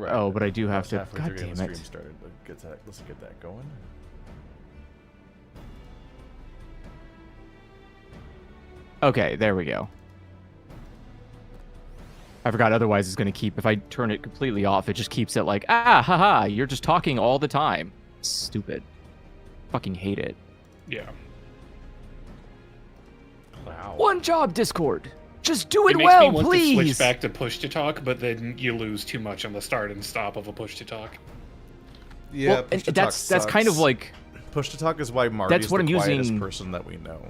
Oh, but I do have to. Halfway God through getting damn the it. stream started. Let's get that going. Okay, there we go. I forgot. Otherwise, it's going to keep. If I turn it completely off, it just keeps it like, haha, you're just talking all the time. Stupid. Fucking hate it. Yeah. Wow. One job, Discord. Just do it, Makes well, me want please. to switch back to push to talk, but then you lose too much on the start and stop of a push to talk. Yeah, well, and that's kind of like push to talk is why Marty's what the I'm quietest using person that we know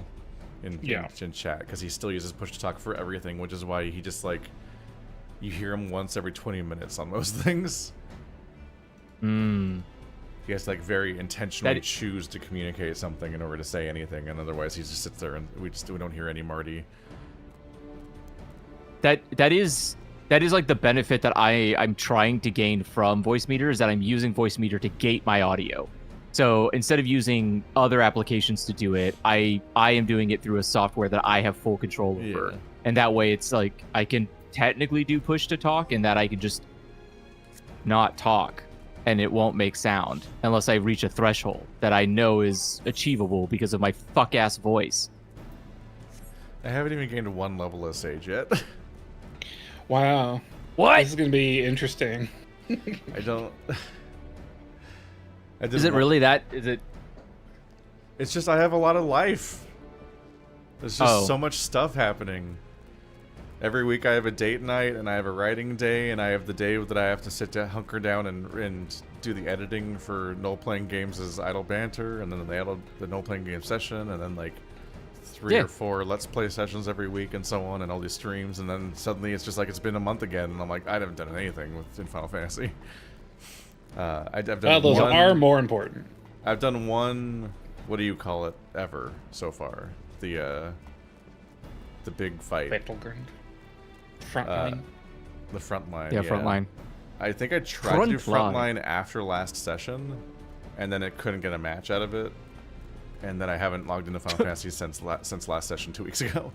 in chat, because he still uses push to talk for everything, which is why he just like you hear him once every 20 minutes on most things. He has to like very intentionally choose to communicate something in order to say anything, and otherwise he just sits there and we don't hear any Marty. That is like the benefit that I'm trying to gain from Voice Meter, is that I'm using Voice Meter to gate my audio. So instead of using other applications to do it, I am doing it through a software that I have full control over. Yeah. And that way it's like I can technically do push to talk, and that I can just not talk and it won't make sound unless I reach a threshold that I know is achievable because of my fuck ass voice. I haven't even gained one level of Sage yet. Wow. What? This is going to be interesting. I don't... Is it really that? Is it? It's just I have a lot of life. There's just so much stuff happening. Every week I have a date night, and I have a writing day, and I have the day that I have to sit down, hunker down, and do the editing for No Playing Games as Idle Banter, and then the No Playing Game session, and then like 3 or 4 Let's Play sessions every week, and so on, and all these streams, and then suddenly it's just like it's been a month again, and I'm like, I haven't done anything in Final Fantasy. I've done those are more important. I've done one, what do you call it, ever so far. The big fight. Battleground. Frontline. The frontline. Yeah, frontline. I think I tried to do frontline after last session, and then it couldn't get a match out of it. And then I haven't logged into Final Fantasy since last session 2 weeks ago.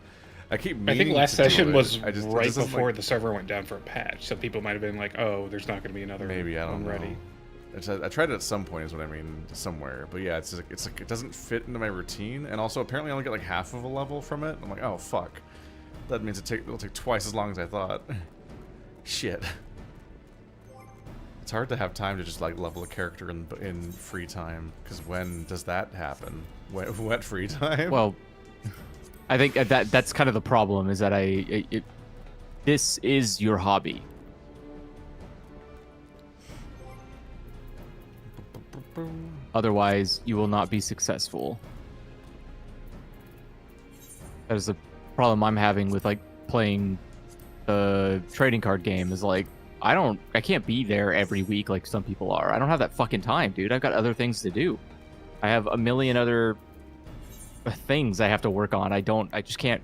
I think last session was right before the server went down for a patch, so people might have been like, "Oh, there's not going to be another." Maybe I don't know. Ready. I tried it at some point, is what I mean, somewhere. But yeah, it's like it doesn't fit into my routine, and also apparently I only get like half of a level from it. I'm like, oh fuck, that means it'll take twice as long as I thought. Shit. It's hard to have time to just like level a character in free time, because when does that happen? What free time? Well, I think that's kind of the problem, is that this is your hobby. Otherwise, you will not be successful. That is the problem I'm having with like playing the trading card game, is like I can't be there every week like some people are. I don't have that fucking time, dude. I've got other things to do. I have a million other things I have to work on. I just can't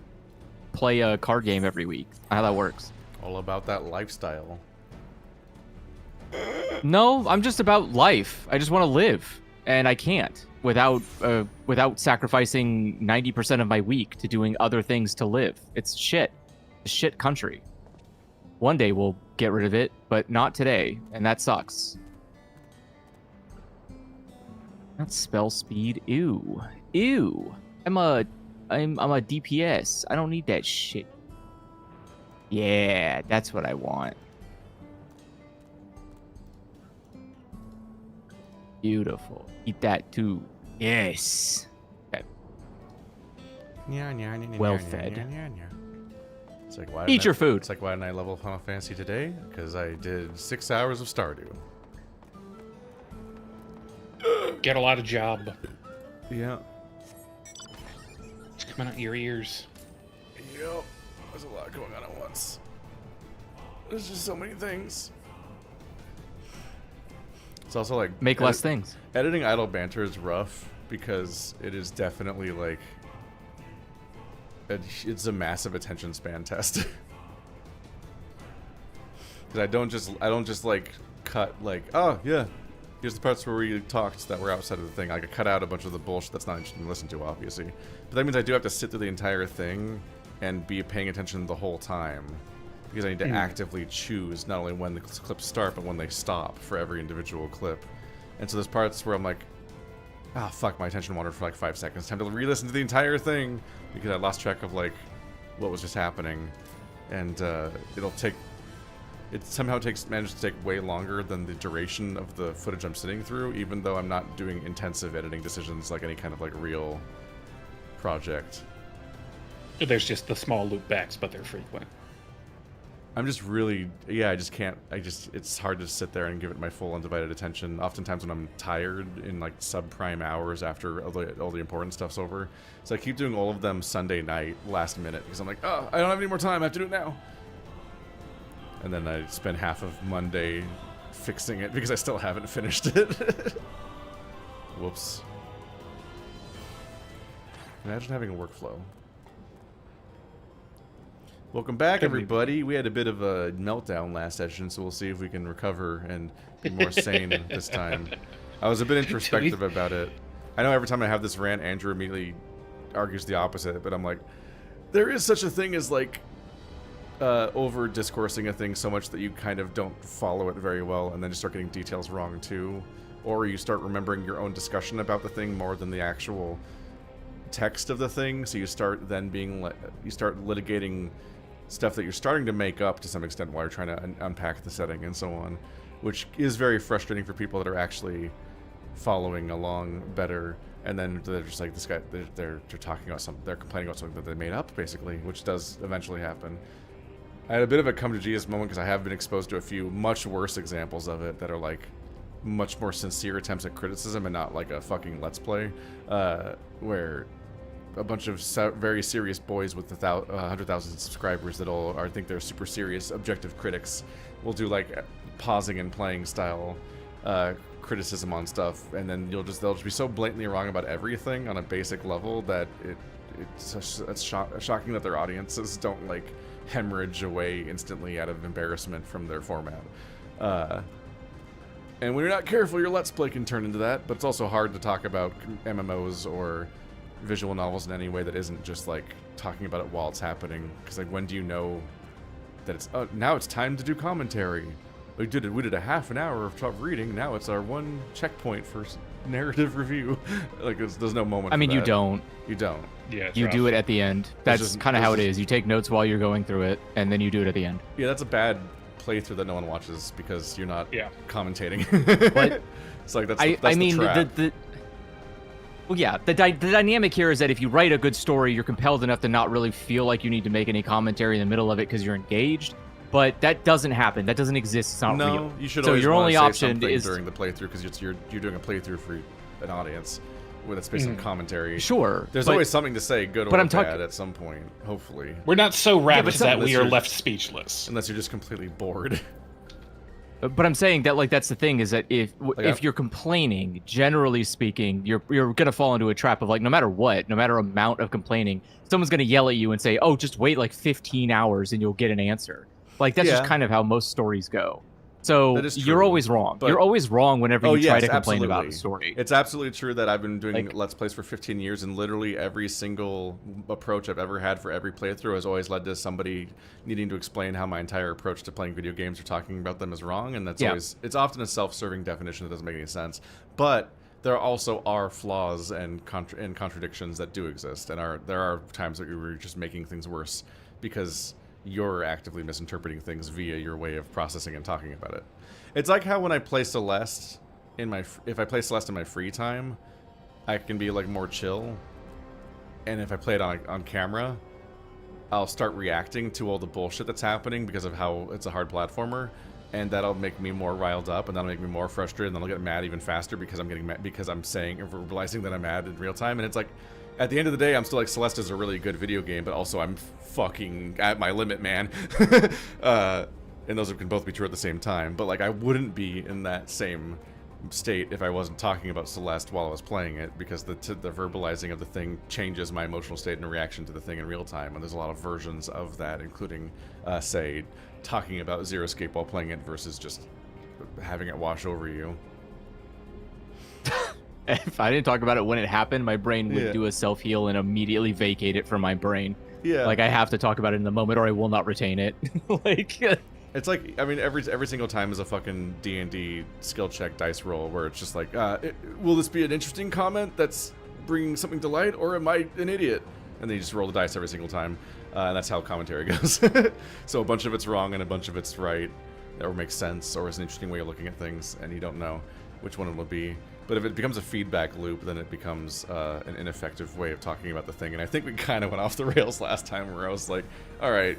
play a card game every week. How that works. All about that lifestyle. No, I'm just about life. I just want to live, and I can't without sacrificing 90% of my week to doing other things to live. It's shit. A shit country. One day we'll get rid of it, but not today, and that sucks. Not spell speed. Ew. Ew. I'm a DPS. I don't need that shit. Yeah, that's what I want. Beautiful. Eat that too. Yes. Okay. Well fed. It's like, why eat your food. It's like, why didn't I level Final Fantasy today? Because I did 6 hours of Stardew. Get a lot of job. Yeah. It's coming out your ears. Yep. There's a lot going on at once. There's just so many things. It's also like... Make less things. Editing Idle Banter is rough because it is definitely like... It's a massive attention span test. Because I don't just like cut like, oh yeah, here's the parts where we talked that were outside of the thing. I could cut out a bunch of the bullshit that's not interesting to listen to, obviously. But that means I do have to sit through the entire thing and be paying attention the whole time. because I need to actively choose not only when the clips start, but when they stop for every individual clip. And so there's parts where I'm like, ah, fuck, my attention wandered for like 5 seconds. Time to re-listen to the entire thing, because I lost track of like what was just happening. And it somehow manages to take way longer than the duration of the footage I'm sitting through, even though I'm not doing intensive editing decisions like any kind of like real project. There's just the small loop backs, but they're frequent. I'm just really, I just can't, it's hard to sit there and give it my full undivided attention. Oftentimes when I'm tired in like subprime hours after all the important stuff's over. So I keep doing all of them Sunday night, last minute, because I'm like, oh, I don't have any more time, I have to do it now. And then I spend half of Monday fixing it because I still haven't finished it. Whoops. Imagine having a workflow. Welcome back, everybody. We had a bit of a meltdown last session, so we'll see if we can recover and be more sane this time. I was a bit introspective about it. I know every time I have this rant, Andrew immediately argues the opposite, but I'm like, there is such a thing as, like, over-discoursing a thing so much that you kind of don't follow it very well, and then you start getting details wrong, too. Or you start remembering your own discussion about the thing more than the actual text of the thing, so you start then you start litigating stuff that you're starting to make up to some extent while you're trying to unpack the setting and so on, which is very frustrating for people that are actually following along better. And then they're just like, this guy, they're talking about something, they're complaining about something that they made up, basically, which does eventually happen. I had a bit of a come to Jesus moment because I have been exposed to a few much worse examples of it that are like much more sincere attempts at criticism and not like a fucking Let's Play, where a bunch of very serious boys with 100,000 subscribers that all think they're super serious objective critics will do like pausing and playing style criticism on stuff, and then they'll just be so blatantly wrong about everything on a basic level that it's shocking that their audiences don't like hemorrhage away instantly out of embarrassment from their format. And when you're not careful, your Let's Play can turn into that, but it's also hard to talk about MMOs or visual novels in any way that isn't just like talking about it while it's happening, because like when do you know that it's now it's time to do commentary? We did a half an hour of reading, now it's our one checkpoint for narrative review. Like there's no moment. I mean, for you that. don't Yeah, you do it at the end. That's kind of how it is. You take notes while you're going through it, and then you do it at the end. Yeah, that's a bad playthrough that no one watches because you're not commentating. But it's like that's I mean the trap. Well, yeah, the dynamic here is that if you write a good story, you're compelled enough to not really feel like you need to make any commentary in the middle of it because you're engaged. But that doesn't happen. That doesn't exist. It's not real. No, you should so always your only say option something is during the playthrough because you're doing a playthrough for an audience with it's based on commentary. Sure, there's always something to say, good or bad, at some point. Hopefully, we're not so ravaged that we are left speechless, unless you're just completely bored. But I'm saying that, like, that's the thing is that if you're complaining, generally speaking, you're gonna fall into a trap of like no matter amount of complaining, someone's gonna yell at you and say, "Oh, just wait like 15 hours and you'll get an answer." Like that's just kind of how most stories go. So you're always wrong. You're always wrong whenever you try to complain about a story. It's absolutely true that I've been doing Let's Plays for 15 years, and literally every single approach I've ever had for every playthrough has always led to somebody needing to explain how my entire approach to playing video games or talking about them is wrong, and that's always, it's often a self-serving definition that doesn't make any sense. But there also are flaws and contradictions that do exist, and there are times that we're just making things worse because you're actively misinterpreting things via your way of processing and talking about it. It's like how when I play Celeste if I play Celeste in my free time, I can be like more chill, and if I play it on camera, I'll start reacting to all the bullshit that's happening because of how it's a hard platformer, and that'll make me more riled up, and that'll make me more frustrated, and then I'll get mad even faster because I'm getting mad because I'm saying or verbalizing that I'm mad in real time, and it's like, at the end of the day, I'm still like, Celeste is a really good video game, but also I'm fucking at my limit, man. And those can both be true at the same time. But like, I wouldn't be in that same state if I wasn't talking about Celeste while I was playing it, because the verbalizing of the thing changes my emotional state and reaction to the thing in real time. And there's a lot of versions of that, including, say, talking about Zero Escape while playing it versus just having it wash over you. If I didn't talk about it when it happened, my brain would do a self-heal and immediately vacate it from my brain. Yeah. Like I have to talk about it in the moment, or I will not retain it. Like. It's like, I mean, every single time is a fucking D&D skill check dice roll where it's just like, will this be an interesting comment that's bringing something to light, or am I an idiot? And then you just roll the dice every single time, and that's how commentary goes. So a bunch of it's wrong and a bunch of it's right, or makes sense, or is an interesting way of looking at things, and you don't know which one it will be. But if it becomes a feedback loop, then it becomes an ineffective way of talking about the thing. And I think we kind of went off the rails last time, where I was like, all right.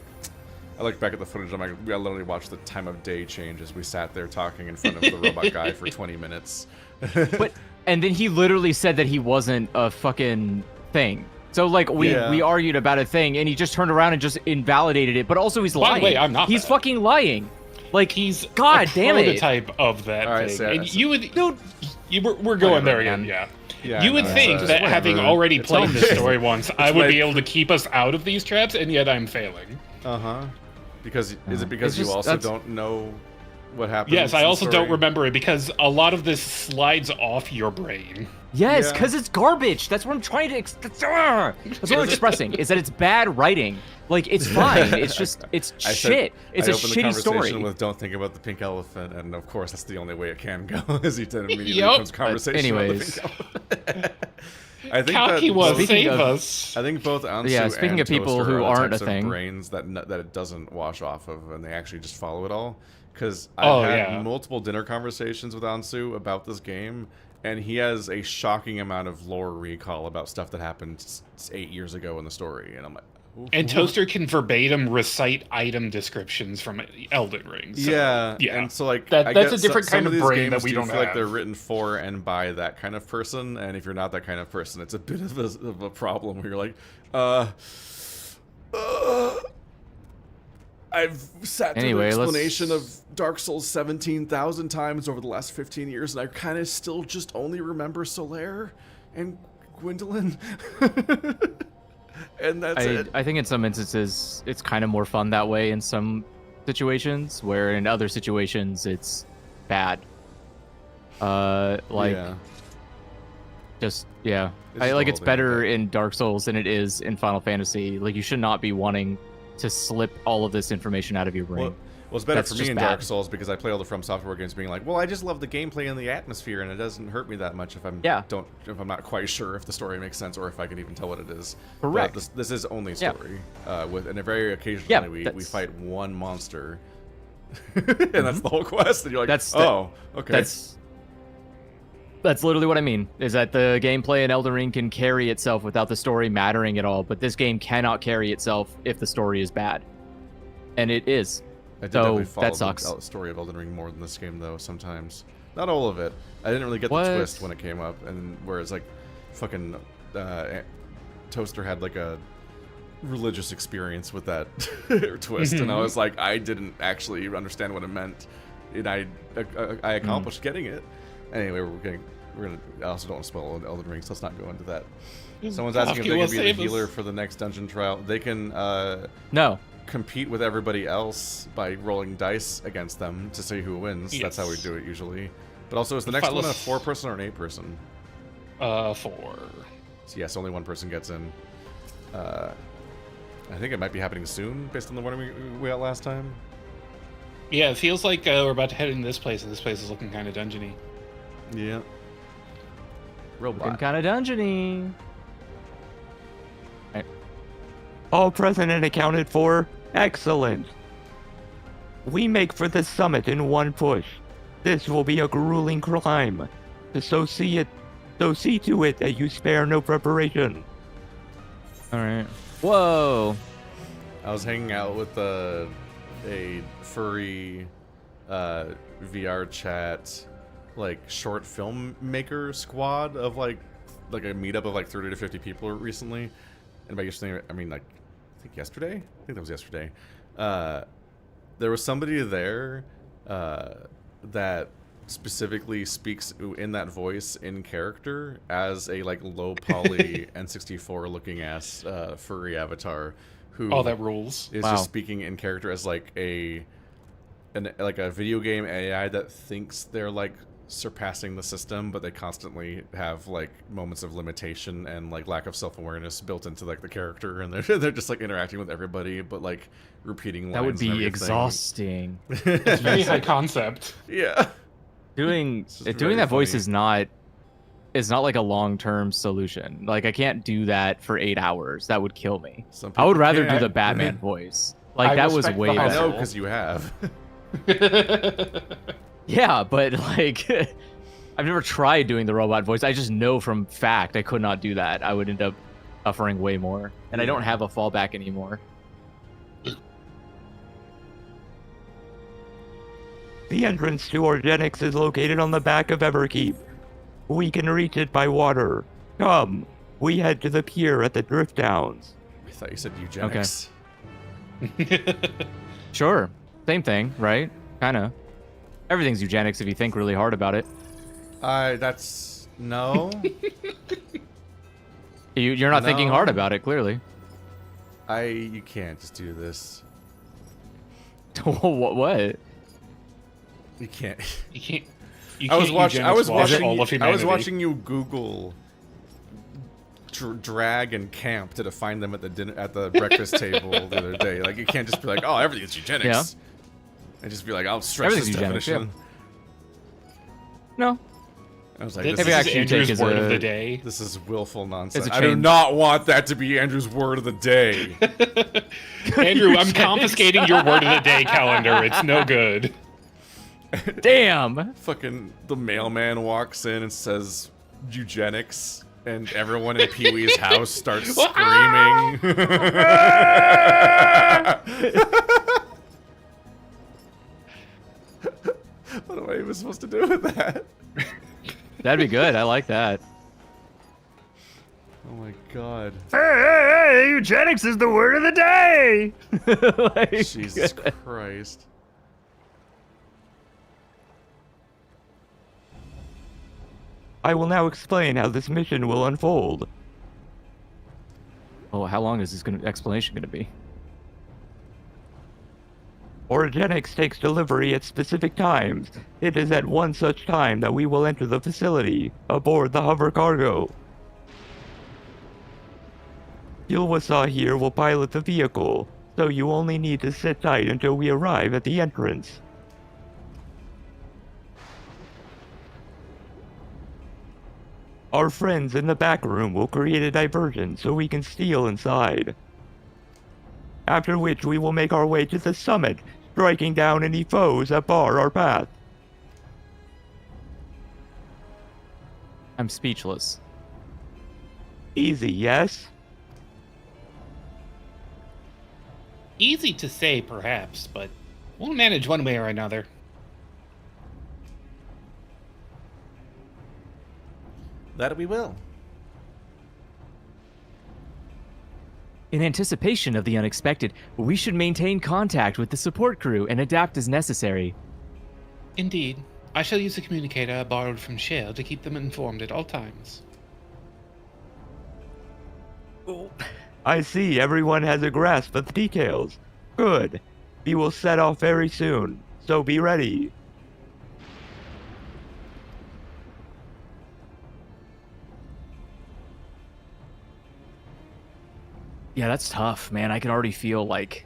I look back at the footage, I'm like, I literally watched the time of day change as we sat there talking in front of the robot guy for 20 minutes. And then he literally said that he wasn't a fucking thing. So, like, we argued about a thing, and he just turned around and just invalidated it, but also he's lying. By the way, I'm not He's that. fucking lying. Like, he's God damn it. prototype of that All right, thing. so, And you would... we're going there again, yeah. You would think that having already played this story once, I would be able to keep us out of these traps, and yet I'm failing. Uh-huh. Because is it because you also don't know what happened? Yes, I also don't remember it because a lot of this slides off your brain. Yes, because it's garbage. That's what I'm trying to. That's what I'm expressing. Is that it's bad writing. Like it's fine. It's just it's shit. It's a shitty story. With don't think about the pink elephant, and of course that's the only way it can go. Is he then immediately becomes conversation. Anyways. About the pink elephant. I think Kalki was save us. I think both Ansu speaking and of people Toaster who are the aren't types a thing, of brains that it doesn't wash off of, and they actually just follow it all. Because I've had multiple dinner conversations with Ansu about this game, and he has a shocking amount of lore recall about stuff that happened 8 years ago in the story, and I'm like. And Toaster can verbatim recite item descriptions from Elden Ring. So, yeah, and so like that's a different kind of brain that we don't feel have. like they're written for and by that kind of person, and if you're not that kind of person, it's a bit of a problem where you're like, I've sat through the explanation of Dark Souls 17,000 times over the last 15 years, and I kind of still just only remember Solaire and Gwendolyn. And that's it. I think in some instances it's kind of more fun that way in some situations, where in other situations it's bad. It's better in Dark Souls than it is in Final Fantasy. Like you should not be wanting to slip all of this information out of your brain. Well, it's better for me in Dark Souls because I play all the From Software games being like, well, I just love the gameplay and the atmosphere, and it doesn't hurt me that much if I'm not quite sure if the story makes sense or if I can even tell what it is. Correct. But this is only story. And very occasionally we fight one monster, and that's the whole quest. And you're like, okay. That's literally what I mean. Is that the gameplay in Elden Ring can carry itself without the story mattering at all, but this game cannot carry itself if the story is bad, and it is. I did definitely follow the story of Elden Ring more than this game, though, sometimes. Not all of it. I didn't really get the twist when it came up, and whereas, like, fucking Toaster had, like, a religious experience with that twist, and I was like, I didn't actually understand what it meant, and I accomplished getting it. Anyway, I also don't want to spoil Elden Ring, so let's not go into that. Someone's asking if they can be the healer for the next dungeon trial. They can, no. Compete with everybody else by rolling dice against them to see who wins. Yes. That's how we do it usually. But also, is the next one a 4-person or an 8-person? 4. So yes, only one person gets in. I think it might be happening soon, based on the one we got last time. Yeah, it feels like we're about to head into this place, and this place is looking kind of dungeony. Yeah. Looking kind of dungeony. All present and accounted for. Excellent. We make for the summit in one push. This will be a grueling climb. So see to it that you spare no preparation. All right. Whoa. I was hanging out with a furry VR chat, like short film maker squad of like a meetup of like 30 to 50 people recently. And by yesterday, I mean like. I think yesterday? I think that was yesterday. There was somebody there that specifically speaks in that voice in character as a like low poly N64 looking ass furry avatar who that rules. Is just speaking in character as like a video game AI that thinks they're like surpassing the system, but they constantly have like moments of limitation and like lack of self-awareness built into like the character, and they're just like interacting with everybody, but like repeating lines. That would be and exhausting. It's very high concept. Yeah. Doing very that voice funny. is not like a long-term solution. Like I can't do that for 8 hours. That would kill me. Some I would people rather do can. the Batman voice. Like I that was respect way the I better. know, because you have. Yeah, but like I've never tried doing the robot voice. I just know from fact I could not do that. I would end up suffering way more, and I don't have a fallback anymore. The entrance to Organics is located on the back of Everkeep. We can reach it by water. Come, we head to the pier at the Drift Downs. I thought you said eugenics. Sure, same thing, right? Kind of. Everything's eugenics if you think really hard about it. That's no. You're not thinking No. hard about it, clearly. You can't just do this. What? You can't. You can't. You I was can't watching. I eugenics was wash watching. all of I humanity. was watching you Google drag and camp to find them at the breakfast table the other day. Like you can't just be like, oh, everything's eugenics. Yeah. And just be like, I'll stretch this Everything's eugenics, definition. No. I was like, This this Maybe is actually Andrew's take as word a- of the day. This is willful nonsense. a I do change. not want that to be Andrew's word of the day. Andrew, I'm confiscating your word of the day calendar. It's no good. Damn. Fucking the mailman walks in and says eugenics, and everyone in Pee-wee's house starts screaming. What am I even supposed to do with that? That'd be good. I like that. Oh my god. Hey, eugenics is the word of the day. Like, Jesus Christ. I will now explain how this mission will unfold. Oh, how long is this explanation gonna be? Organics takes delivery at specific times. It is at one such time that we will enter the facility, aboard the hover cargo. Yulwasa here will pilot the vehicle, so you only need to sit tight until we arrive at the entrance. Our friends in the back room will create a diversion so we can steal inside. After which we will make our way to the summit, striking down any foes that bar our path. I'm speechless. Easy, yes? Easy to say, perhaps, but we'll manage one way or another. That we will. In anticipation of the unexpected, we should maintain contact with the support crew and adapt as necessary. Indeed. I shall use a communicator borrowed from Shell to keep them informed at all times. I see everyone has a grasp of the details. Good. We will set off very soon, so be ready. Yeah, that's tough, man. I can already feel like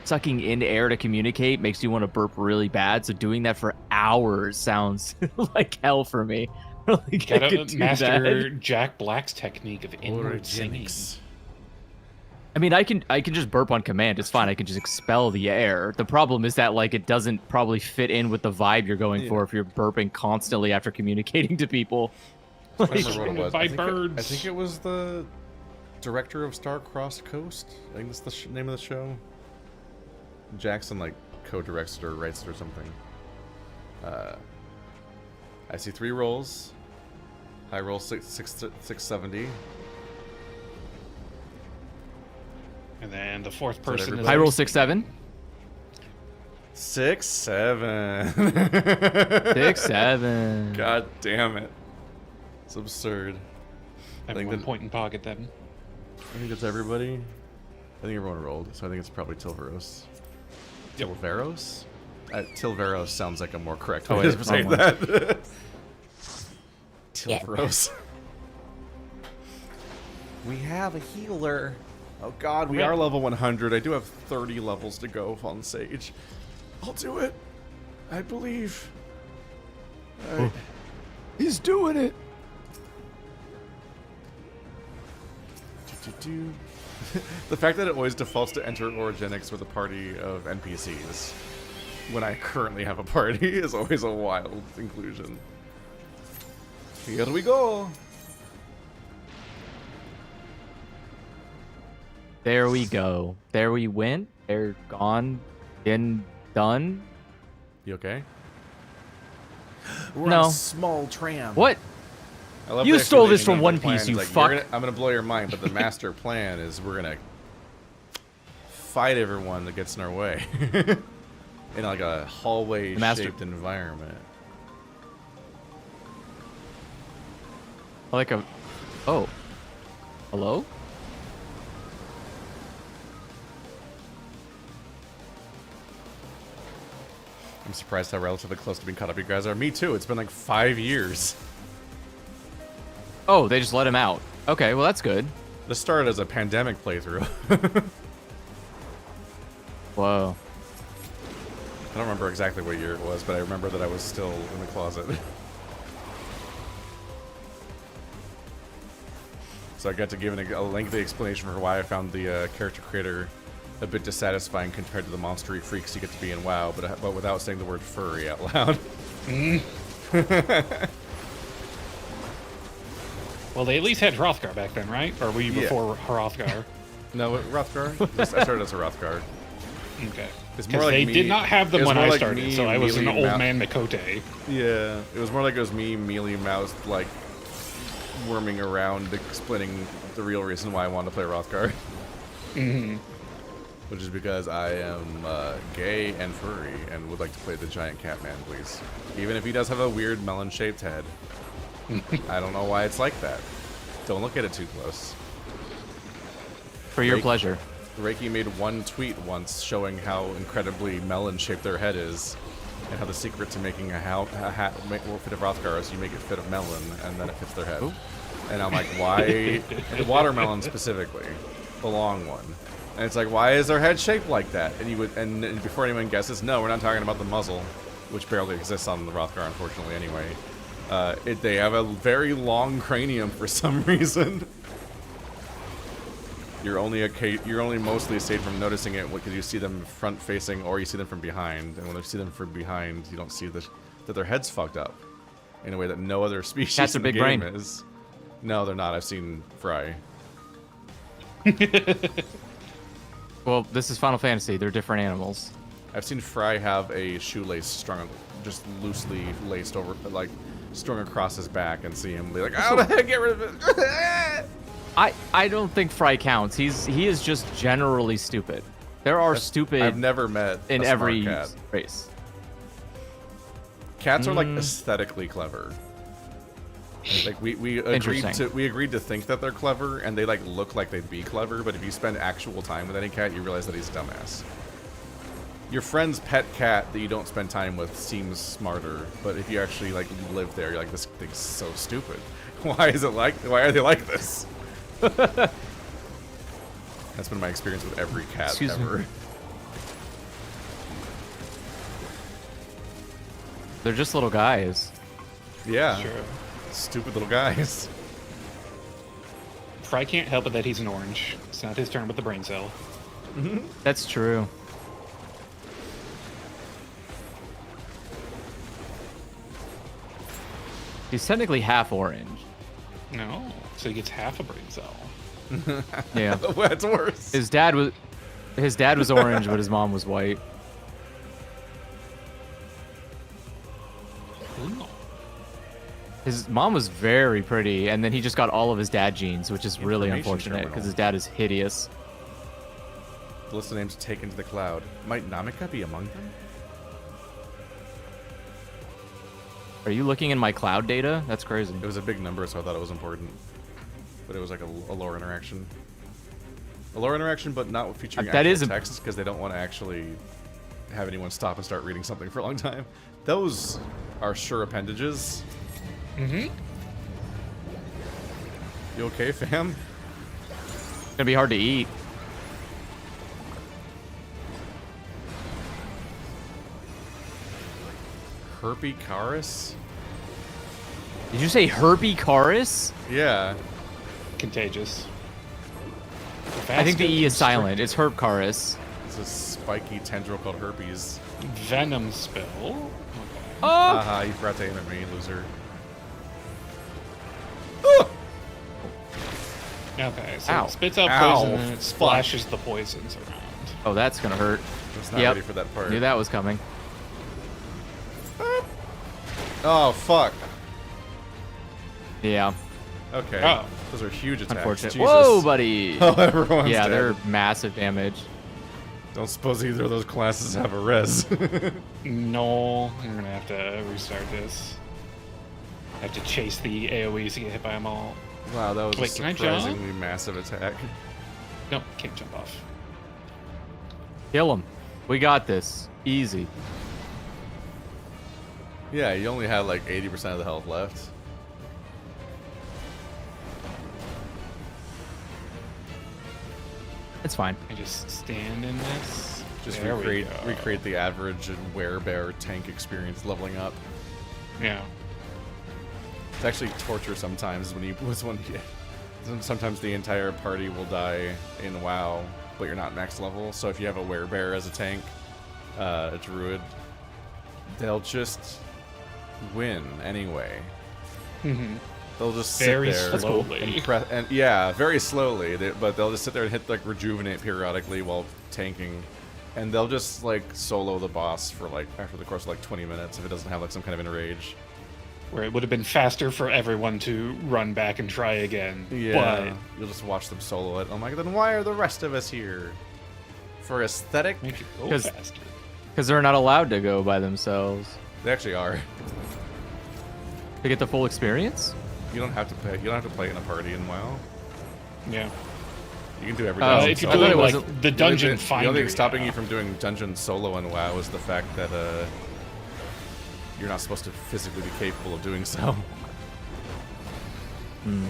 sucking in air to communicate makes you want to burp really bad. So doing that for hours sounds like hell for me. Like, I Gotta could do master that. Jack Black's technique of inward singing. Organics. I mean, I can just burp on command. It's fine. I can just expel the air. The problem is that like it doesn't probably fit in with the vibe you're going for if you're burping constantly after communicating to people. I Like, remember what it was. By I birds. think it was the director of Star-Crossed Coast. I think that's the name of the show. Jackson like co-directs it or writes it or something. I see 3 rolls. High roll 670. And then the fourth person is I roll 6-7. 6 7. 6-7. God damn it! It's absurd. I think have 1 that- point in pocket then. I think that's everybody. I think everyone rolled, so I think it's probably Tilveros. Tilveros? Tilveros sounds like a more correct way wait, of saying wrong that. Teal Rose. We have a healer. Oh god, we are level 100. I do have 30 levels to go on Sage. I'll do it. I believe. Right. He's doing it. The fact that it always defaults to enter Origenics with a party of NPCs when I currently have a party is always a wild inclusion. Here we go. There we go. There we went. They're gone. Been done. You okay? We're No. on a small tram. What? I love You the stole this explanation from of the One plan. Piece, It's you like, fuck. I'm gonna blow your mind, but the master plan is we're gonna fight everyone that gets in our way in like a hallway-shaped environment. Like a... Oh. Hello? I'm surprised how relatively close to being caught up you guys are. Me too. It's been like 5 years. Oh, they just let him out. Okay, well that's good. This started as a pandemic playthrough. Whoa. I don't remember exactly what year it was, but I remember that I was still in the closet. So I got to give a lengthy explanation for why I found the character creator a bit dissatisfying compared to the monstery freaks you get to be in WoW, but without saying the word furry out loud. Well, they at least had Hrothgar back then, right? Or were you before Hrothgar? No, Hrothgar? I started as a Hrothgar. Okay. It's more Because like they me- did not have them it was when more I like started, me so I was an mealy old mouth- man Mikote. Yeah, it was more like it was me mealy-mouthed, like, worming around explaining the real reason why I wanted to play Hrothgar. Mm-hmm. Which is because I am gay and furry and would like to play the giant cat man, please. Even if he does have a weird melon-shaped head. I don't know why it's like that. Don't look at it too close. For your pleasure. Reiki made one tweet once showing how incredibly melon-shaped their head is, and how the secret to making a hat will fit of Hrothgar is you make it fit of melon, and then it fits their head. Ooh. And I'm like, why? Watermelon specifically, the long one. And it's like, why is their head shaped like that? And before anyone guesses, no, we're not talking about the muzzle, which barely exists on the Hrothgar, unfortunately, anyway. They have a very long cranium for some reason. You're only mostly saved from noticing it because you see them front facing or you see them from behind. And when you see them from behind, you don't see that their head's fucked up in a way that no other species in the game is. No, they're not. I've seen Fry. Well, this is Final Fantasy. They're different animals. I've seen Fry have a shoelace strung, just loosely laced over, like strung across his back, and see him be like, "How the heck, get rid of it!" I don't think Fry counts. He is just generally stupid. There are stupid. I've never met in a every smart cat. race. Cats are like aesthetically clever. Like we agreed to think that they're clever, and they like look like they'd be clever. But if you spend actual time with any cat, you realize that he's a dumbass. Your friend's pet cat that you don't spend time with seems smarter, but if you actually like live there, you're like, this thing's so stupid. Why are they like this? That's been my experience with every cat ever. They're just little guys. Yeah. Sure. Stupid little guys. Fry can't help it that he's an orange. It's not his turn with the brain cell. That's true. He's technically half orange. No, so he gets half a brain cell. Yeah. That's worse. His dad was orange, but his mom was white. Ooh. His mom was very pretty, and then he just got all of his dad genes, which is really Information unfortunate terminal. because his dad is hideous. The list of names taken to the cloud. Might Namika be among them? Are you looking in my cloud data? That's crazy. It was a big number, so I thought it was important. But it was like a lore interaction. A lore interaction, but not featuring That actual is text, because they don't want to actually have anyone stop and start reading something for a long time. Those are sure appendages. Mm-hmm. You okay, fam? It's gonna be hard to eat. Herpetocarus? Did you say Herpetocarus? Yeah. Contagious. I think the E is silent. It's Herpetocarus. It's a spiky tendril called herpes. Venom spill. Okay. Oh! Haha, you forgot to aim at me, loser. Okay, so Ow. it spits out Ow. poison and it splashes the poisons around. Oh, that's gonna hurt. I was not Yep. ready for that part. Knew that was coming. Oh, fuck. Yeah. Okay. Oh. Those are huge attacks. Unfortunate. Jesus. Whoa, buddy. Oh, everyone's Yeah, dead. they're massive damage. Don't suppose either of those classes have a res. No, you're gonna have to restart this. I have to chase the AoEs to get hit by them all. Wow, that was Wait, a can I jump? surprisingly massive attack. No, can't jump off. Kill him. We got this. Easy. Yeah, you only had like 80% of the health left. It's fine. I just stand in this. Just There we go. recreate the average and werebear tank experience leveling up. Yeah. It's actually torture sometimes sometimes the entire party will die in WoW, but you're not max level. So if you have a werebear as a tank, a druid, they'll just win anyway. Mm-hmm. They'll just Very sit there slowly. and yeah, very slowly. But they'll just sit there and hit like rejuvenate periodically while tanking, and they'll just like solo the boss for like after the course of like 20 minutes if it doesn't have like some kind of enrage. Where it would have been faster for everyone to run back and try again. Yeah, you'll just watch them solo it. Oh my god, then why are the rest of us here? For aesthetic? But make it go 'Cause- faster. Because they're not allowed to go by themselves. They actually are. To get the full experience? You don't have to play. You don't have to play in a party in WoW. Yeah. You can do every Oh, dungeon If you're solo. I thought doing it like wasn't- the dungeon The finder. only thing stopping yeah. you from doing dungeon solo in WoW is the fact that you're not supposed to physically be capable of doing so. Hmm.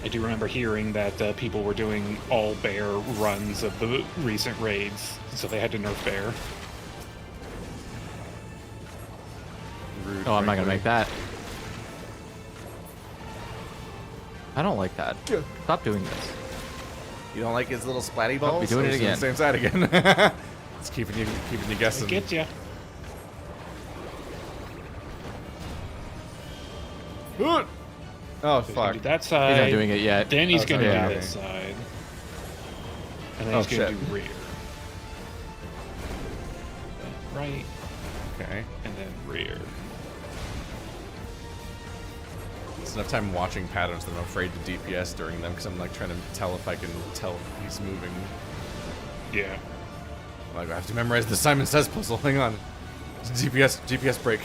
I do remember hearing that people were doing all bear runs of the recent raids, so they had to nerf bear. Rude, Oh, I'm not gonna frankly. make that. I don't like that. Stop doing this. You don't like his little splatty Nope, balls? you're doing it Or is again. the same side again. It's keeping you guessing. Get ya. Oh He's gonna fuck! do that He's side. not doing it yet. Then he's Oh, gonna yeah. do this side. And then Oh, he's gonna shit. do rear. Then right, Okay, and then rear. it's enough time watching patterns that I'm afraid to DPS during them because I'm like trying to tell if I can tell if he's moving. Yeah. Like I have to memorize the Simon Says puzzle. Hang on. GPS break.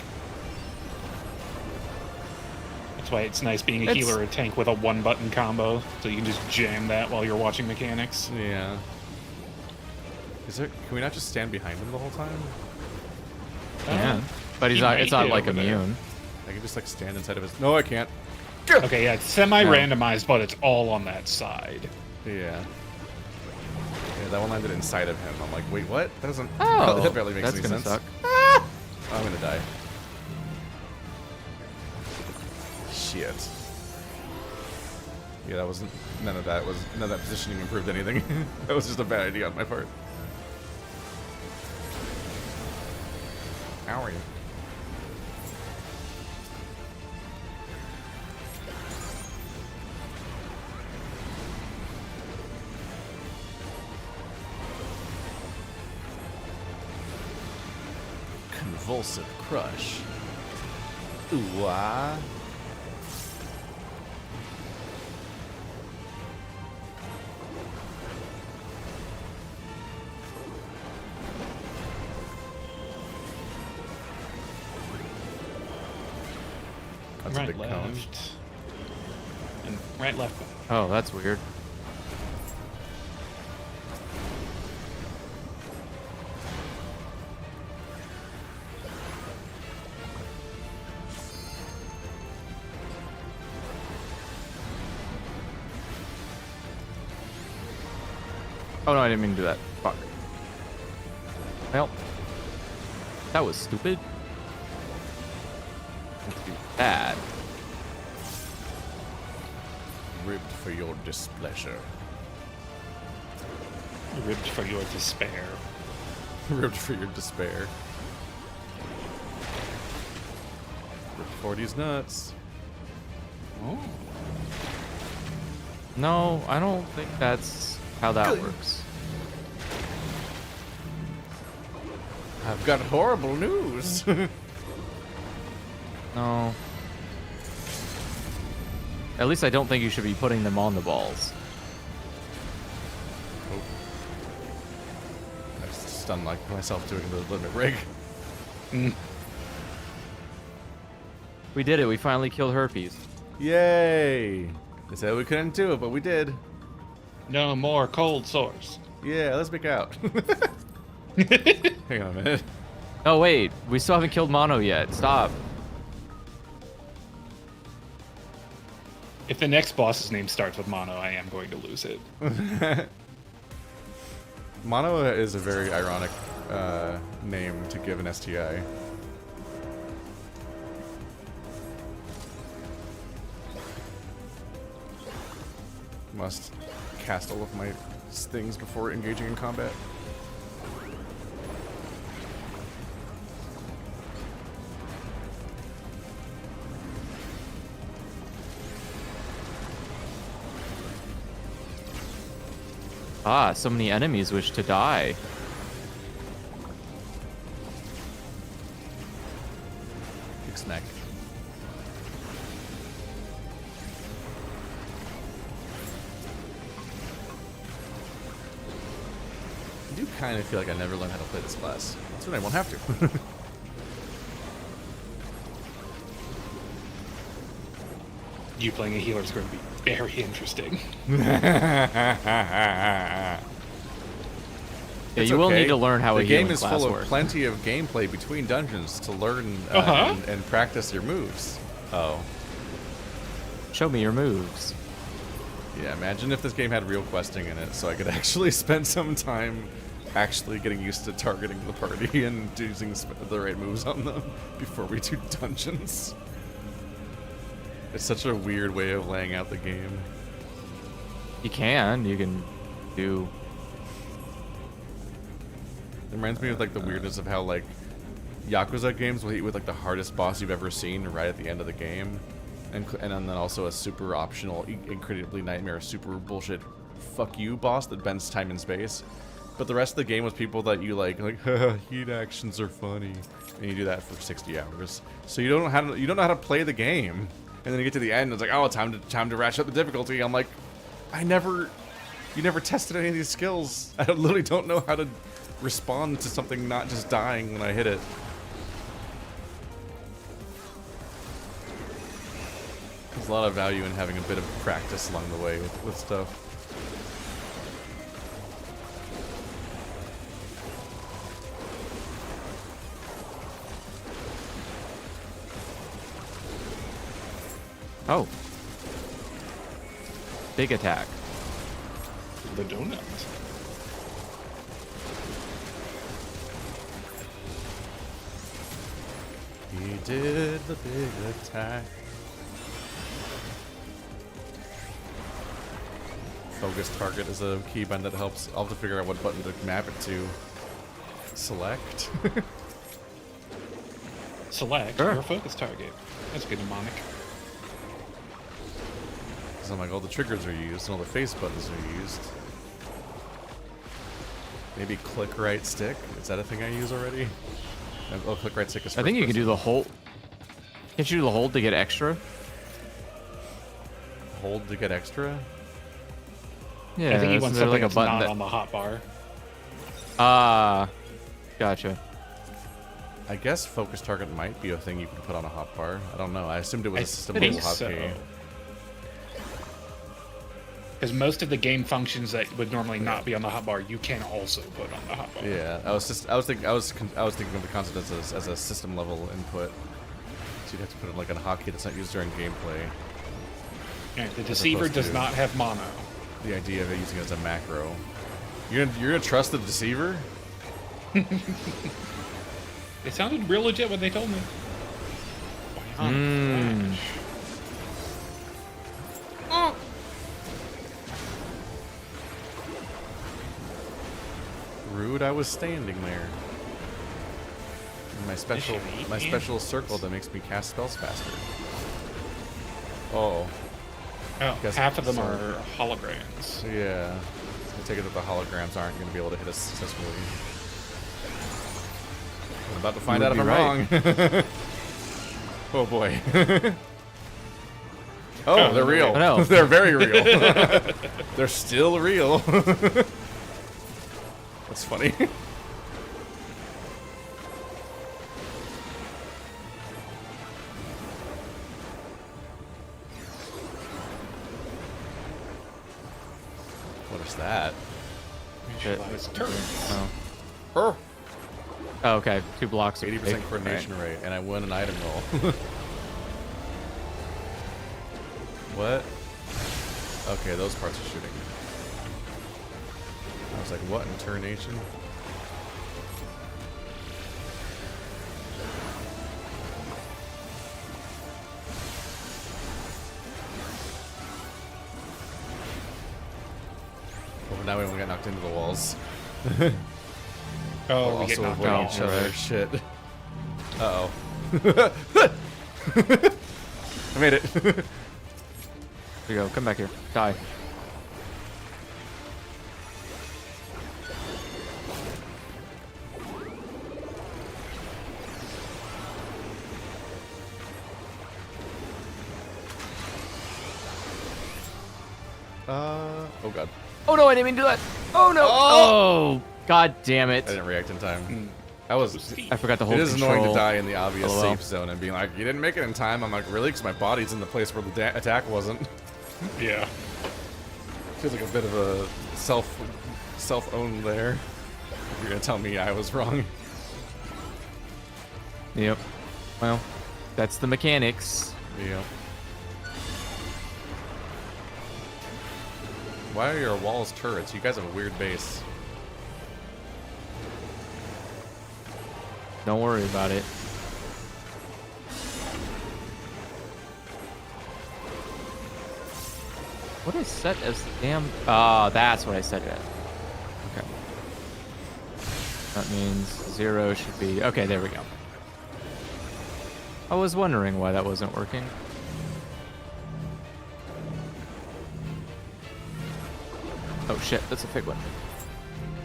That's why it's nice being a It's- healer or a tank with a one-button combo, so you can just jam that while you're watching mechanics. Yeah. Is there? Can we not just stand behind him the whole time? Yeah. But he's he not. might It's not be like over there. immune. I can just like stand inside of his. No, I can't. Okay, yeah, it's semi-randomized, but it's all on that side. Yeah. Yeah, that one landed inside of him. I'm like, wait, what? That doesn't. Oh, that barely makes that's any gonna sense. suck. I'm gonna die. Shit. Yeah, that wasn't. None of that positioning improved anything. That was just a bad idea on my part. How are you? Convulsive crush. Ooh ah. That's a Right, big left. cone. And right, left. Oh, that's weird. Oh no, I didn't mean to do that. Fuck. Well, that was stupid. Let's do that. Ribbed for your displeasure. Ribbed for your despair. Ribbed for your despair. Ripped 40's nuts. Oh. No, I don't think that's how that works. I've got horrible news. No. At least I don't think you should be putting them on the balls. Oh. I just stunned like myself doing the limit rig. We did it. We finally killed herpes. Yay! They said we couldn't do it, but we did. No more cold sores. Yeah, let's make out. Hang on a minute. Oh wait, we still haven't killed Mono yet. Stop. If the next boss's name starts with Mono, I am going to lose it. Mono is a very ironic name to give an STI. Must cast all of my things before engaging in combat. Ah, so many enemies wish to die. Big snack. I do kind of feel like I never learned how to play this class. That's when I won't have to. You playing a healer is going to be very interesting. Yeah, you will need to learn how a game healing is class full works. of plenty of gameplay between dungeons to learn and practice your moves. Oh. Show me your moves. Yeah, imagine if this game had real questing in it, so I could actually spend some time actually getting used to targeting the party and using the right moves on them before we do dungeons. It's such a weird way of laying out the game. You can do. It reminds me of like the weirdness of how like Yakuza games will hit you with like the hardest boss you've ever seen right at the end of the game, and then also a super optional, incredibly nightmare, super bullshit fuck you boss that bends time and space. But the rest of the game was people that you like heat actions are funny, and you do that for 60 hours. So you don't know how to play the game, and then you get to the end, and it's like, oh, time to ratchet up the difficulty. I'm like, you never tested any of these skills. I literally don't know how to respond to something not just dying when I hit it. There's a lot of value in having a bit of practice along the way with stuff. Oh. Big attack. The donut. He did the big attack. Focus target is a keybind that helps. I'll have to figure out what button to map it to. Select. Select Sure. your focus target. That's a good mnemonic. So I'm like, all the triggers are used and all the face buttons are used. Maybe click right stick? Is that a thing I use already? Oh, click right stick is I think you can do person. the hold. Can't you do the hold to get extra? Hold to get extra? Yeah, I think he isn't wants there something like a that's button not that... on the hotbar. Ah, gotcha. I guess focus target might be a thing you can put on a hotbar. I don't know. I assumed it was I a system think level hotkey. Because most of the game functions that would normally not be on the hotbar, you can also put on the hotbar. Yeah, I was thinking of the concept as a system level input. So you'd have to put it like on a hotkey that's not used during gameplay. Yeah, the Deceiver does not have mono. The idea of using it as a macro. You're gonna trust the deceiver? It sounded real legit when they told me. Bionic Flash. Oh. Rude, I was standing there. In my special circle that makes me cast spells faster. Oh. Oh, half of them are holograms. Yeah. I take it that the holograms aren't going to be able to hit us successfully. I'm about to find out if I'm wrong. Oh boy. Oh, they're real. No. They're very real. They're still real. That's funny. What is that? Visualize turrets. Oh, okay. 2 blocks. 80% coordination rate, and I won an item roll. What? Okay, those parts are shooting. I was like, what in Turnation? Well, now we won't get knocked into the walls. Oh, We'll we get also knocked avoid out. each other. Shit. Uh-oh. I made it. Here you go. Come back here. Die. Oh god. Oh no, I didn't mean to do that. Oh no. Oh, god damn it. I didn't react in time. I was. I forgot to hold It is control. annoying to die in the obvious LOL. safe zone and being like, you didn't make it in time. I'm like, really? Because my body's in the place where the attack wasn't. Yeah. Feels like a bit of a self-owned there. If you're gonna tell me I was wrong. Yep. Well, that's the mechanics. Yeah. Why are your walls turrets? You guys have a weird base. Don't worry about it. What is set as the damn... Ah, that's what I set it as. Okay. That means 0 should be... Okay, there we go. I was wondering why that wasn't working. Oh shit, that's a fig one.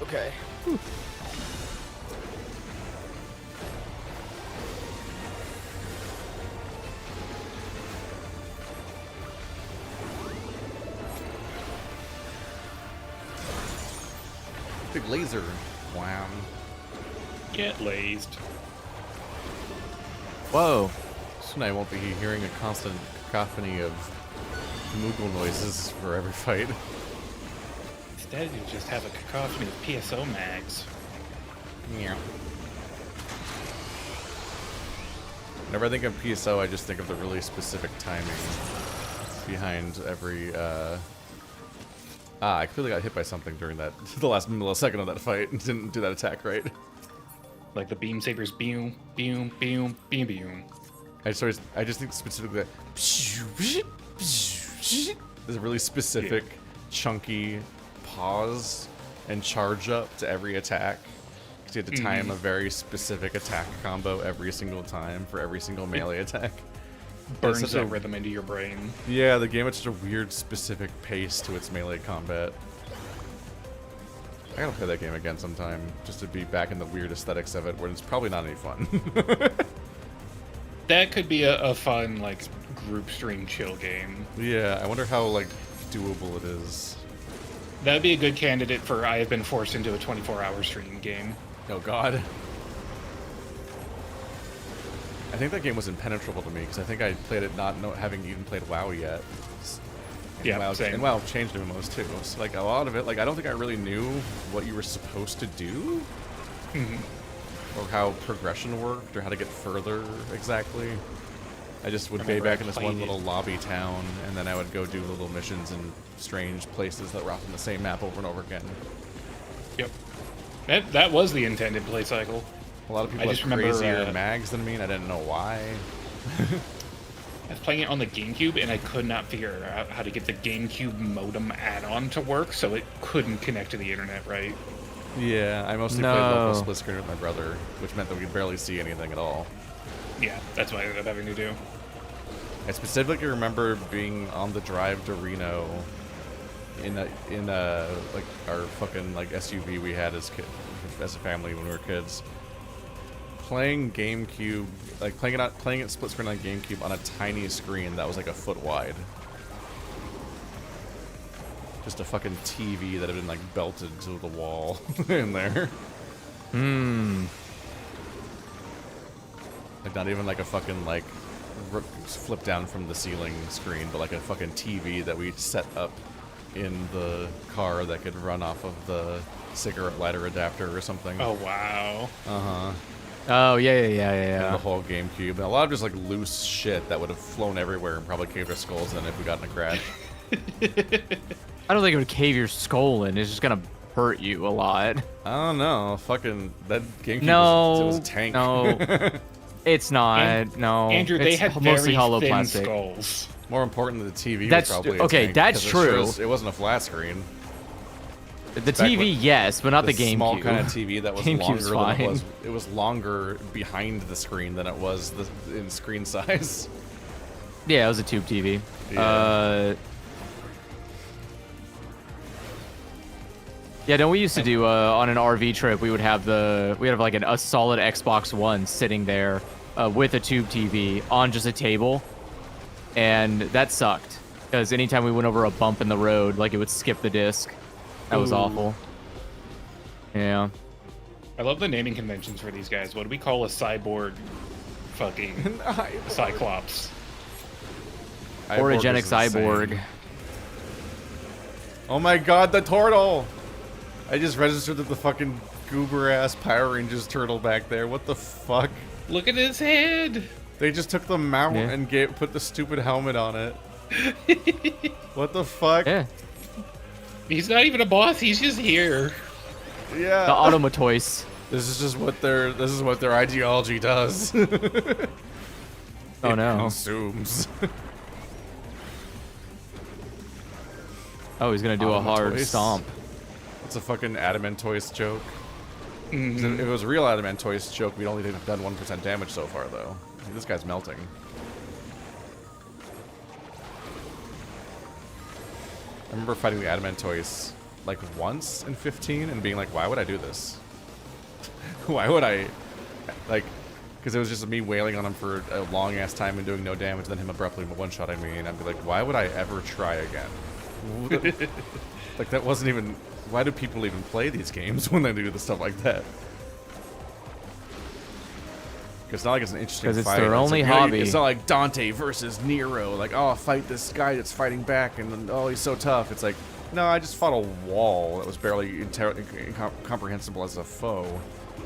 Okay. Whew. Big laser. Wow. Get lazed. Whoa. Soon I won't be hearing a constant cacophony of Moogle noises for every fight. Instead, you just have a cacophony of PSO mags. Yeah. Whenever I think of PSO, I just think of the really specific timing behind every, I clearly got hit by something during that, the last millisecond of that fight and didn't do that attack right. Like the beam sabers, boom, boom, boom, boom, boom. I just think specifically that there's a really specific, chunky pause and charge up to every attack. Because you have to time a very specific attack combo every single time for every single melee attack. Burns that rhythm into your brain. Yeah, the game has such a weird, specific pace to its melee combat. I gotta play that game again sometime, just to be back in the weird aesthetics of it, where it's probably not any fun. That could be a fun, like, group stream chill game. Yeah, I wonder how, like, doable it is. That'd be a good candidate for I have been forced into a 24-hour stream game. Oh god. I think that game was impenetrable to me, because I think I played it not having even played WoW yet. And Yeah, WoW, same. And WoW changed MMOs too. So, like, a lot of it, like, I don't think I really knew what you were supposed to do. Or how progression worked, or how to get further exactly. I just would be back in this one little lobby town, and then I would go do little missions in strange places that were often the same map over and over again. Yep. That was the intended play cycle. A lot of people have crazier mags than me, and I didn't know why. I was playing it on the GameCube, and I could not figure out how to get the GameCube modem add-on to work, so it couldn't connect to the internet right. Yeah, I mostly played local split screen with my brother, which meant that we could barely see anything at all. Yeah, that's what I ended up having to do. I specifically remember being on the drive to Reno in like our fucking like SUV we had as a family when we were kids, playing GameCube, like playing it split screen on GameCube on a tiny screen that was like a foot wide. Just a fucking TV that had been like belted to the wall in there. Like not even like a fucking like flip down from the ceiling screen, but like a fucking TV that we set up in the car that could run off of the cigarette lighter adapter or something. Oh wow. Oh yeah. And the whole GameCube. And a lot of just like loose shit that would have flown everywhere and probably caved our skulls in if we got in a crash. I don't think it would cave your skull in. It's just gonna hurt you a lot. I don't know. Fucking that GameCube was a tank. No. It's not. No. Andrew, they had mostly very hollow thin plastic. Skulls. More important than the TV. That's was probably a okay. tank, That's true. It wasn't a flat screen. The TV, yes, but not the GameCube. Small kind of TV that was GameCube's longer than it fine. was. It was longer behind the screen than it was in screen size. Yeah, it was a tube TV. Yeah. Yeah, no, we used to do on an RV trip. We would have like a solid Xbox One sitting there with a tube TV on just a table, and that sucked because anytime we went over a bump in the road, like it would skip the disc. That was awful. Yeah. I love the naming conventions for these guys. What do we call a cyborg fucking Cyclops? Orogenic cyborg. Oh my god, the turtle! I just registered that the fucking goober-ass Power Rangers turtle back there. What the fuck? Look at his head! They just took the mount and put the stupid helmet on it. What the fuck? Yeah. He's not even a boss, he's just here. Yeah. The Automatoise. This is just what their ideology does. Oh no. Consumes. Oh, he's gonna do a hard stomp. It's a fucking Adamantoise joke. If it was a real Adamantoise joke, we'd only have done 1% damage so far, though. This guy's melting. I remember fighting the Adamantoise like once in 15 and being like, why would I do this? Why would I, like, because it was just me wailing on him for a long ass time and doing no damage, then him abruptly one-shotting me, and I'd be like, why would I ever try again? Like, that wasn't even, why do people even play these games when they do the stuff like that? It's not like it's an interesting fight. Because it's their only like, hobby. It's not like Dante versus Nero. Like, oh, fight this guy that's fighting back, and then, oh, he's so tough. It's like, no, I just fought a wall that was barely incomprehensible as a foe,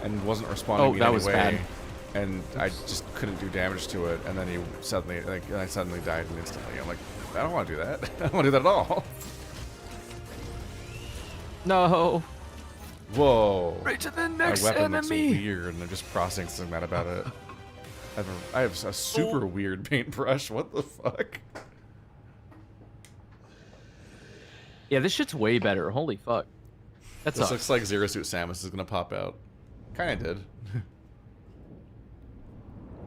and wasn't responding in any way. Bad. And I just couldn't do damage to it. And then he suddenly, I suddenly died instantly. I'm like, I don't want to do that. I don't want to do that at all. No. Whoa. Right to the next My weapon enemy. looks weird, and I'm just processing that about it. I have a super weird paintbrush. What the fuck? Yeah, this shit's way better. Holy fuck. This looks like Zero Suit Samus is gonna pop out. Kinda did.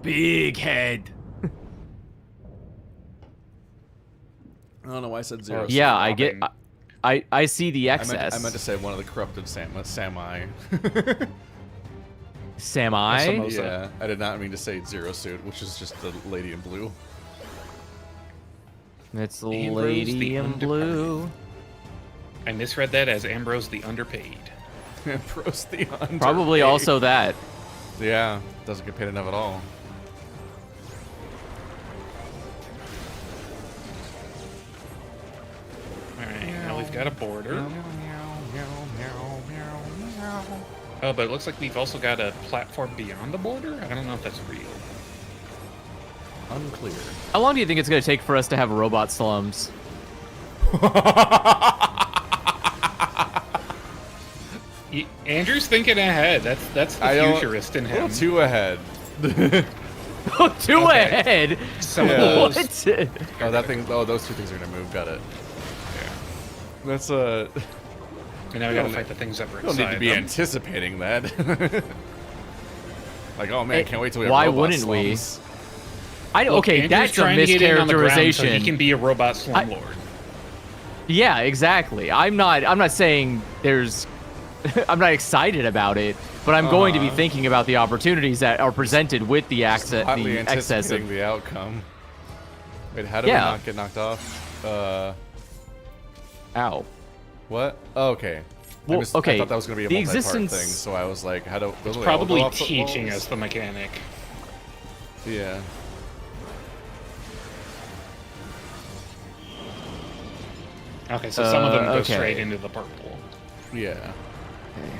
Big head. I don't know why I said Zero Suit. Yeah, I get. I see the excess. I meant to say one of the corrupted Sami. Sami? Yeah, I did not mean to say Zero Suit, which is just the lady in blue. It's the lady in blue. I misread that as Ambrose the Underpaid. Ambrose the Underpaid. Probably also that. Yeah, doesn't get paid enough at all. Alright, now we've got a border. Oh, but it looks like we've also got a platform beyond the border? I don't know if that's real. Unclear. How long do you think it's going to take for us to have robot slums? Andrew's thinking ahead. That's the futurist in him. A little too ahead. Too ahead. Some of those. What? Oh, that thing. Oh, those two things are gonna move. Got it. Yeah. That's And now we gotta fight the things that were You don't inside need to be them. anticipating that. Like, oh man, can't wait till we have Why robot wouldn't we? slums. Okay, Andrew's that's a trying to get in on the ground mischaracterization. so he can be a robot slumlord. Yeah, exactly. I'm not saying there's I'm not excited about it, but I'm going to be thinking about the opportunities that are presented with the access Hotly the excess anticipating of the outcome. Wait, how do we not get knocked off? Ow. What? Oh, okay. Well, I okay. thought that was gonna be a The multi-part existence- thing, so I was like, how do? It's will they all go probably off the teaching walls? us the mechanic. Yeah. Okay, so some of them go okay. straight into the purple. Yeah.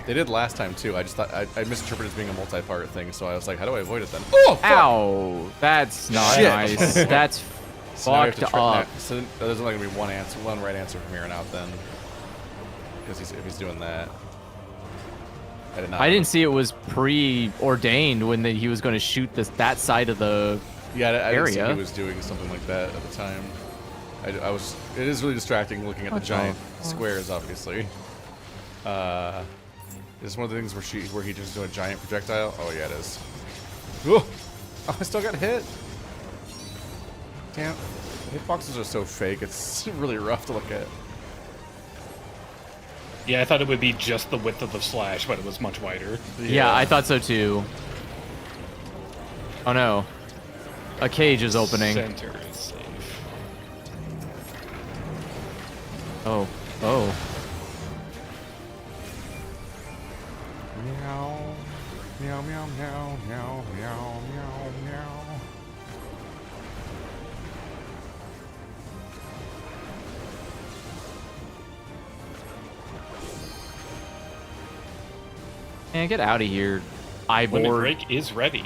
They did last time too. I just thought I misinterpreted it as being a multi-part thing, so I was like, how do I avoid it then? Oh! Fuck! Ow. That's not Shit. nice. That's So now we have fucked to up. So there's only gonna be one right answer from here on out then, because if he's doing that. I did not. I didn't see it was preordained when he was going to shoot that side of the Yeah, I didn't see area. he was doing something like that at the time. I was. It is really distracting looking at the giant squares, obviously. Is this one of the things where he just do a giant projectile? Oh yeah, it is. Ooh! Oh, I still got hit. Damn, hitboxes are so fake. It's really rough to look at. Yeah, I thought it would be just the width of the slash, but it was much wider. Yeah, I thought so too. Oh no. A cage is opening. Center is safe. Oh. Oh. Meow, meow, meow, meow, meow, meow, meow, meow. Man, get out of here. Limit Ivor. break is ready.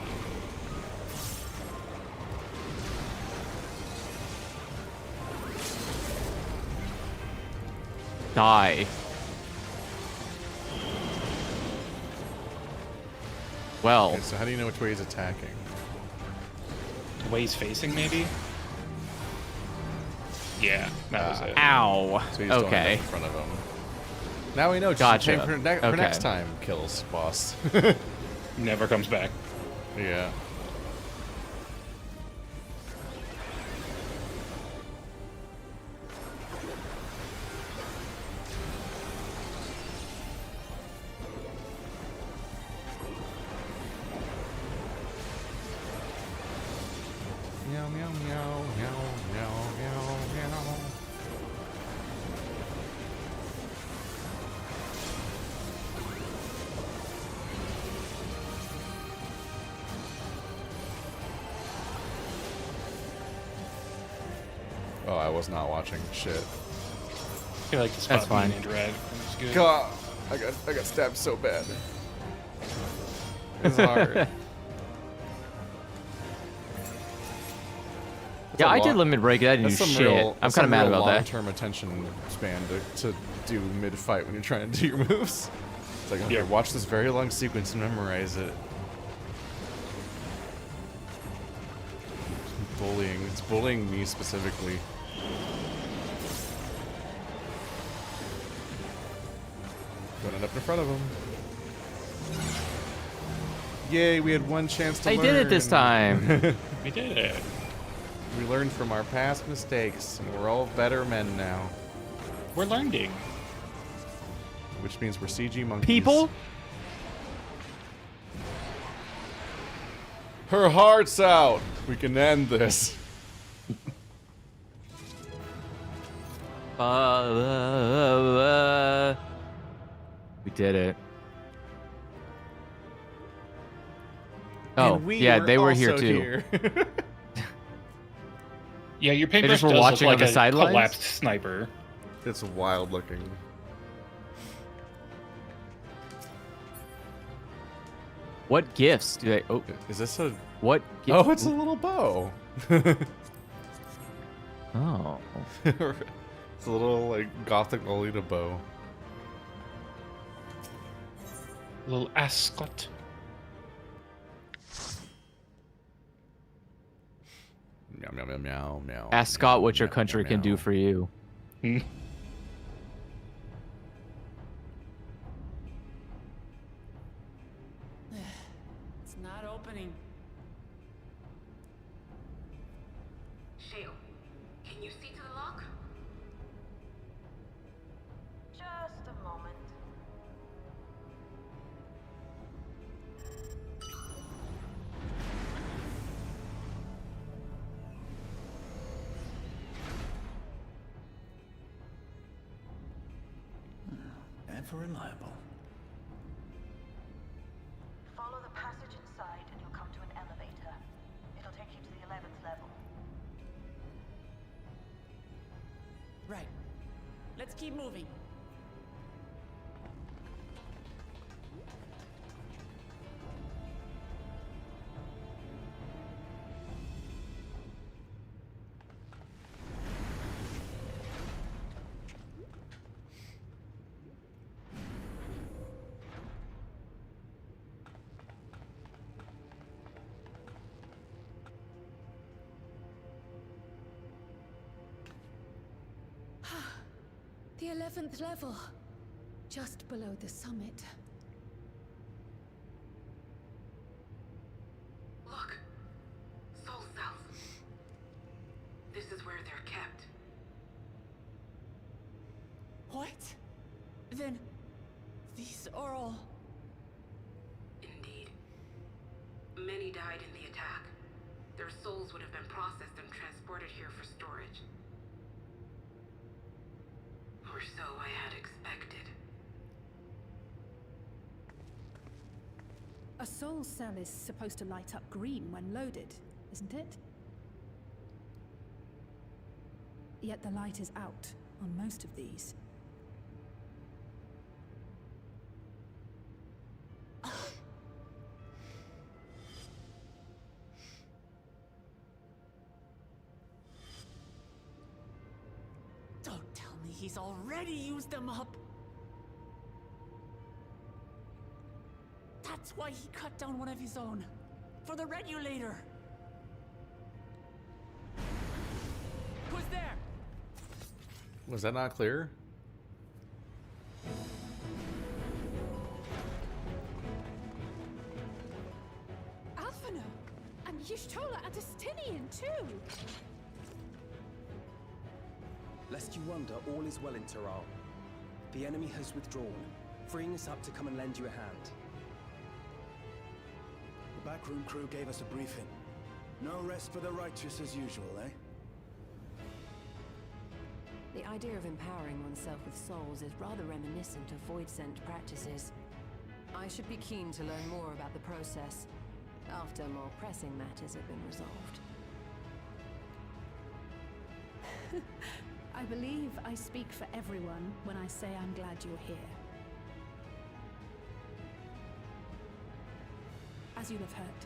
Die. Well, Okay, so how do you know which way he's attacking? The way he's facing, maybe? Yeah, that was it. ow. So he's doing Okay. in front of him. Now we know. Just Gotcha. in time for Okay. next time kills boss. Never comes back. Yeah. Meow meow meow meow meow meow meow. Oh, I was not watching. Shit. I feel like the spot That's fine. being in drag is good. God, I got stabbed so bad. It's hard. Yeah, I did long- limit break. I didn't do That's some shit. real. I'm that's kind of some mad real about that. long-term attention span to do mid-fight when you're trying to do your moves. It's like, okay, Yeah. watch this very long sequence and memorize it. Bullying. It's bullying me specifically. Going up in front of him. Yay, we had one chance to I learn. did it this time. We did it. We learned from our past mistakes, and we're all better men now. We're learning. Which means we're CG monkeys. People? Her heart's out. We can end this. We did it. Oh, And we yeah, they were here also too. here. Yeah, your paintbrush just were does look watching on like the a sidelines? collapsed sniper. It's wild looking. What gifts do they? Oh, Is this a? what? Oh, it's a little bow. Oh. It's a little like gothic Lolita bow. Little ascot. Meow, meow, meow, meow, meow. Ask Scott what your meow, country meow, can do meow. for you. Hmm. It's not opening. Shale, can you see to the lock? Just a moment. Ever reliable. Follow the passage inside and you'll come to an elevator. It'll take you to the 11th level. Right. Let's keep moving. The 11th level. Just below the summit. Look. Soul cells. This is where they're kept. What? Then these are all... Indeed. Many died in the attack. Their souls would have been processed and transported here for storage. Or so I had expected. A soul cell is supposed to light up green when loaded, isn't it? Yet the light is out on most of these. Don't tell me he's already used them up. That's why he cut down one of his own. For the regulator. Who's there? Was that not clear? Alphino! And Y'shtola and Estinian too! Lest you wonder, all is well in Terral. The enemy has withdrawn, freeing us up to come and lend you a hand. The backroom crew gave us a briefing. No rest for the righteous as usual, eh? The idea of empowering oneself with souls is rather reminiscent of void-sent practices. I should be keen to learn more about the process, after more pressing matters have been resolved. I believe I speak for everyone when I say I'm glad you're here. As you'll have heard,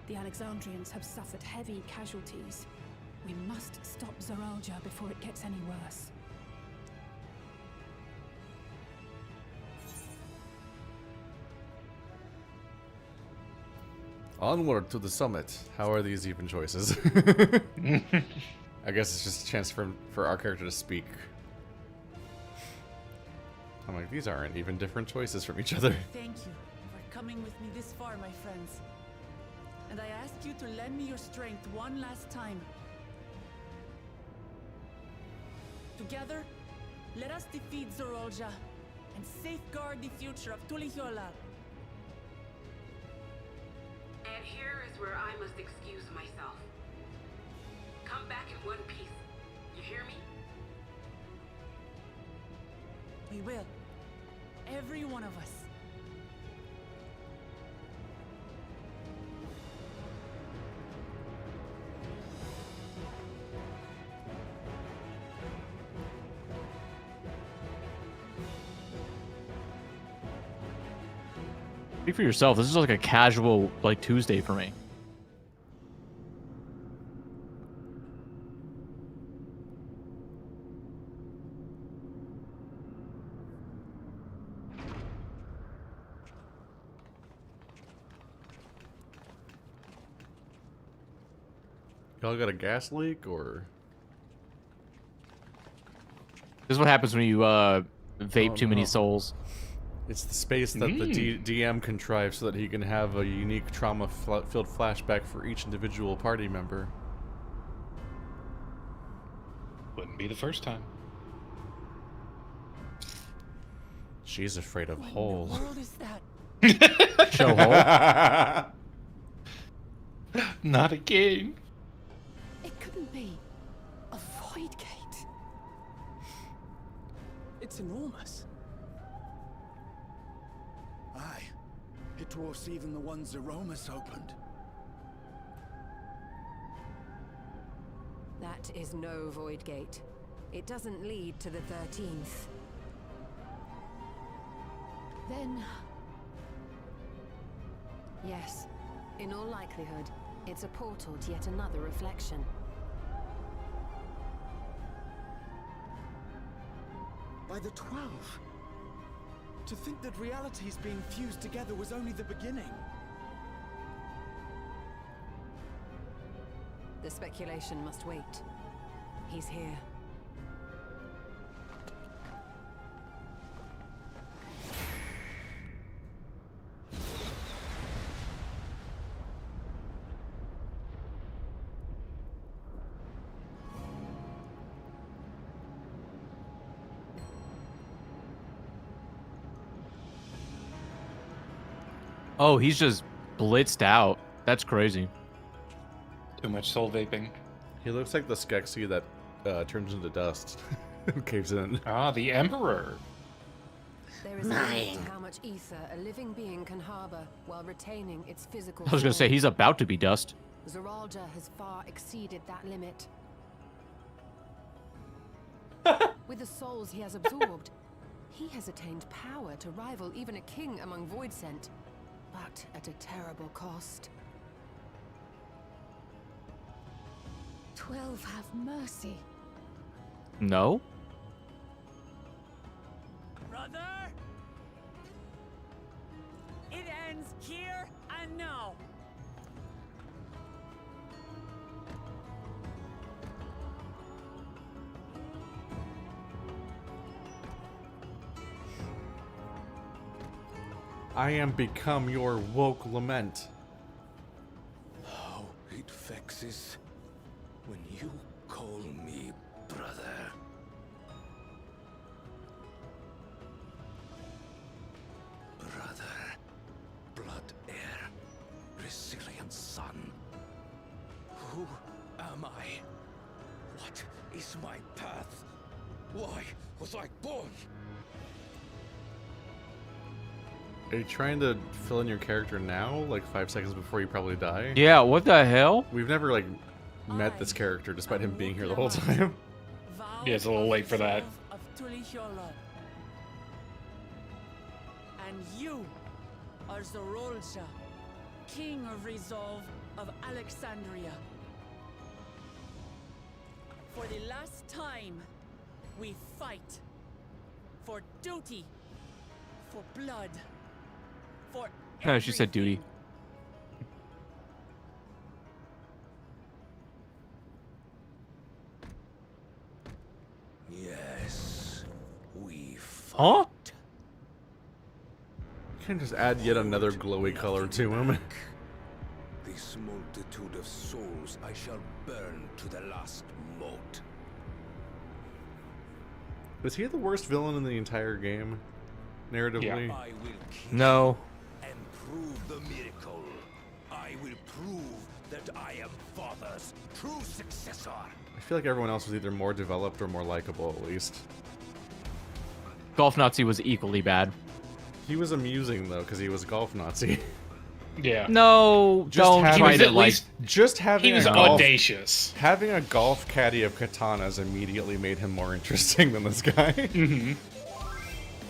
the Alexandrians have suffered heavy casualties. We must stop Zoralja before it gets any worse. Onward to the summit. How are these even choices? I guess it's just a chance for our character to speak. I'm like, these aren't even different choices from each other. Thank you for coming with me this far, my friends. And I ask you to lend me your strength one last time. Together, let us defeat Zoralja and safeguard the future of Tulihiola. And here is where I must excuse myself. Come back in one piece. You hear me? We will. Every one of us. Speak for yourself. This is like a casual, like, Tuesday for me. Y'all got a gas leak, or? This is what happens when you vape too many souls. It's the space that the DM contrives so that he can have a unique trauma-filled flashback for each individual party member. Wouldn't be the first time. She's afraid of hole. What world is that? Show hole. Not again. It couldn't be a void gate. It's enormous. Aye. It dwarfs even the one Zeromus opened. That is no void gate. It doesn't lead to the 13th. Then Yes. In all likelihood, it's a portal to yet another reflection. By the 12. To think that realities being fused together was only the beginning. The speculation must wait. He's here. Oh, he's just blitzed out. That's crazy. Too much soul vaping. He looks like the Skeksis that turns into dust. Caves in. Ah, the Emperor. There is a limit to how much ether a living being can harbor while retaining its physical I was gonna say, form. he's about to be dust. Zeralja has far exceeded that limit. With the souls he has absorbed, he has attained power to rival even a king among Voidsent, but at a terrible cost. 12 have mercy. No? Brother? It ends here and now. I am become your woke lament. How it vexes when you call me brother. Brother, blood heir, resilient son. Who am I? What is my path? Why was I born? Are you trying to fill in your character now, like 5 seconds before you probably die? Yeah, what the hell? We've never, like, met this character despite him being here the whole time. Yeah, it's a little late for that. Of Tulishola. And you are Zerolja, King of Resolve of Alexandria. For the last time, we fight. For duty. For blood. For No, she said duty. Yes, we fight. Huh? You can just add yet another glowy color to him. This multitude of souls I shall burn to the last mote. Was he the worst villain in the entire game? Narratively? I will kill No. and prove the miracle. I will prove that I am Father's true successor. I feel like everyone else was either more developed or more likable, at least. Golf Nazi was equally bad. He was amusing, though, because he was a golf Nazi. Yeah. No, Just don't having- try He was to at like. least- Just having He was a golf, audacious. having a golf caddy of katanas immediately made him more interesting than this guy.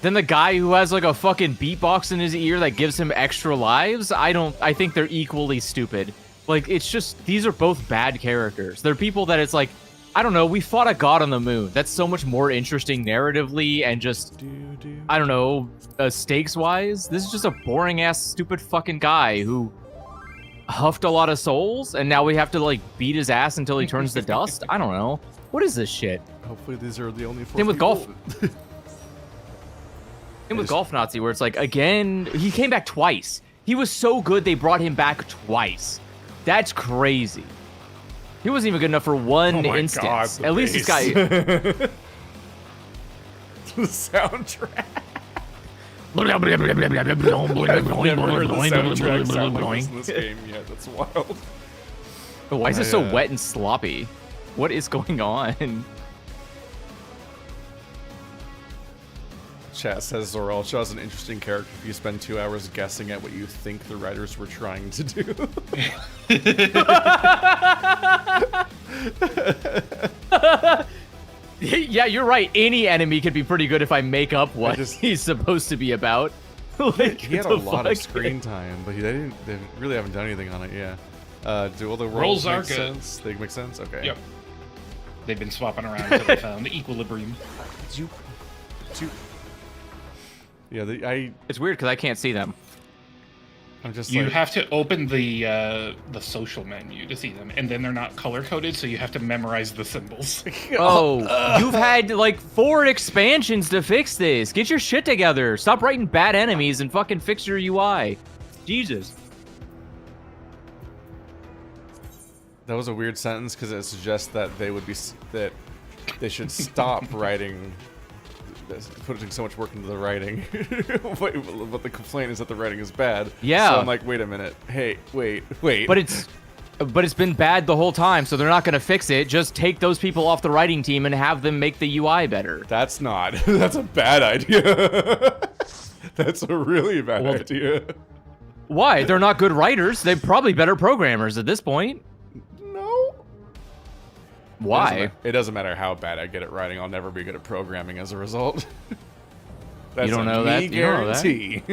Then the guy who has like a fucking beatbox in his ear that gives him extra lives. I think they're equally stupid. Like, it's just, these are both bad characters. They're people that it's like, I don't know, we fought a god on the moon. That's so much more interesting narratively and just, I don't know, stakes-wise. This is just a boring-ass, stupid fucking guy who... huffed a lot of souls, and now we have to like beat his ass until he turns to dust. I don't know. What is this shit? Hopefully these are the only 4 Same with golf. people. Same with Golf Nazi, where it's like, again, he came back twice. He was so good, they brought him back twice. That's crazy. He wasn't even good enough for one instance. God, At least this guy... the soundtrack. I've never heard the soundtrack sound like this in this game yet. That's wild. Why is it so wet and sloppy? What is going on? Chat says Zoralcha is an interesting character if you spend 2 hours guessing at what you think the writers were trying to do. Yeah, you're right. Any enemy could be pretty good if I make up what he's supposed to be about. Like, he had a lot of screen time, but they really haven't done anything on it. Yeah. Do all the rolls are make good. sense? They make sense. Okay. Yep. They've been swapping around until they found equilibrium. Yeah, it's weird because I can't see them. I'm just you have to open the social menu to see them, and then they're not color coded, so you have to memorize the symbols. You've had like 4 expansions to fix this. Get your shit together. Stop writing bad enemies and fucking fix your UI. Jesus. That was a weird sentence because it suggests that they should stop writing. Putting so much work into the writing, but the complaint is that the writing is bad. Yeah. So I'm like, wait a minute. Hey, wait. But it's been bad the whole time, so they're not gonna fix it. Just take those people off the writing team and have them make the UI better. That's not. That's a bad idea. That's a really bad idea. Why? They're not good writers. They're probably better programmers at this point. No. Why? It doesn't matter how bad I get at writing. I'll never be good at programming as a result. That's you don't know that? Guarantee.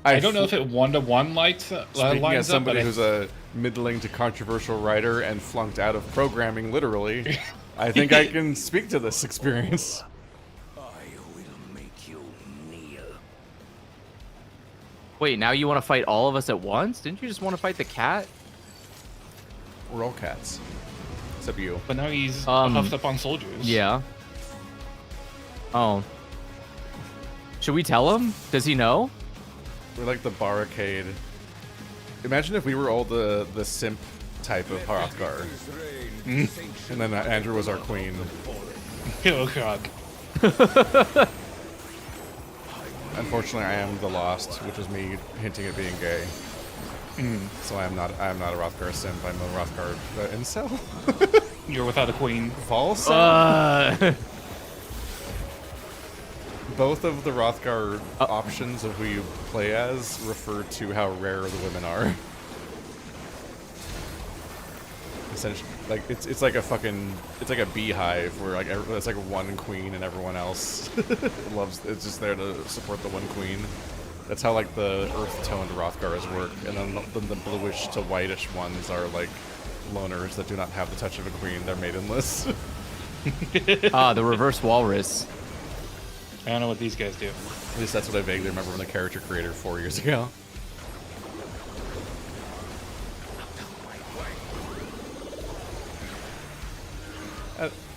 I don't know if it 1-to-1 lines as somebody up, who's a middling to controversial writer and flunked out of programming, literally, I think I can speak to this experience. I will make you kneel. Wait, now you want to fight all of us at once? Didn't you just want to fight the cat? We're all cats. Except you. But now he's huffed up on soldiers. Yeah. Oh. Should we tell him? Does he know? We're like the barricade. Imagine if we were all the simp type of Hrothgar. And then Andrew was our queen. Oh god. Unfortunately, I am the Lost, which is me hinting at being gay. So I am not a Hrothgar simp. I'm a Hrothgar incel. You're without a queen. Volcel? Both of the Hrothgar options of who you play as refer to how rare the women are. Essentially, like it's like a beehive where like it's like one queen and everyone else it's just there to support the one queen. That's how like the earth-toned Hrothgars work, and then the bluish to whitish ones are like loners that do not have the touch of a queen. They're maidenless. The reverse walrus. I don't know what these guys do. At least that's what I vaguely remember from the character creator 4 years ago.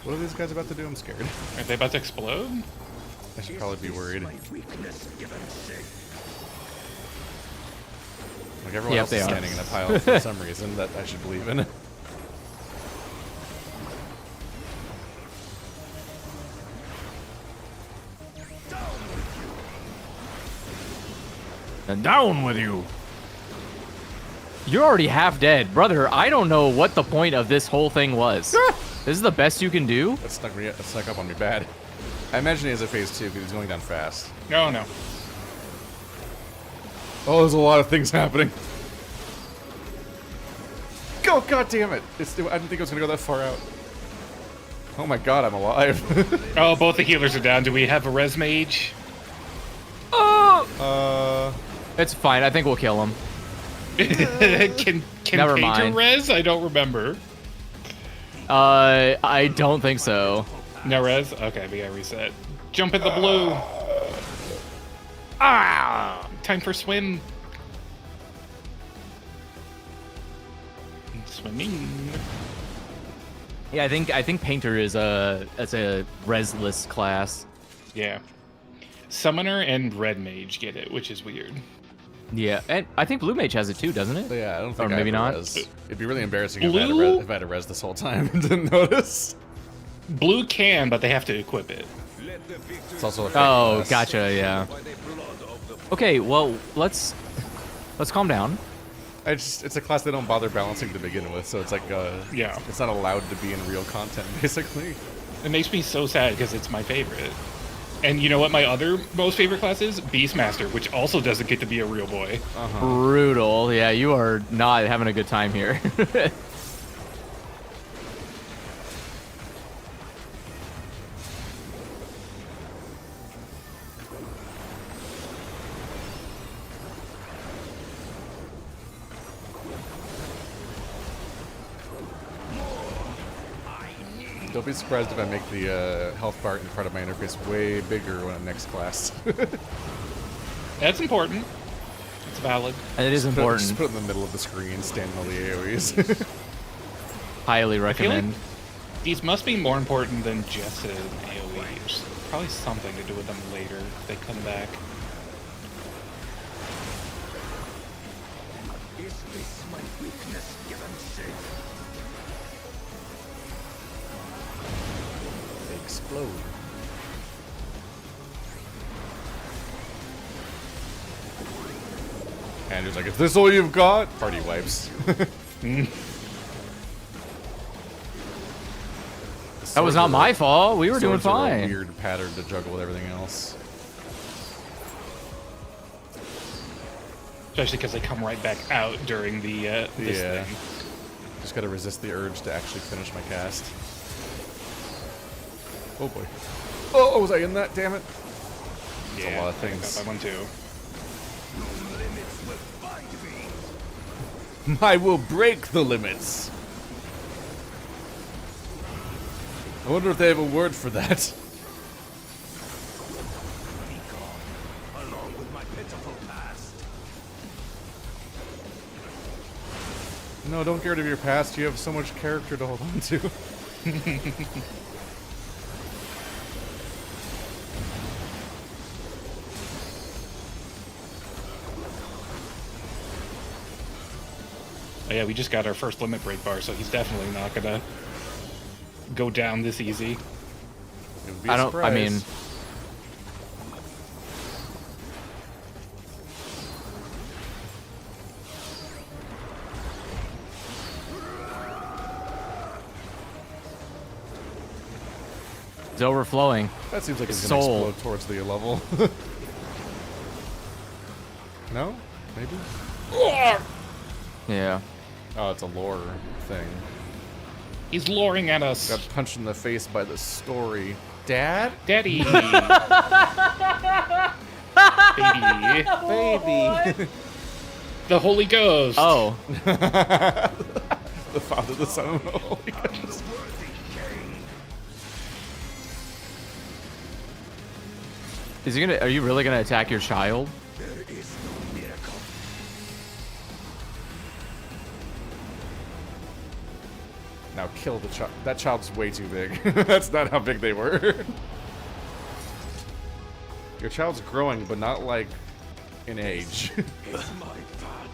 What are these guys about to do? I'm scared. Are they about to explode? I should probably be worried. Like everyone else is standing in a pile for some reason that I should believe in. And down with you. You're already half dead. Brother, I don't know what the point of this whole thing was. This is the best you can do? That snuck up on me bad. I imagine he has a phase 2 because he's going down fast. No. Oh, there's a lot of things happening. Go! God damn it! I didn't think it was going to go that far out. Oh my god, I'm alive. Oh, both the healers are down. Do we have a res mage? It's fine. I think we'll kill him. Can Never Pager mind. res? I don't remember. I don't think so. No res? Okay, we gotta reset. Jump in the blue. Time for swim. Swimming. Yeah, I think Painter is a resless class. Yeah. Summoner and Red Mage get it, which is weird. Yeah, and I think Blue Mage has it too, doesn't it? Yeah, I don't think or maybe not. It'd be really embarrassing Blue? if I had a res this whole time and didn't notice. Blue can, but they have to equip it. It's also a fake class. Gotcha, yeah. Okay, well, let's calm down. It's a class they don't bother balancing to begin with, so it's like yeah, it's not allowed to be in real content basically. It makes me so sad because it's my favorite. And you know what my other most favorite class is? Beastmaster, which also doesn't get to be a real boy. Brutal. Yeah, you are not having a good time here. Don't be surprised if I make the health bar in front of my interface way bigger when I'm next class. That's important. It's valid. And it is important. Just put it in the middle of the screen, stand in all the AoEs. Highly recommend. Like these must be more important than just an AoE. There's probably something to do with them later if they come back. Is this my weakness given shape? Explode. Andrew's like, is this all you've got? Party wipes. That was not my fault. We were doing Swords are a fine. weird pattern to juggle with everything else. Especially because they come right back out during the this thing. Just gotta resist the urge to actually finish my cast. Oh boy. Oh, was I in that? Damn it. That's a lot of things. I won too. I will break the limits. I wonder if they have a word for that. Along with my pitiful past. No, don't get rid of your past. You have so much character to hold on to. Oh, yeah, we just got our first limit break bar, so he's definitely not gonna go down this easy. I don't. I mean, it's overflowing. That seems like it's His gonna soul. explode towards the level. No? Maybe? Yeah. Oh, it's a lore thing. He's luring at us. Got punched in the face by the story. Dad? Daddy! Baby. Baby. The Holy Ghost. Oh. The Father, the Son, and the Holy Ghost. Is he gonna? Are you really gonna attack your child? There is no miracle. Now kill the child. That child's way too big. That's not how big they were. Your child's growing, but not like in age. It's my path.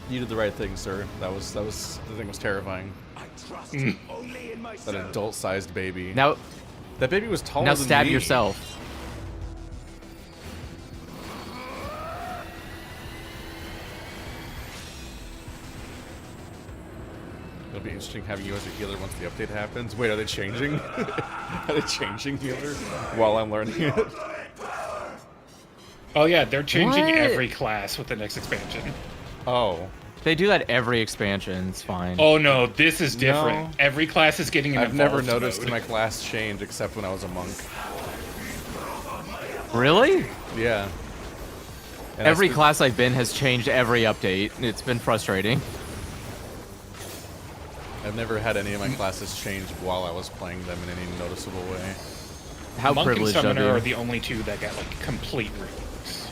You did the right thing, sir. That was the thing was terrifying. I trust only in myself. That adult-sized baby. Now, that baby was taller now than stab me. yourself. It'll be interesting having you as a healer once the update happens. Wait, are they changing? Are they changing healer while I'm learning it? Oh yeah, they're changing What? every class with the next expansion. Oh. They do that every expansion. It's fine. Oh no, this is different. No. Every class is getting an I've never evolved noticed mode. my class change except when I was a monk. Really? Yeah. And I Every spent- class I've been has changed every update. It's been frustrating. I've never had any of my classes change while I was playing them in any noticeable way. How Monk and privileged of Summoner you. are the only two that got like complete reworks.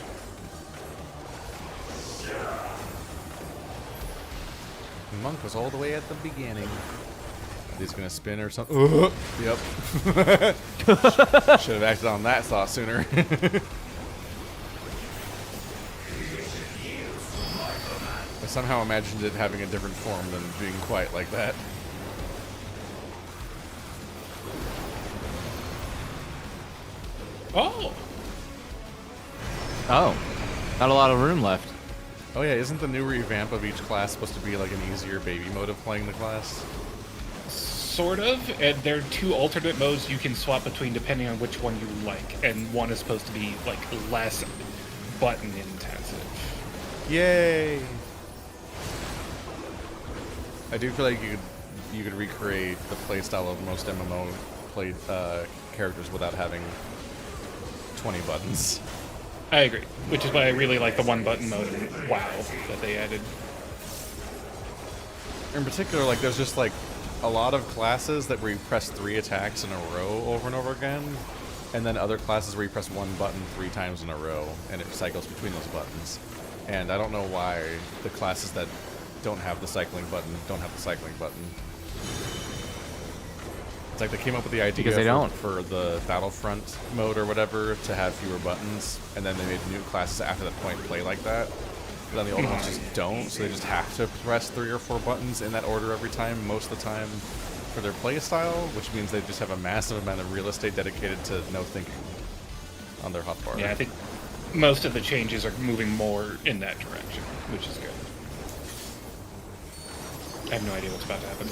Monk was all the way at the beginning. He's gonna spin or something. Yep. Should have acted on that thought sooner. I somehow imagined it having a different form than being quite like that. Oh. Oh. Not a lot of room left. Oh yeah, isn't the new revamp of each class supposed to be like an easier baby mode of playing the class? Sort of, and there are 2 alternate modes you can swap between depending on which one you like, and one is supposed to be like less button intensive. Yay! I do feel like you could recreate the playstyle of most MMO played characters without having 20 buttons. I agree, which is why I really like the 1-button mode in WoW that they added. In particular, like there's just like a lot of classes that where you press 3 attacks in a row over and over again, and then other classes where you press 1 button 3 times in a row, and it cycles between those buttons. And I don't know why the classes that don't have the cycling button don't have the cycling button. It's like they came up with the idea because they don't. For the Battlefront mode or whatever to have fewer buttons, and then they made new classes after that point play like that. But then the old ones just don't, so they just have to press 3 or 4 buttons in that order every time, most of the time, for their play style, which means they just have a massive amount of real estate dedicated to no thinking on their hotbar. Yeah, I think most of the changes are moving more in that direction, which is good. I have no idea what's about to happen.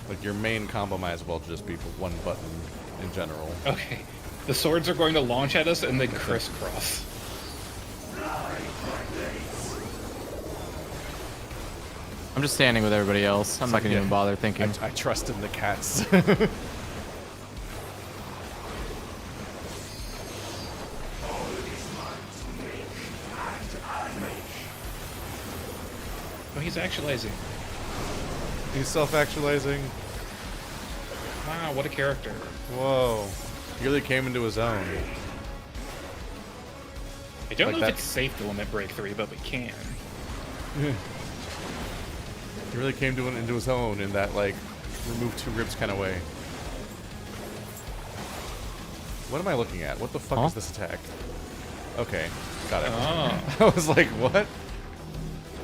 Like, your main combo might as well just be 1 button in general. Okay. The swords are going to launch at us and then crisscross. I'm just standing with everybody else. I'm not going to even bother thinking. I trust in the cats. Oh, he's actualizing. He's self-actualizing. Wow, what a character. Whoa. He really came into his own. I don't Like know that. if it's safe to limit break 3, but we can. He really came into his own in that, like, remove 2 ribs kind of way. What am I looking at? What the fuck is this attack? Okay, got it. Oh. I was like, what?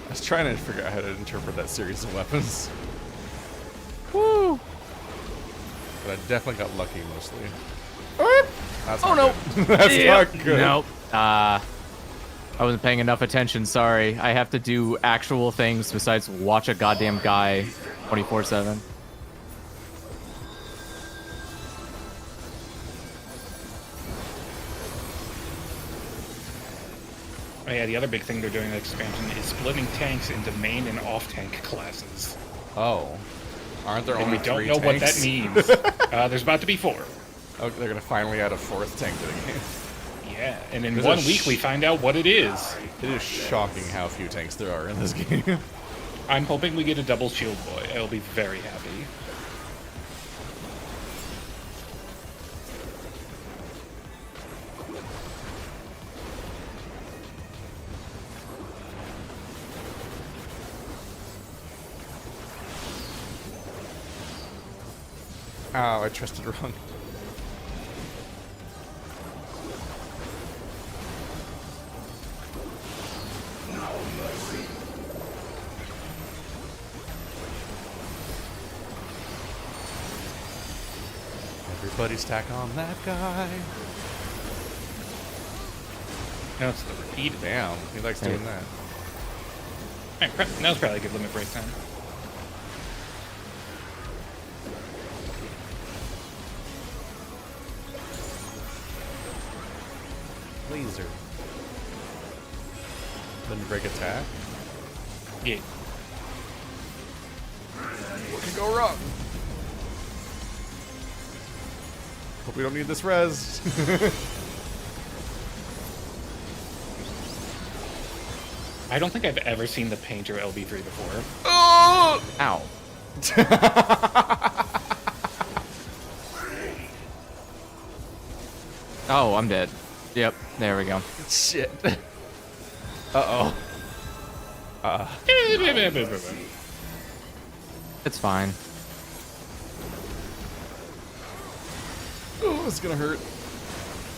I was trying to figure out how to interpret that series of weapons. Woo! But I definitely got lucky mostly. That's Oh, not no. good. That's not good. Nope. I wasn't paying enough attention, sorry. I have to do actual things besides watch a goddamn guy 24/7. Oh yeah, the other big thing they're doing in the expansion is splitting tanks into main and off-tank classes. Oh. Aren't there And only we don't 3 know what that tanks? means. There's about to be 4. Oh, they're gonna finally add a 4th tank to the game. Yeah, and in There's 1 a week we find out what it is. It is shocking how few tanks there are in this game. I'm hoping we get a double shield boy. I'll be very happy. Oh, I trusted wrong. Everybody stack on that guy. No, it's the repeat. Damn, he likes doing that. Alright, now's probably a good limit break time. Laser. Limit break attack. Yeah. What can go wrong? Hope we don't need this res. I don't think I've ever seen the Painter LB3 before. Oh! Ow. Oh, I'm dead. Yep, there we go. Shit. Uh-oh. It's fine. Oh, it's gonna hurt.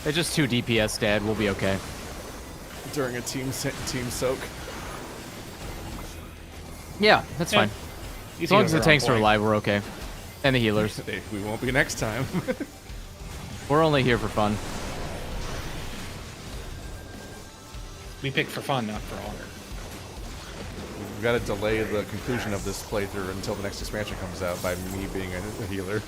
It's just 2 DPS dead. We'll be okay. During a team soak. Yeah, that's fine. As long as the tanks are alive, we're okay. And the healers. We won't be next time. We're only here for fun. We pick for fun, not for honor. We've got to delay the conclusion of this playthrough until the next expansion comes out by me being a healer.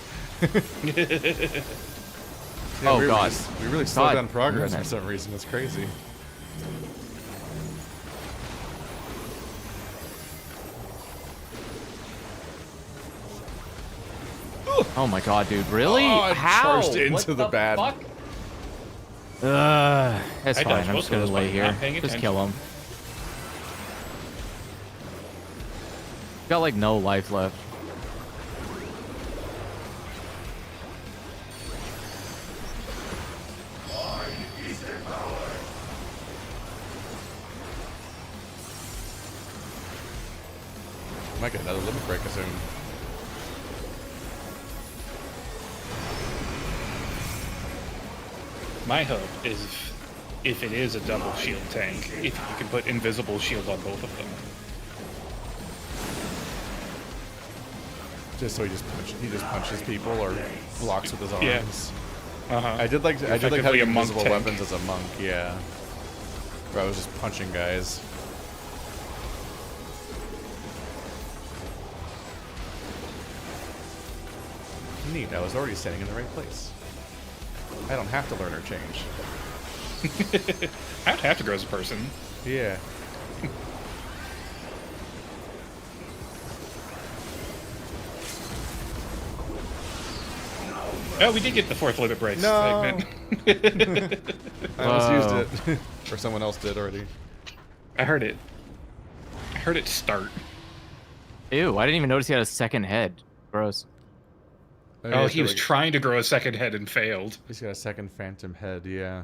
Yeah, oh god. We really slowed down progress for some reason. It's crazy. Oh my god, dude. Really? Oh, How? Charged into the bad. Fuck? That's fine. I'm just gonna lay here. Just kill him. Got like no life left. Might get another limit breaker soon. My hope is if it is a double shield tank, if you can put invisible shield on both of them. Just so he just punches people or blocks with his arms. Yeah. I did like having a monk invisible tank. weapons as a monk. Yeah. Where I was just punching guys. Neat. I was already standing in the right place. I don't have to learn or change. I would have to grow as a person. Yeah. Oh, we did get the 4th limit break No. segment. I almost used it. Or someone else did already. I heard it. I heard it start. Ew, I didn't even notice he had a second head. Gross. Oh, he was trying to grow a second head and failed. He's got a second phantom head, yeah.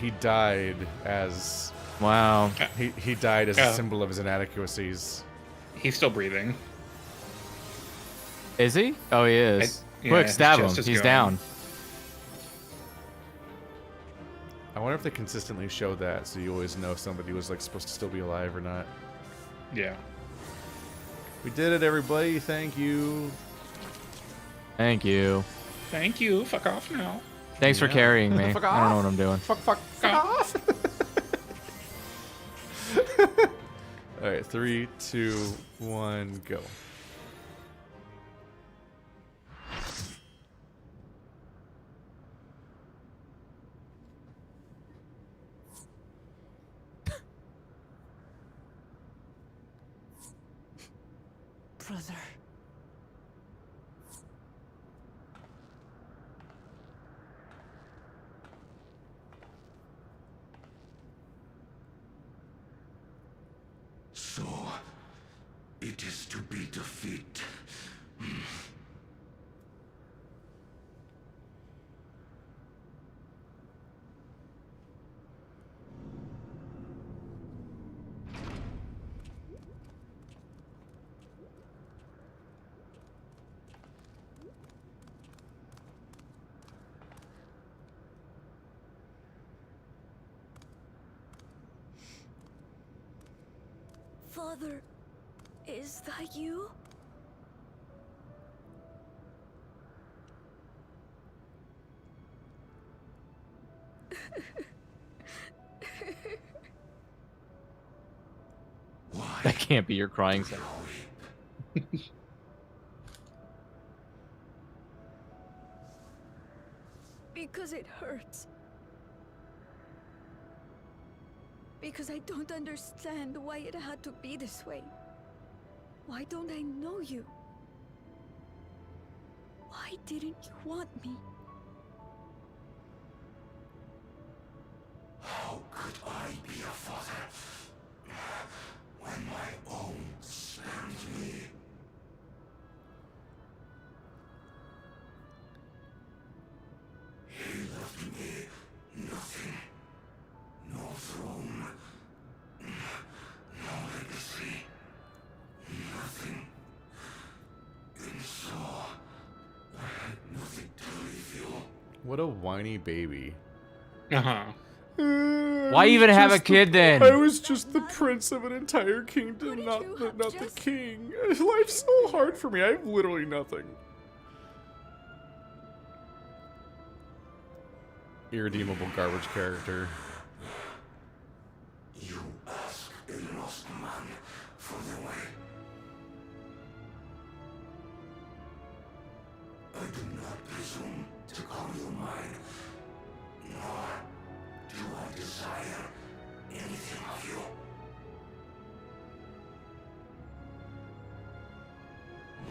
He died as... Wow. He died as a symbol of his inadequacies. He's still breathing. Is he? Oh, he is. Quick, stab him. He's down. I wonder if they consistently show that, so you always know if somebody was like supposed to still be alive or not. Yeah. We did it, everybody. Thank you. Thank you. Thank you. Fuck off now. Thanks for carrying me. I Fuck don't know off. what I'm doing. Fuck off. All right, 3, 2, 1, go. Brother. So, it is to be defeat. Father, is that you? That can't be your crying sound. Because it hurts. Because I don't understand why it had to be this way. Why don't I know you? Why didn't you want me? How could I be a father when my own spared me? He left me nothing. No throne. What a whiny baby. Uh-huh. Why even have a kid then? I was just the prince of an entire kingdom, not the king. Life's so hard for me. I have literally nothing. Irredeemable garbage character. You ask a lost man for the way. I do not presume to call you mine, nor do I desire anything of you.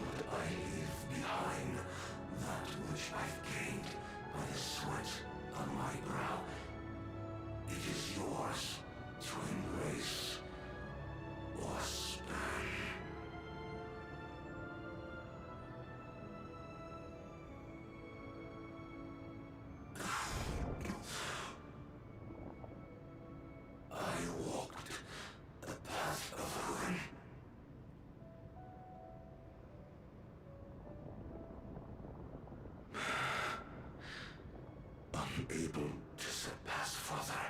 But I leave behind that which I've gained by the sweat on my brow. It is yours to embrace or spurn. I walked the path of ruin. Unable to surpass further.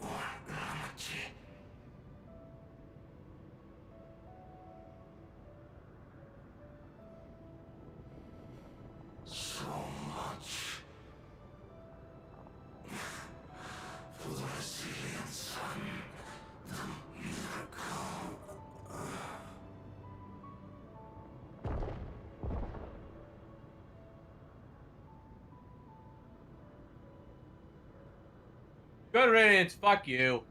Or Ramachi. So much for the resilient sun, the miracle. Good riddance. Fuck you.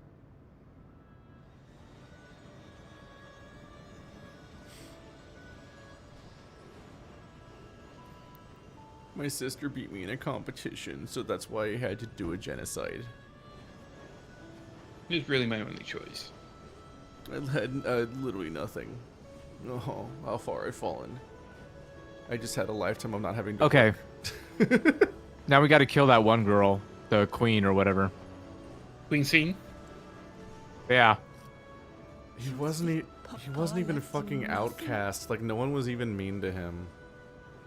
My sister beat me in a competition, so that's why I had to do a genocide. It's really my only choice. I had literally nothing. Oh, how far I've fallen. I just had a lifetime of not having to Okay. work. Now we got to kill that one girl, the queen or whatever. Queen Scene? Yeah. He wasn't even a fucking outcast. Like, no one was even mean to him.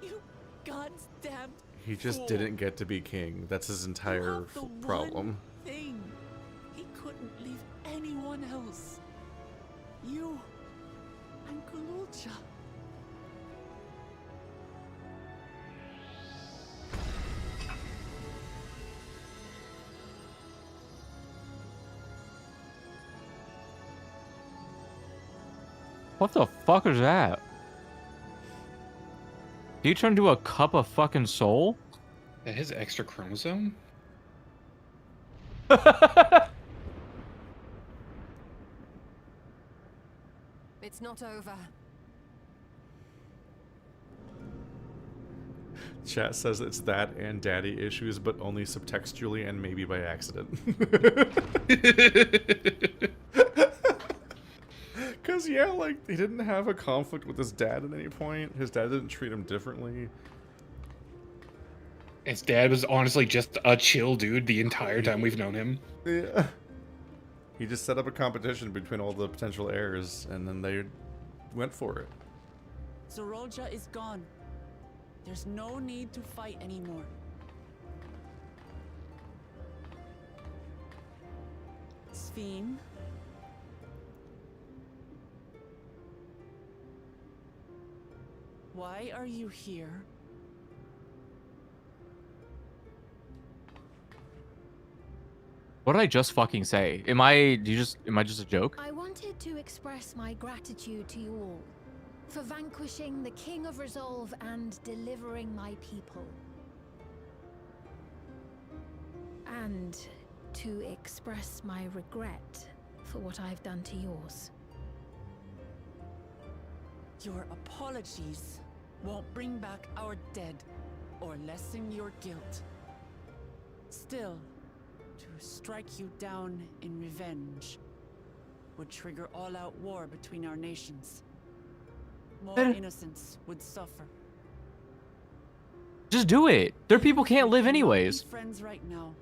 You goddamn. He just fool. didn't get to be king. That's his entire You have the problem. one thing. He couldn't leave anyone else. You and Kululcha. What the fuck is that? Did he turn into a cup of fucking soul? That his extra chromosome? It's not over. Chat says it's that and daddy issues, but only subtextually and maybe by accident. Because, yeah, like, he didn't have a conflict with his dad at any point. His dad didn't treat him differently. His dad was honestly just a chill dude the entire time we've known him. Yeah. He just set up a competition between all the potential heirs, and then they went for it. Zorolja is gone. There's no need to fight anymore. Ffxiv. Why are you here? What did I just fucking say? Am I just a joke? I wanted to express my gratitude to you all for vanquishing the King of Resolve and delivering my people. And to express my regret for what I've done to yours. Your apologies won't bring back our dead or lessen your guilt. Still, to strike you down in revenge would trigger all-out war between our nations. More innocents would suffer. Just do it. Their people can't live We cannot anyways. be friends right now.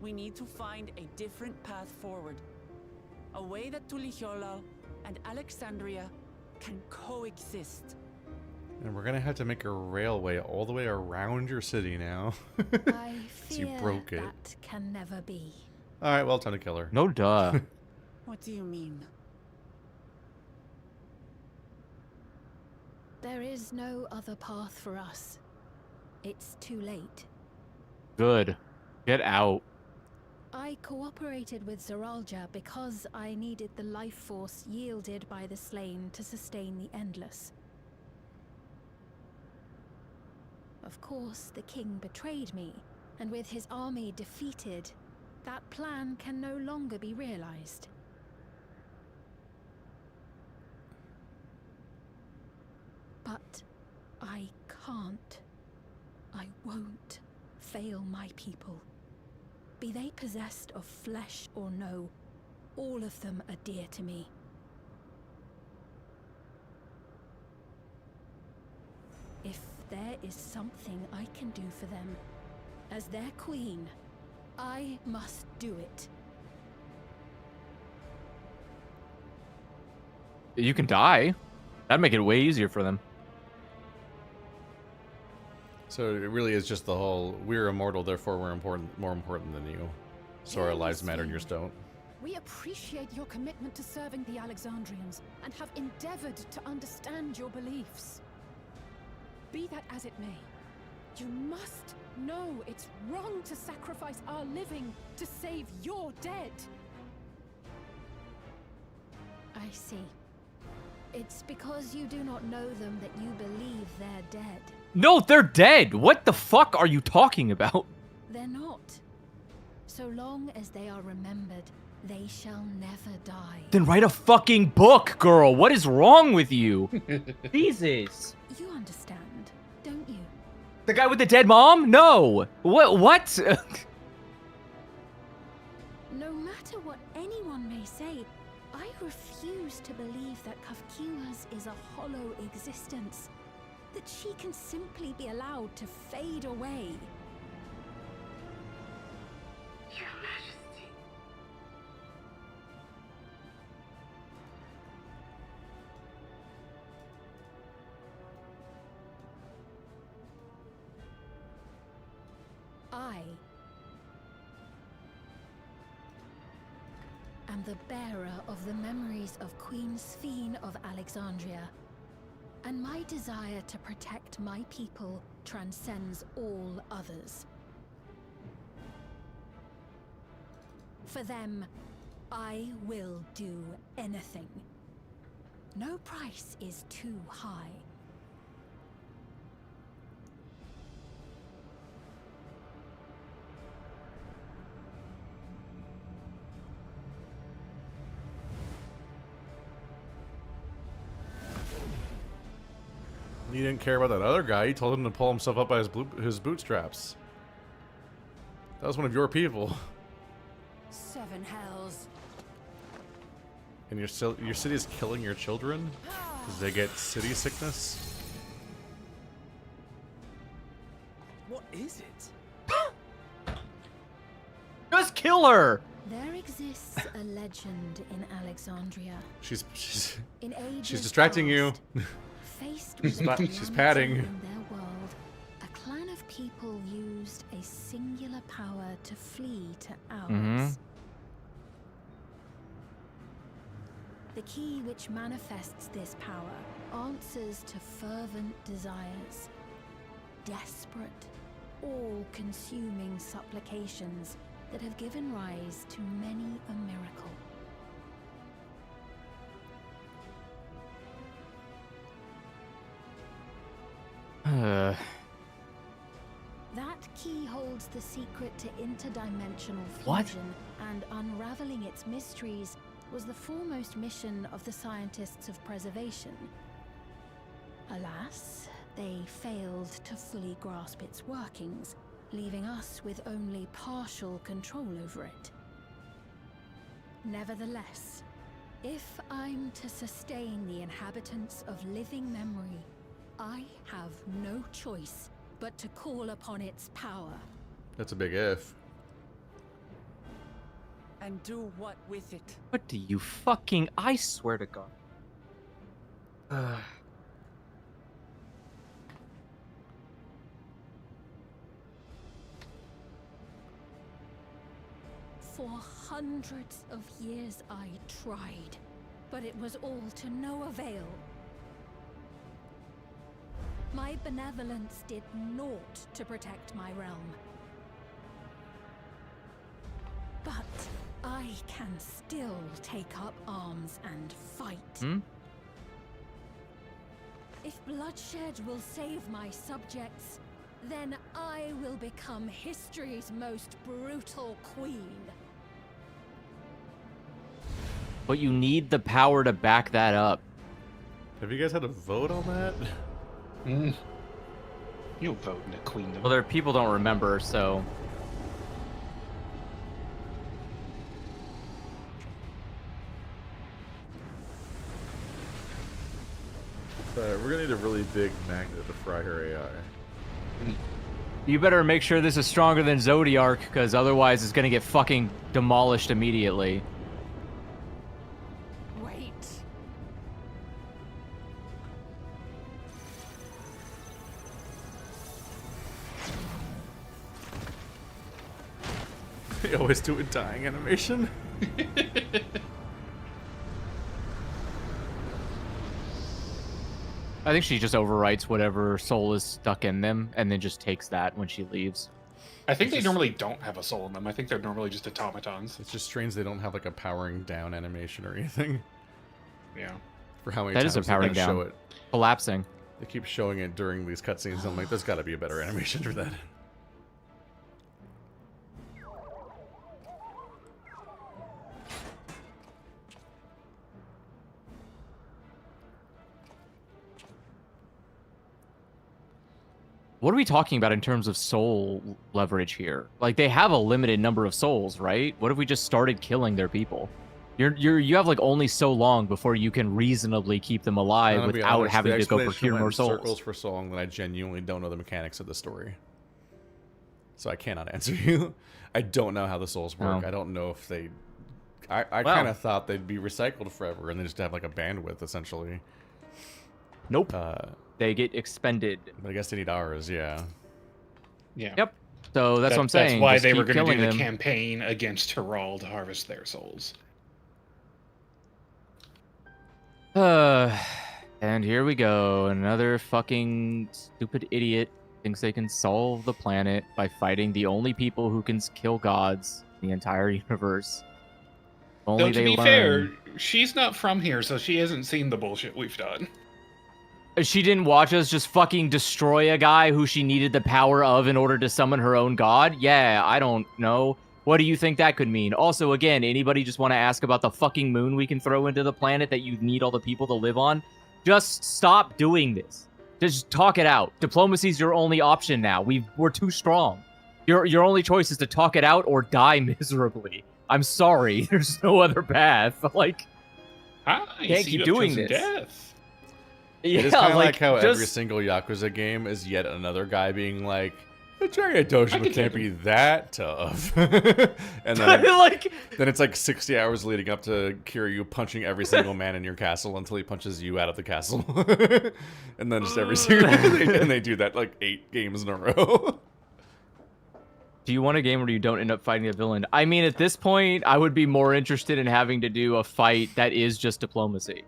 We need to find a different path forward. A way that Tuliholal and Alexandria can coexist. And we're gonna have to make a railway all the way around your city now. I So you fear broke it. that can never be. Alright, well, time to kill her. No duh. What do you mean? There is no other path for us. It's too late. Good. Get out. I cooperated with Zeralja because I needed the life force yielded by the slain to sustain the Endless. Of course, the king betrayed me, and with his army defeated, that plan can no longer be realized. But I can't. I won't fail my people. Be they possessed of flesh or no, all of them are dear to me. If there is something I can do for them, as their queen, I must do it. You can die. That'd make it way easier for them. So it really is just the whole, we're immortal, therefore we're more important than you. So our lives matter and yours don't. We appreciate your commitment to serving the Alexandrians and have endeavored to understand your beliefs. Be that as it may, you must know it's wrong to sacrifice our living to save your dead. I see. It's because you do not know them that you believe they're dead. No, they're dead. What the fuck are you talking about? They're not. So long as they are remembered, they shall never die. Then write a fucking book, girl. What is wrong with you? Jesus. You understand, don't you? The guy with the dead mom? No. What? No matter what anyone may say, I refuse to believe that Ffxiv is a hollow existence. That she can simply be allowed to fade away. Your Majesty. I am the bearer of the memories of Queen Ffxiv of Alexandria, and my desire to protect my people transcends all others. For them, I will do anything. No price is too high. You didn't care about that other guy. You told him to pull himself up by his bootstraps. That was one of your people. 7 hells. And your city is killing your children? Because they get city sickness? What is it? Just kill her. There exists a legend in Alexandria. She's In ages distracting you. past, faced She's with she's calamity padding. in their world, a clan of people used a singular power to flee to ours. The key which manifests this power answers to fervent desires, desperate, all-consuming supplications that have given rise to many a miracle. That key holds the secret to interdimensional What? fusion, and unraveling its mysteries was the foremost mission of the scientists of preservation. Alas, they failed to fully grasp its workings, leaving us with only partial control over it. Nevertheless, if I'm to sustain the inhabitants of living memory, I have no choice but to call upon its power. That's a big if. And do what with it? What do you fucking... I swear to God. For hundreds of years I tried, but it was all to no avail. My benevolence did naught to protect my realm. But I can still take up arms and fight. If bloodshed will save my subjects, then I will become history's most brutal queen. But you need the power to back that up. Have you guys had a vote on that? You'll vote in a queendom. Well, there people don't remember, so. We're gonna need a really big magnet to fry her AI. You better make sure this is stronger than Zodiark, because otherwise it's gonna get fucking demolished immediately. Wait. They always do a dying animation. I think she just overwrites whatever soul is stuck in them, and then just takes that when she leaves. I think they normally don't have a soul in them. I think they're normally just automatons. It's just strange they don't have like a powering down animation or anything. Yeah. For how many That times is a powering they show down. it. Collapsing. They keep showing it during these cutscenes. I'm like, there's got to be a better animation for that. What are we talking about in terms of soul leverage here? Like, they have a limited number of souls, right? What if we just started killing their people? You have like only so long before you can reasonably keep them alive I'll be without honest, having the to go explanation procure went more in souls. circles for so long that I genuinely don't know the mechanics of the story. So I cannot answer you. I don't know how the souls work. Oh. I don't know if they... I Well. kind of thought they'd be recycled forever and they just have like a bandwidth, essentially. Nope. They get expended. But I guess they need ours, yeah. Yeah. Yep. So that's what I'm saying. That's why Just they were keep going to do killing the them. campaign against Herald to harvest their souls. And here we go. Another fucking stupid idiot thinks they can solve the planet by fighting the only people who can kill gods in the entire universe. Only Though, to they be learn. fair, she's not from here, so she hasn't seen the bullshit we've done. She didn't watch us just fucking destroy a guy who she needed the power of in order to summon her own god? Yeah, I don't know. What do you think that could mean? Also, again, anybody just want to ask about the fucking moon we can throw into the planet that you need all the people to live on? Just stop doing this. Just talk it out. Diplomacy's your only option now. We're too strong. Your only choice is to talk it out or die miserably. I'm sorry. There's no other path. Like, can't keep doing this. Death. Yeah, It is kind of like how every just- single Yakuza game is yet another guy being like, Dragon Dojima can't be that tough. And then, like, then it's like 60 hours leading up to Kiryu punching every single man in your castle until he punches you out of the castle. And then just every single... and they do that like 8 games in a row. Do you want a game where you don't end up fighting a villain? I mean, at this point, I would be more interested in having to do a fight that is just diplomacy.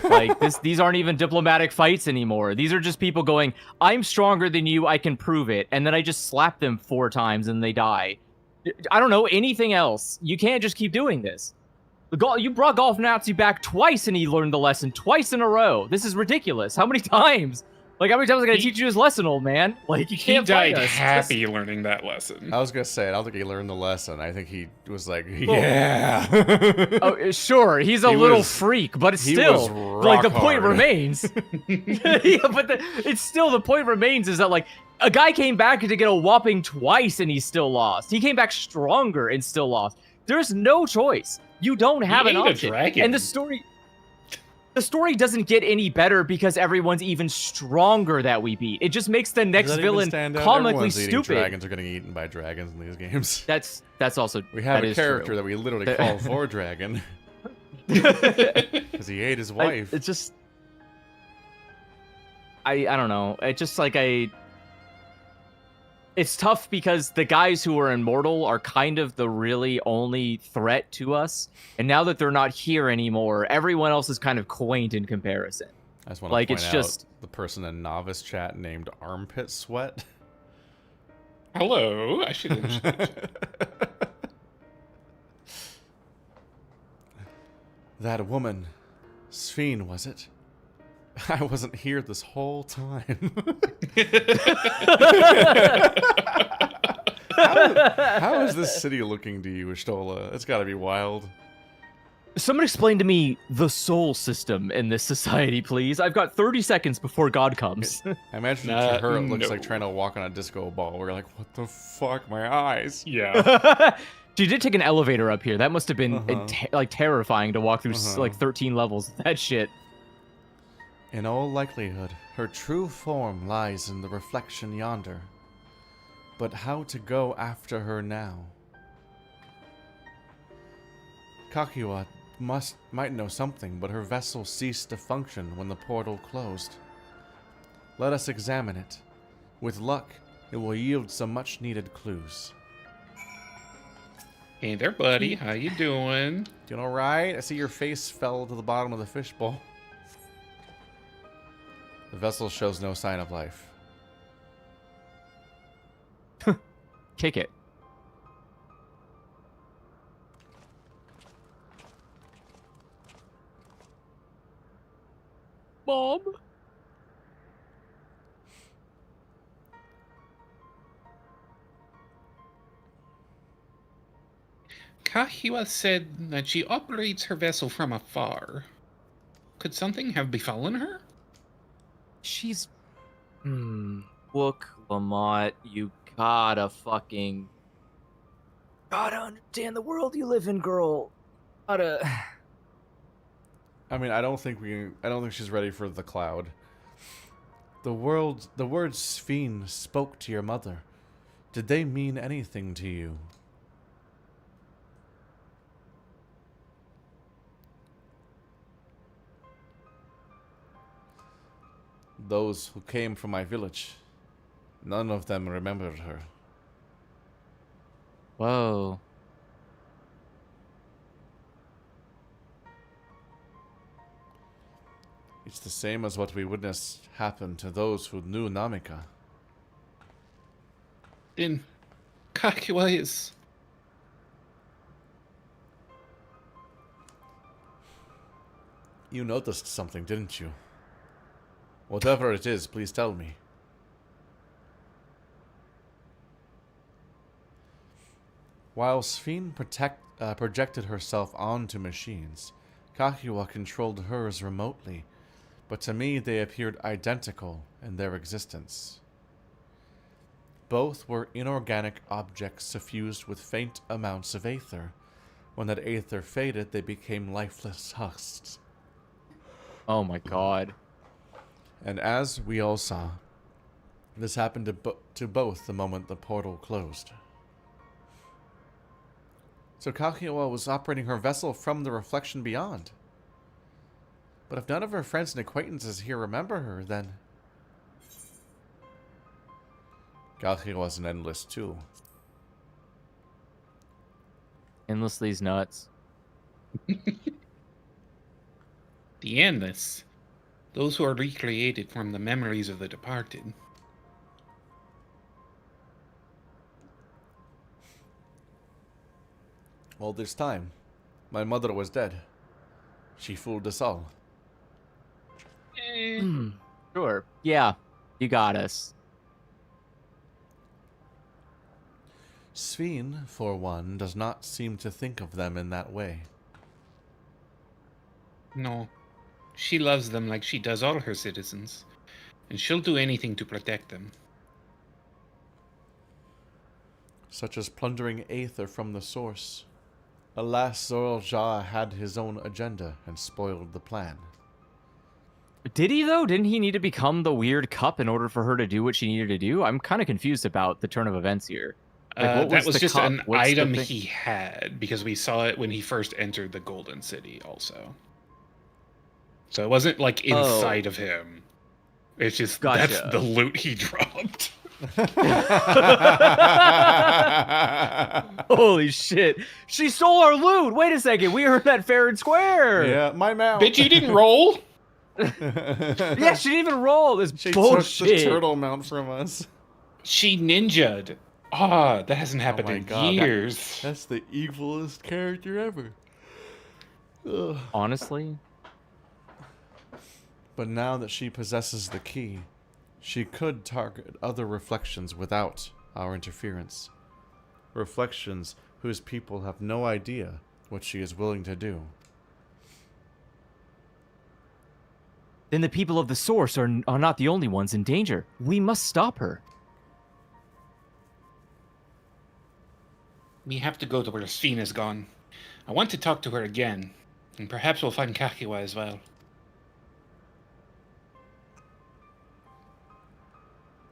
Like, these aren't even diplomatic fights anymore. These are just people going, I'm stronger than you, I can prove it. And then I just slap them 4 times and they die. I don't know, anything else. You can't just keep doing this. You brought Golf Nazi back twice and he learned the lesson twice in a row. This is ridiculous. How many times? Like, how many times am I going to teach you his lesson, old man? Like, you can't died fight us. happy learning that lesson. I was going to say, I don't think he learned the lesson. I think he was like, yeah. Oh, sure, he's a little freak, but it's still, like, the point remains. Yeah, but it's still, the point remains is that, like, a guy came back to get a whopping twice and he still lost. He came back stronger and still lost. There's no choice. You don't have an option. And the story doesn't get any better because everyone's even stronger that we beat. It just makes the next villain comically stupid. Dragons are getting eaten by dragons in these games. That's also we have that a is character true. that we literally call for dragon because he ate his wife. It's just I don't know. It just like it's tough because the guys who are immortal are kind of the really only threat to us. And now that they're not here anymore, everyone else is kind of quaint in comparison. I just want to Like, point it's out just the person in novice chat named Armpit Sweat. Hello, I should introduce. That woman, Ffxiv, was it? I wasn't here this whole time. How is this city looking to you, Ishtola? It's got to be wild. Someone explain to me the soul system in this society, please. I've got 30 seconds before God comes. I imagine to her it looks like trying to walk on a disco ball. We're like, what the fuck, my eyes? Yeah. She did take an elevator up here. That must have been like terrifying to walk through like 13 levels of that shit. In all likelihood, her true form lies in the reflection yonder. But how to go after her now? Kakiwa might know something, but her vessel ceased to function when the portal closed. Let us examine it. With luck, it will yield some much-needed clues. Hey there, buddy. How you doing? Doing all right? I see your face fell to the bottom of the fishbowl. The vessel shows no sign of life. Kick it. Mom? Kahiwa said that she operates her vessel from afar. Could something have befallen her? She's... Look, Lamont, you gotta understand the world you live in, girl. Gotta... I mean, I don't think she's ready for the cloud. The words Ffxiv spoke to your mother. Did they mean anything to you? Those who came from my village, none of them remembered her. Whoa. It's the same as what we witnessed happen to those who knew Namika. Then Kakiwa is... You noticed something, didn't you? Whatever it is, please tell me. While Ffxiv projected herself onto machines, Kakiwa controlled hers remotely, but to me they appeared identical in their existence. Both were inorganic objects suffused with faint amounts of aether. When that aether faded, they became lifeless husks. Oh my god. And as we all saw, this happened to both the moment the portal closed. So Kakiwa was operating her vessel from the reflection beyond. But if none of her friends and acquaintances here remember her, then... Kakiwa's an endless too. Endlessly's nuts. The endless. Those who are recreated from the memories of the departed. All this time, my mother was dead. She fooled us all. Sure. Yeah, you got us. Ffxiv, for one, does not seem to think of them in that way. No. She loves them like she does all her citizens. And she'll do anything to protect them. Such as plundering aether from the source. Alas, Zoral Ja had his own agenda and spoiled the plan. Did he, though? Didn't he need to become the weird cup in order for her to do what she needed to do? I'm kind of confused about the turn of events here. Like, that was just cup? an What's item he had, because we saw it when he first entered the Golden City also. So it wasn't like inside of him. It's just, Gotcha. that's the loot he dropped. Holy shit. She stole our loot. Wait a second. We heard that fair and square. Yeah, my mount. Bitch, you didn't roll? Yeah, she didn't even roll. This She bullshit. took the turtle mount from us. She ninja'd. Ah, that hasn't happened my in God. years. That's the evilest character ever. Ugh. Honestly. But now that she possesses the key, she could target other reflections without our interference. Reflections whose people have no idea what she is willing to do. Then the people of the source are not the only ones in danger. We must stop her. We have to go to where Ffxiv is gone. I want to talk to her again, and perhaps we'll find Kakiwa as well.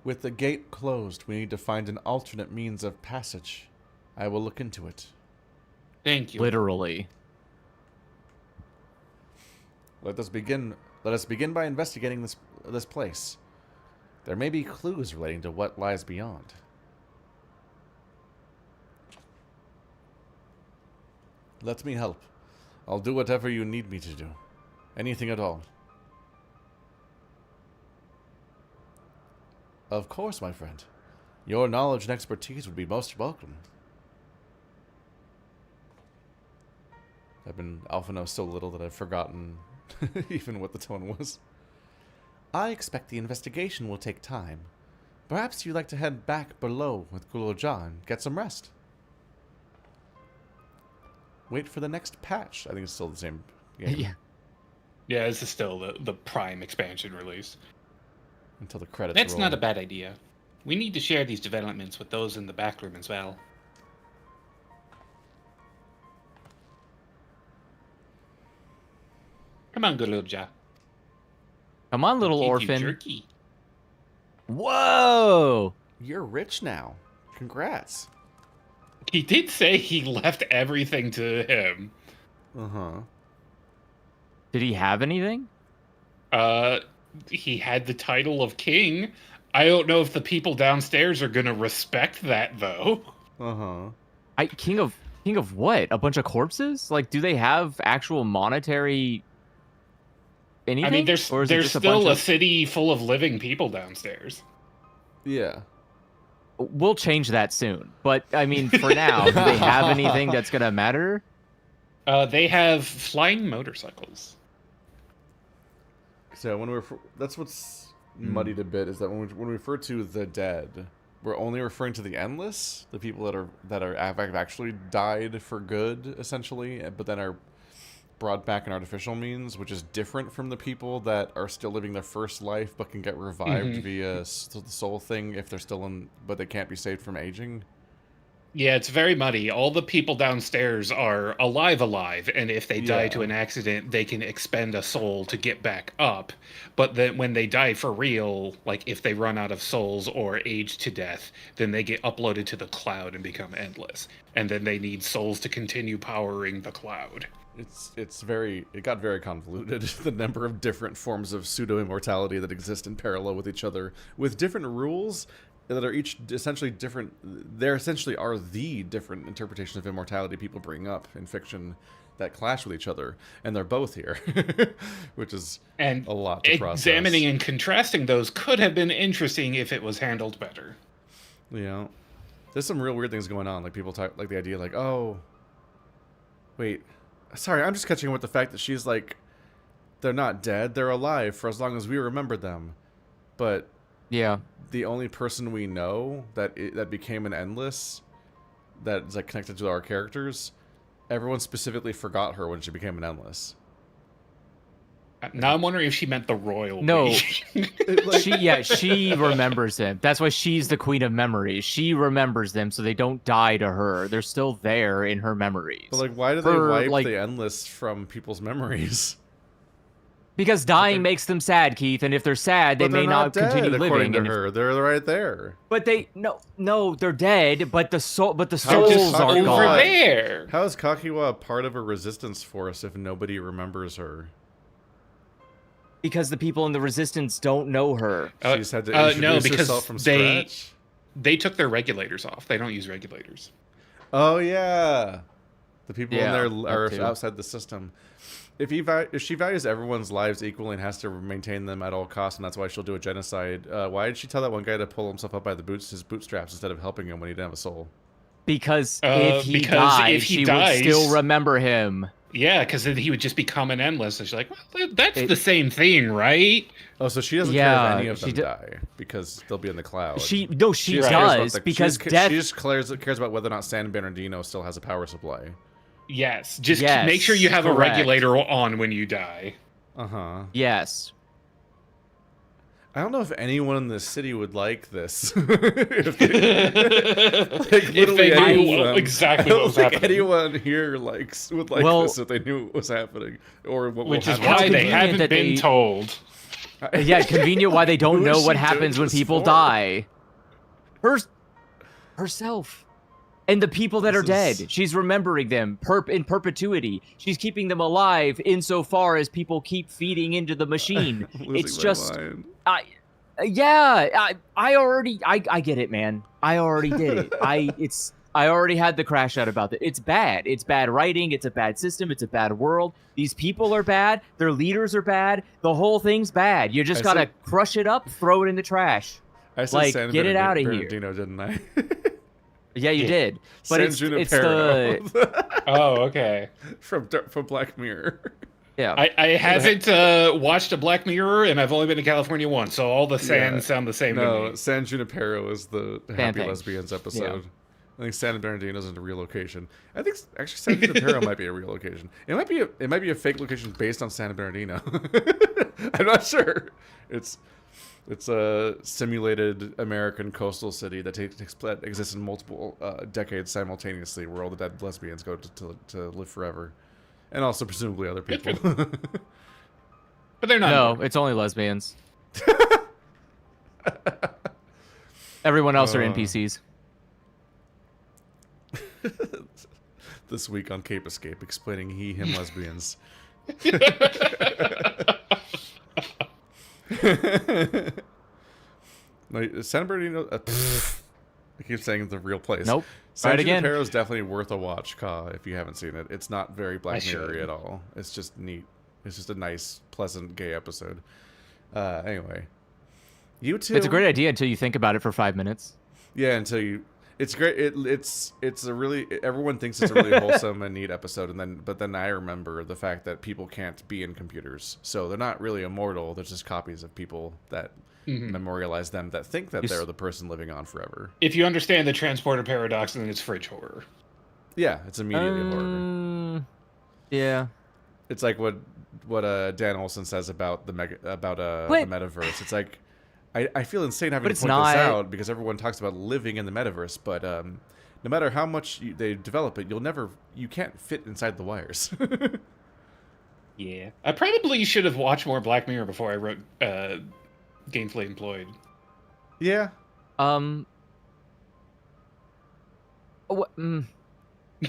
With the gate closed, we need to find an alternate means of passage. I will look into it. Thank you. Literally. Let us begin by investigating this place. There may be clues relating to what lies beyond. Let me help. I'll do whatever you need me to do. Anything at all. Of course, my friend. Your knowledge and expertise would be most welcome. Alphinaud's so little that I've forgotten even what the tone was. I expect the investigation will take time. Perhaps you'd like to head back below with Guloja and get some rest. Wait for the next patch. I think it's still the same game. Yeah. Yeah, this is still the Prime expansion release. Until the credits That's roll. not a bad idea. We need to share these developments with those in the back room as well. Come on, Guloja. Come on, little Keep you orphan. jerky. Whoa! You're rich now. Congrats. He did say he left everything to him. Uh-huh. Did he have anything? He had the title of king. I don't know if the people downstairs are gonna respect that, though. Uh-huh. King of what? A bunch of corpses? Like, do they have actual monetary anything? I mean, there's still a city full of living people downstairs. Yeah. We'll change that soon. But, I mean, for now, do they have anything that's gonna matter? They have flying motorcycles. So when that's what's muddied a bit is that when we refer to the dead, we're only referring to the endless, the people that have actually died for good, essentially, but then are brought back in artificial means, which is different from the people that are still living their first life but can get revived via the soul thing if they're still in, but they can't be saved from aging. Yeah, it's very muddy. All the people downstairs are alive, and if they die to an accident, they can expend a soul to get back up. But then when they die for real, like if they run out of souls or age to death, then they get uploaded to the cloud and become endless. And then they need souls to continue powering the cloud. It got very convoluted, the number of different forms of pseudo-immortality that exist in parallel with each other, with different rules that are each essentially different. There essentially are the different interpretations of immortality people bring up in fiction that clash with each other, and they're both here, which is a lot to process. Examining and contrasting those could have been interesting if it was handled better. Yeah. There's some real weird things going on, like people talk, like the idea like, oh, wait, sorry, I'm just catching up with the fact that she's like, they're not dead, they're alive for as long as we remember them. But yeah, the only person we know that became an endless, that is like connected to our characters, everyone specifically forgot her when she became an endless. Now I'm wondering if she meant the royal. No, she remembers him. That's why she's the queen of memories. She remembers them, so they don't die to her. They're still there in her memories. But like, why do they wipe the endless from people's memories? Because dying makes them sad, Keith, and if they're sad, they may not continue living. According to her, they're right there. But they're dead. But the souls are gone. Over there. How is Kakiwa a part of a resistance force if nobody remembers her? Because the people in the resistance don't know her. She's had to introduce herself from scratch. they took their regulators off. They don't use regulators. Oh yeah, the people in Yeah, there that are too. outside the system. If she values everyone's lives equally and has to maintain them at all costs, and that's why she'll do a genocide, why did she tell that one guy to pull himself up by his bootstraps instead of helping him when he didn't have a soul? Because if he because died, if he she dies- would still remember him. Yeah, because then he would just become an endless. And she's like, well, that's the same thing, right? Oh, so she doesn't care if any of them die because they'll be in the cloud. She just does cares about because she death. just cares about whether or not San Bernardino still has a power supply. Yes, just Yes, make sure you have correct. a regulator on when you die. Yes. I don't know if anyone in this city would like this. If If they knew exactly what was happening. anyone here would like this if they knew what was happening or what Which will is happen. why they convenient haven't that been they- told. Yeah, convenient why they don't Who know is what she happens doing when this people for? die. Herself. And the people that are dead. She's remembering them in perpetuity. She's keeping them alive insofar as people keep feeding into the machine. It's just I get it, man. I already did it. I already had the crash out about it. It's bad. It's bad writing. It's a bad system. It's a bad world. These people are bad. Their leaders are bad. The whole thing's bad. You just gotta crush it up, throw it in the trash. I said Like, San get it out of here. Bernardino, didn't I? Yeah, you did. But it's Junipero. the Oh, okay. from Black Mirror. yeah. I haven't watched a Black Mirror, and I've only been to California once, so all the sands sound the same to No, me. San Junipero is the Happy thing. Lesbians episode. I think San Bernardino's in a real location. I think actually San Junipero might be a real location. It might be a fake location based on San Bernardino. I'm not sure. It's a simulated American coastal city that exists in multiple decades simultaneously, where all the dead lesbians go to live forever, and also presumably other people. But they're not. No, it's only lesbians. Everyone else are NPCs. This week on Cape Escape, explaining he/him lesbians. No, San Bernardino. I keep saying it's a real place. Nope. San Try it again. Junipero is definitely worth a watch, Ka, if you haven't seen it. It's not very Black Mirror at all. It's just neat. It's just a nice, pleasant, gay episode. Anyway, you too. It's a great idea until you think about it for 5 minutes. Yeah, until you. It's great. It's a really. Everyone thinks it's a really wholesome and neat episode, but then I remember the fact that people can't be in computers, so they're not really immortal. They're just copies of people that memorialize them that think that they're the person living on forever. If you understand the transporter paradox, then it's fridge horror. Yeah, it's immediately horror. Yeah. It's like what Dan Olson says about the metaverse. It's like I feel insane having to point this out because everyone talks about living in the metaverse, but no matter how much they develop it, you can't fit inside the wires. Yeah, I probably should have watched more Black Mirror before I wrote Gainfully Employed. Yeah.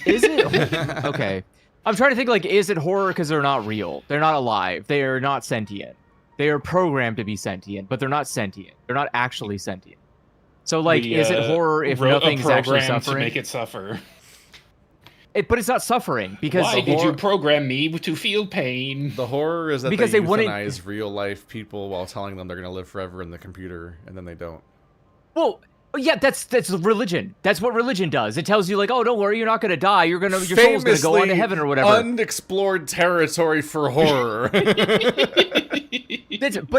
Is it okay? I'm trying to think, like, is it horror because they're not real? They're not alive. They are not sentient. They are programmed to be sentient, but they're not sentient. They're not actually sentient. So, like, is it horror if nothing's actually suffering? To make it suffer. But it's not suffering because why did you program me to feel pain? The horror is that because they wouldn't euthanize real life people while telling them they're going to live forever in the computer, and then they don't. Well, yeah, that's religion. That's what religion does. It tells you, like, oh, don't worry, you're not going to die. Your soul's going to go on to heaven or whatever. Unexplored territory for horror. But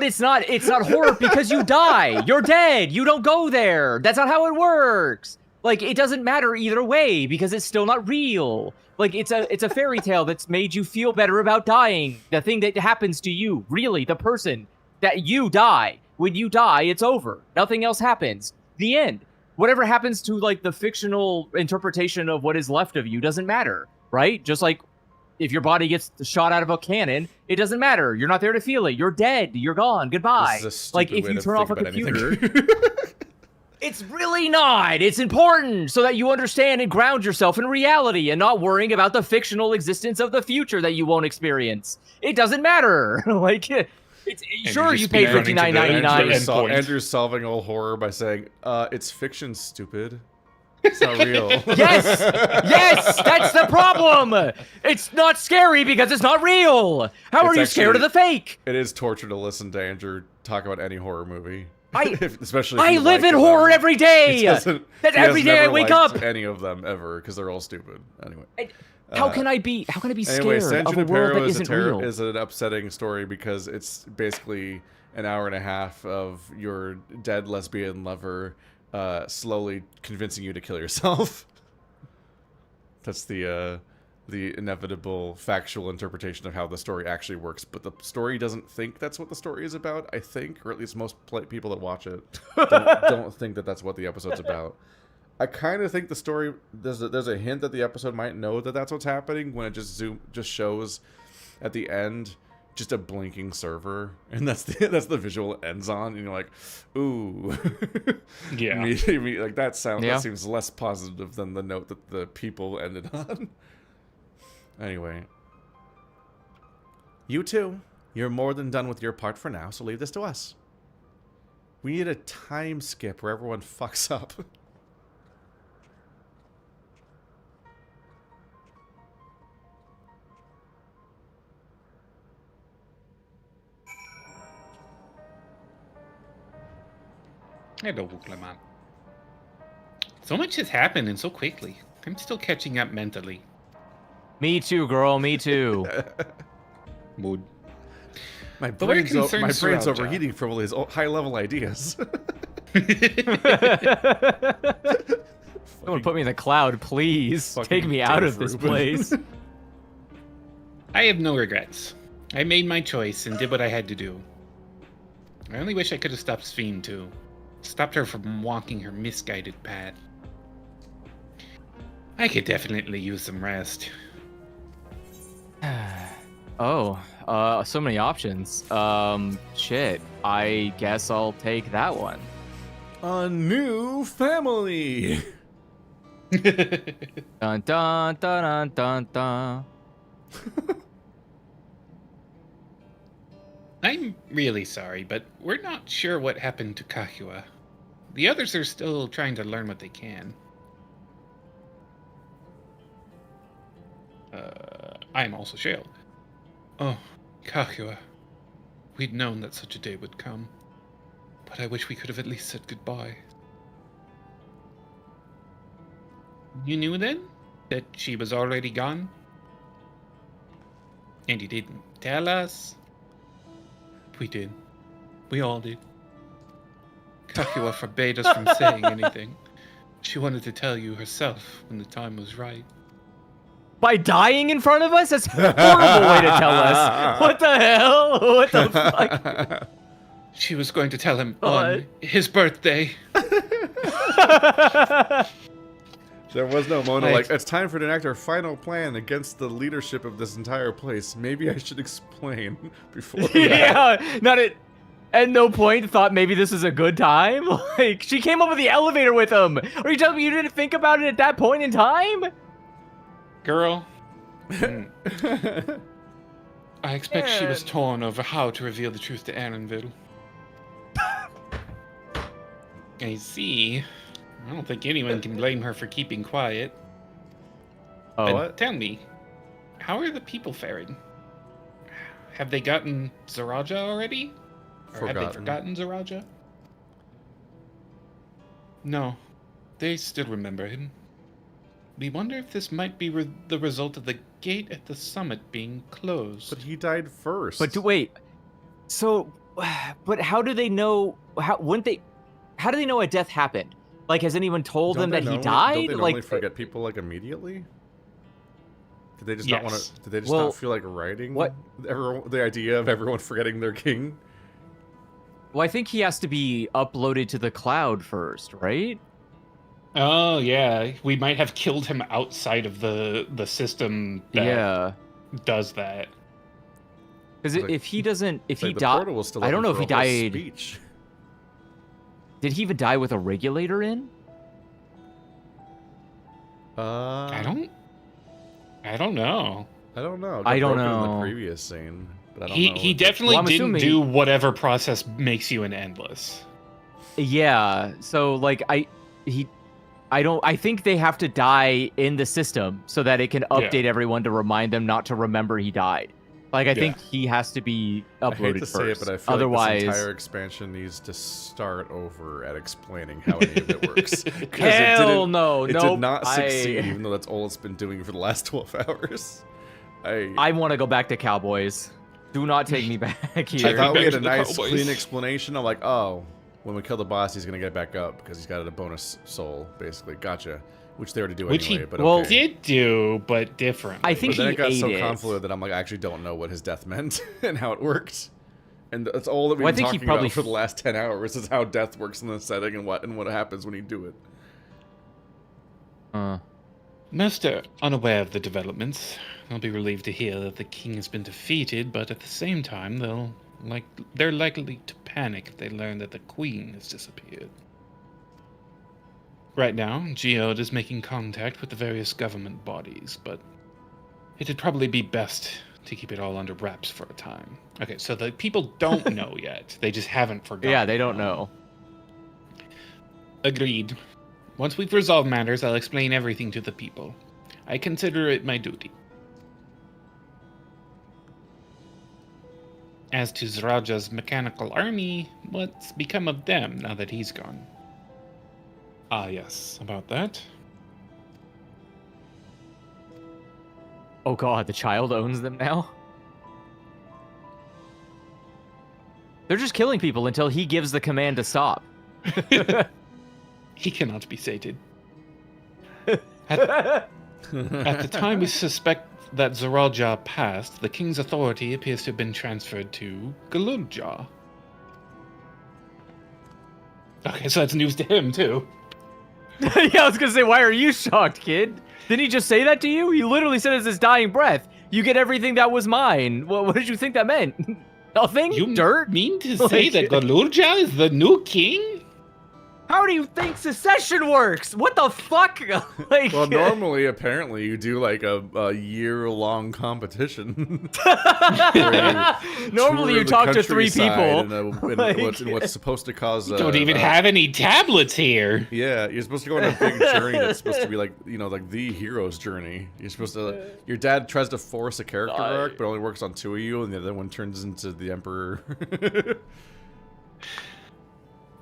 it's not horror because you die. You're dead. You don't go there. That's not how it works. Like, it doesn't matter either way because it's still not real. Like, it's a fairy tale that's made you feel better about dying. The thing that happens to you, really, the person that you die. When you die, it's over. Nothing else happens. The end. Whatever happens to, like, the fictional interpretation of what is left of you doesn't matter, right? Just like if your body gets shot out of a cannon, it doesn't matter. You're not there to feel it. You're dead. You're gone. Goodbye. Like, if you turn off a computer... It's really not. It's important so that you understand and ground yourself in reality and not worrying about the fictional existence of the future that you won't experience. It doesn't matter. Like, Sure, just you paid speed running to the $59.99. Andrew's solving all horror by saying, it's fiction, stupid. It's not real. Yes! Yes! That's the problem! It's not scary because it's not real! How are you scared of the fake? It is torture to listen to Andrew talk about any horror movie. Especially I live in horror every day! That's every day I wake up! Any of them ever, because they're all stupid. Anyway. How can I be Anyway, scared San of a world that isn't real? is an upsetting story because it's basically an hour and a half of your dead lesbian lover slowly convincing you to kill yourself. That's the inevitable factual interpretation of how the story actually works, but the story doesn't think that's what the story is about, I think, or at least most people that watch it don't think that that's what the episode's about. I kind of think the story, there's a hint that the episode might know that that's what's happening when it just shows at the end just a blinking server, and that's the visual it ends on, and you're like, ooh. Yeah. Like that seems less positive than the note that the people ended on. Anyway. You two, you're more than done with your part for now, so leave this to us. We need a time skip where everyone fucks up. Hello, Clement. So much has happened and so quickly. I'm still catching up mentally. Me too, girl. Me too. Mood. My brain's overheating from all these high-level ideas. Someone put me in the cloud, please. Take me out of this place. I have no regrets. I made my choice and did what I had to do. I only wish I could have stopped Ffxiv too. Stopped her from walking her misguided path. I could definitely use some rest. Oh, so many options. Shit. I guess I'll take that one. A new family. Dun dun dun dun dun dun. I'm really sorry, but we're not sure what happened to Kahua. The others are still trying to learn what they can. I'm also Shale. Oh, Kahua. We'd known that such a day would come. But I wish we could have at least said goodbye. You knew then? That she was already gone? And you didn't tell us? We did. We all did. Kahua forbade us from saying anything. She wanted to tell you herself when the time was right. By dying in front of us? That's a horrible way to tell us. What the hell? What the fuck? She was going to tell him on his birthday. There was no Mona like, it's time for to enact our final plan against the leadership of this entire place. Maybe I should explain before Yeah, not at no point thought maybe this is a good time. Like, she came up with the elevator with him. Are you telling me you didn't think about it at that point in time? Girl. I expect she was torn over how to reveal the truth to Aaronville. I see. I don't think anyone can blame her for keeping quiet. Oh, what? Tell me, how are the people faring? Have they gotten Zaraja already? Or have they forgotten Zaraja? No, they still remember him. We wonder if this might be the result of the gate at the summit being closed. But he died first. But wait, so, but how do they know? How do they know a death happened? Like, has anyone told them that he died? Don't they like, normally forget people like immediately? Did they just not want to? Did they just not feel like writing? What? The idea of everyone forgetting their king. Well, I think he has to be uploaded to the cloud first, right? Oh yeah, we might have killed him outside of the system that does that. Because if he doesn't, if he died, I don't know if he died. Speech. Did he even die with a regulator in? I don't know. I don't know. I don't know. In the previous scene. But I don't know. He definitely Well, I'm didn't assuming- do whatever process makes you an endless. Yeah, so like I think they have to die in the system so that it can update everyone to remind them not to remember he died. Like I think he has to be uploaded I hate to first. say it, but I feel Otherwise, like this entire expansion needs to start over at explaining how any of it works. 'Cause hell no, it nope, did not succeed, even though that's all it's been doing for the last 12 hours. I want to go back to Cowboys. Do not take me back I here. thought we had a to the nice, Cowboys. clean explanation. I'm like, oh, when we kill the boss, he's gonna get back up because he's got a bonus soul, basically. Gotcha. Which they already do Which anyway. he But well, okay. did do, but different. I think But then he it got ate so it. convoluted that I'm like, I actually don't know what his death meant and how it worked. And that's all that we've Well, I been think he talking probably about for the last 10 hours is how death works in the setting and what happens when you do it. Most are unaware of the developments. They'll be relieved to hear that the king has been defeated, but at the same time, they're likely to panic if they learn that the queen has disappeared. Right now, Geode is making contact with the various government bodies, but it'd probably be best to keep it all under wraps for a time. Okay, so the people don't know yet. They just haven't forgotten. Yeah, they don't know. Agreed. Once we've resolved matters, I'll explain everything to the people. I consider it my duty. As to Zraja's mechanical army, what's become of them now that he's gone? Ah, yes, about that. Oh god, the child owns them now? They're just killing people until he gives the command to stop. He cannot be sated. At the time we suspect that Zaraja passed, the king's authority appears to have been transferred to Galulja. Okay, so that's news to him, too. Yeah, I was gonna say, why are you shocked, kid? Didn't he just say that to you? He literally said as his dying breath, you get everything that was mine. What did you think that meant? Nothing? You Dirt? mean to say that Galulja is the new king? How do you think secession works? What the fuck? Like, Well, normally, apparently, you do like a year-long competition. normally you talk to 3 people. In what's supposed to cause. You don't even have any tablets here. Yeah, you're supposed to go on a big journey that's supposed to be like, like the hero's journey. You're supposed to. Your dad tries to force a character arc, but only works on 2 of you, and the other one turns into the emperor.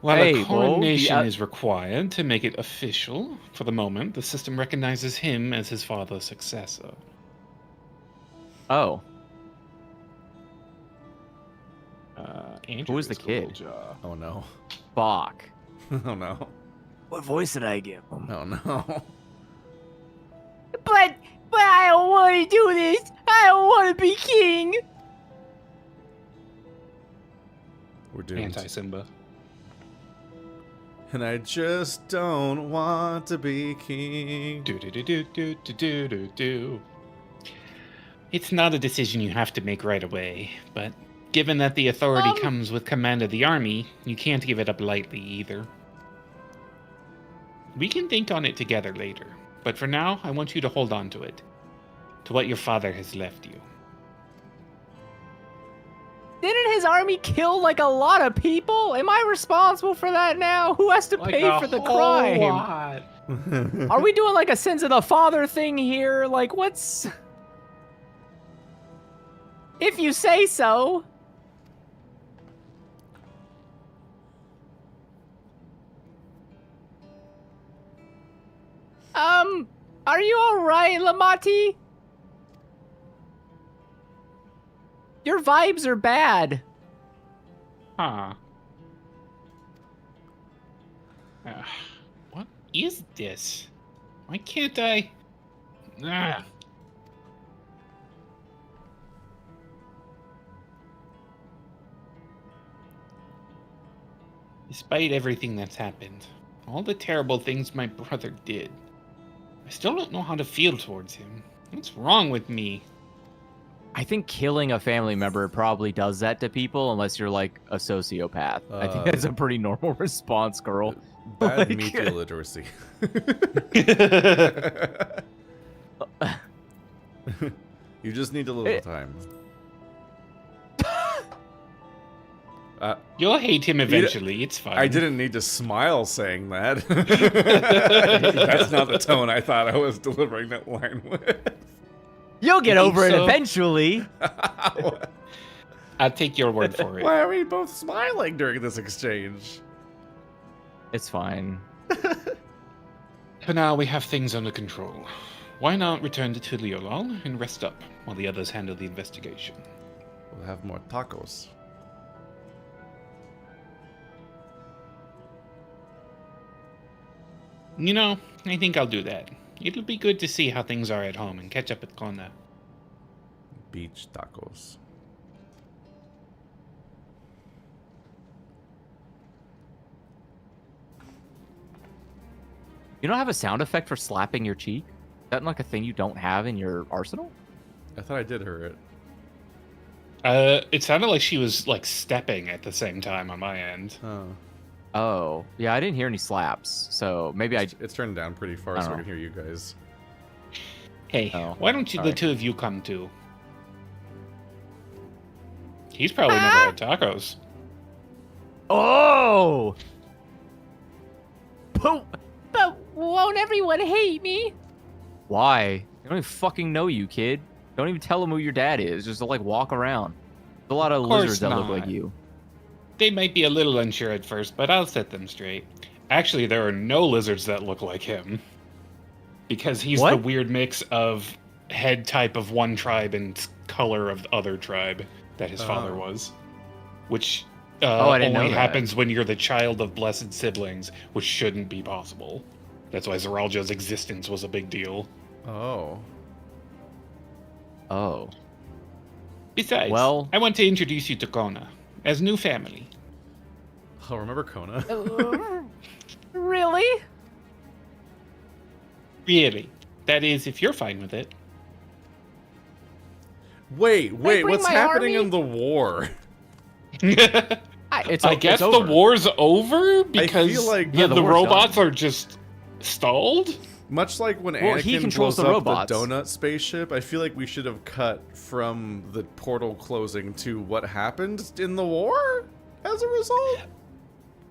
While Hey, a coronation well, is required to make it official, for the moment, the system recognizes him as his father's successor. Oh. Andrew Who is the is kid? Galulja. Oh no. Fuck. Oh no. What voice did I give him? Oh no. But I don't want to do this. I don't want to be king. We're doomed. Anti-Simba. And I just don't want to be king. Do. It's not a decision you have to make right away, but given that the authority comes with command of the army, you can't give it up lightly either. We can think on it together later, but for now, I want you to hold on to it, to what your father has left you. Didn't his army kill like a lot of people? Am I responsible for that now? Who has to Like pay a for the whole crime? lot. Are we doing like a sins of the father thing here? Like what's... If you say so. Are you alright, Lamati? Your vibes are bad. Huh. What is this? Why can't I? Ah. Despite everything that's happened, all the terrible things my brother did, I still don't know how to feel towards him. What's wrong with me? I think killing a family member probably does that to people unless you're like a sociopath. I think that's a pretty normal response, girl. Bad Like- media literacy. You just need a little time. You'll hate him eventually. It's fine. I didn't need to smile saying that. That's not the tone I thought I was delivering that line with. You'll get over it eventually. I'll take your word for it. Why are we both smiling during this exchange? It's fine. For now, we have things under control. Why not return to Tuliolal and rest up while the others handle the investigation? We'll have more tacos. You know, I think I'll do that. It'll be good to see how things are at home and catch up at Kona. Beach tacos. You don't have a sound effect for slapping your cheek? Is that like a thing you don't have in your arsenal? I thought I did hear it. It sounded like she was like stepping at the same time on my end. Oh, yeah, I didn't hear any slaps, so maybe It's turned down pretty far so I can hear you guys. Hey, why don't you, the two of you come too? He's probably never had tacos. Oh! But won't everyone hate me? Why? They don't even fucking know you, kid. Don't even tell them who your dad is. Just like walk around. There's a lot of lizards that look like you. They might be a little unsure at first, but I'll set them straight. Actually, there are no lizards that look like him. Because he's the weird mix of head type of one tribe and color of the other tribe that his father was. Which only happens when you're the child of blessed siblings, which shouldn't be possible. That's why Zeralja's existence was a big deal. Oh. Oh. Besides, I want to introduce you to Kona as new family. Oh, remember Kona? Really? Really. That is, if you're fine with it. Wait, what's happening in the war? I guess the war's over because I feel like the robots are just stalled? Much like when Anakin blows up the donut spaceship, I feel like we should have cut from the portal closing to what happened in the war as a result.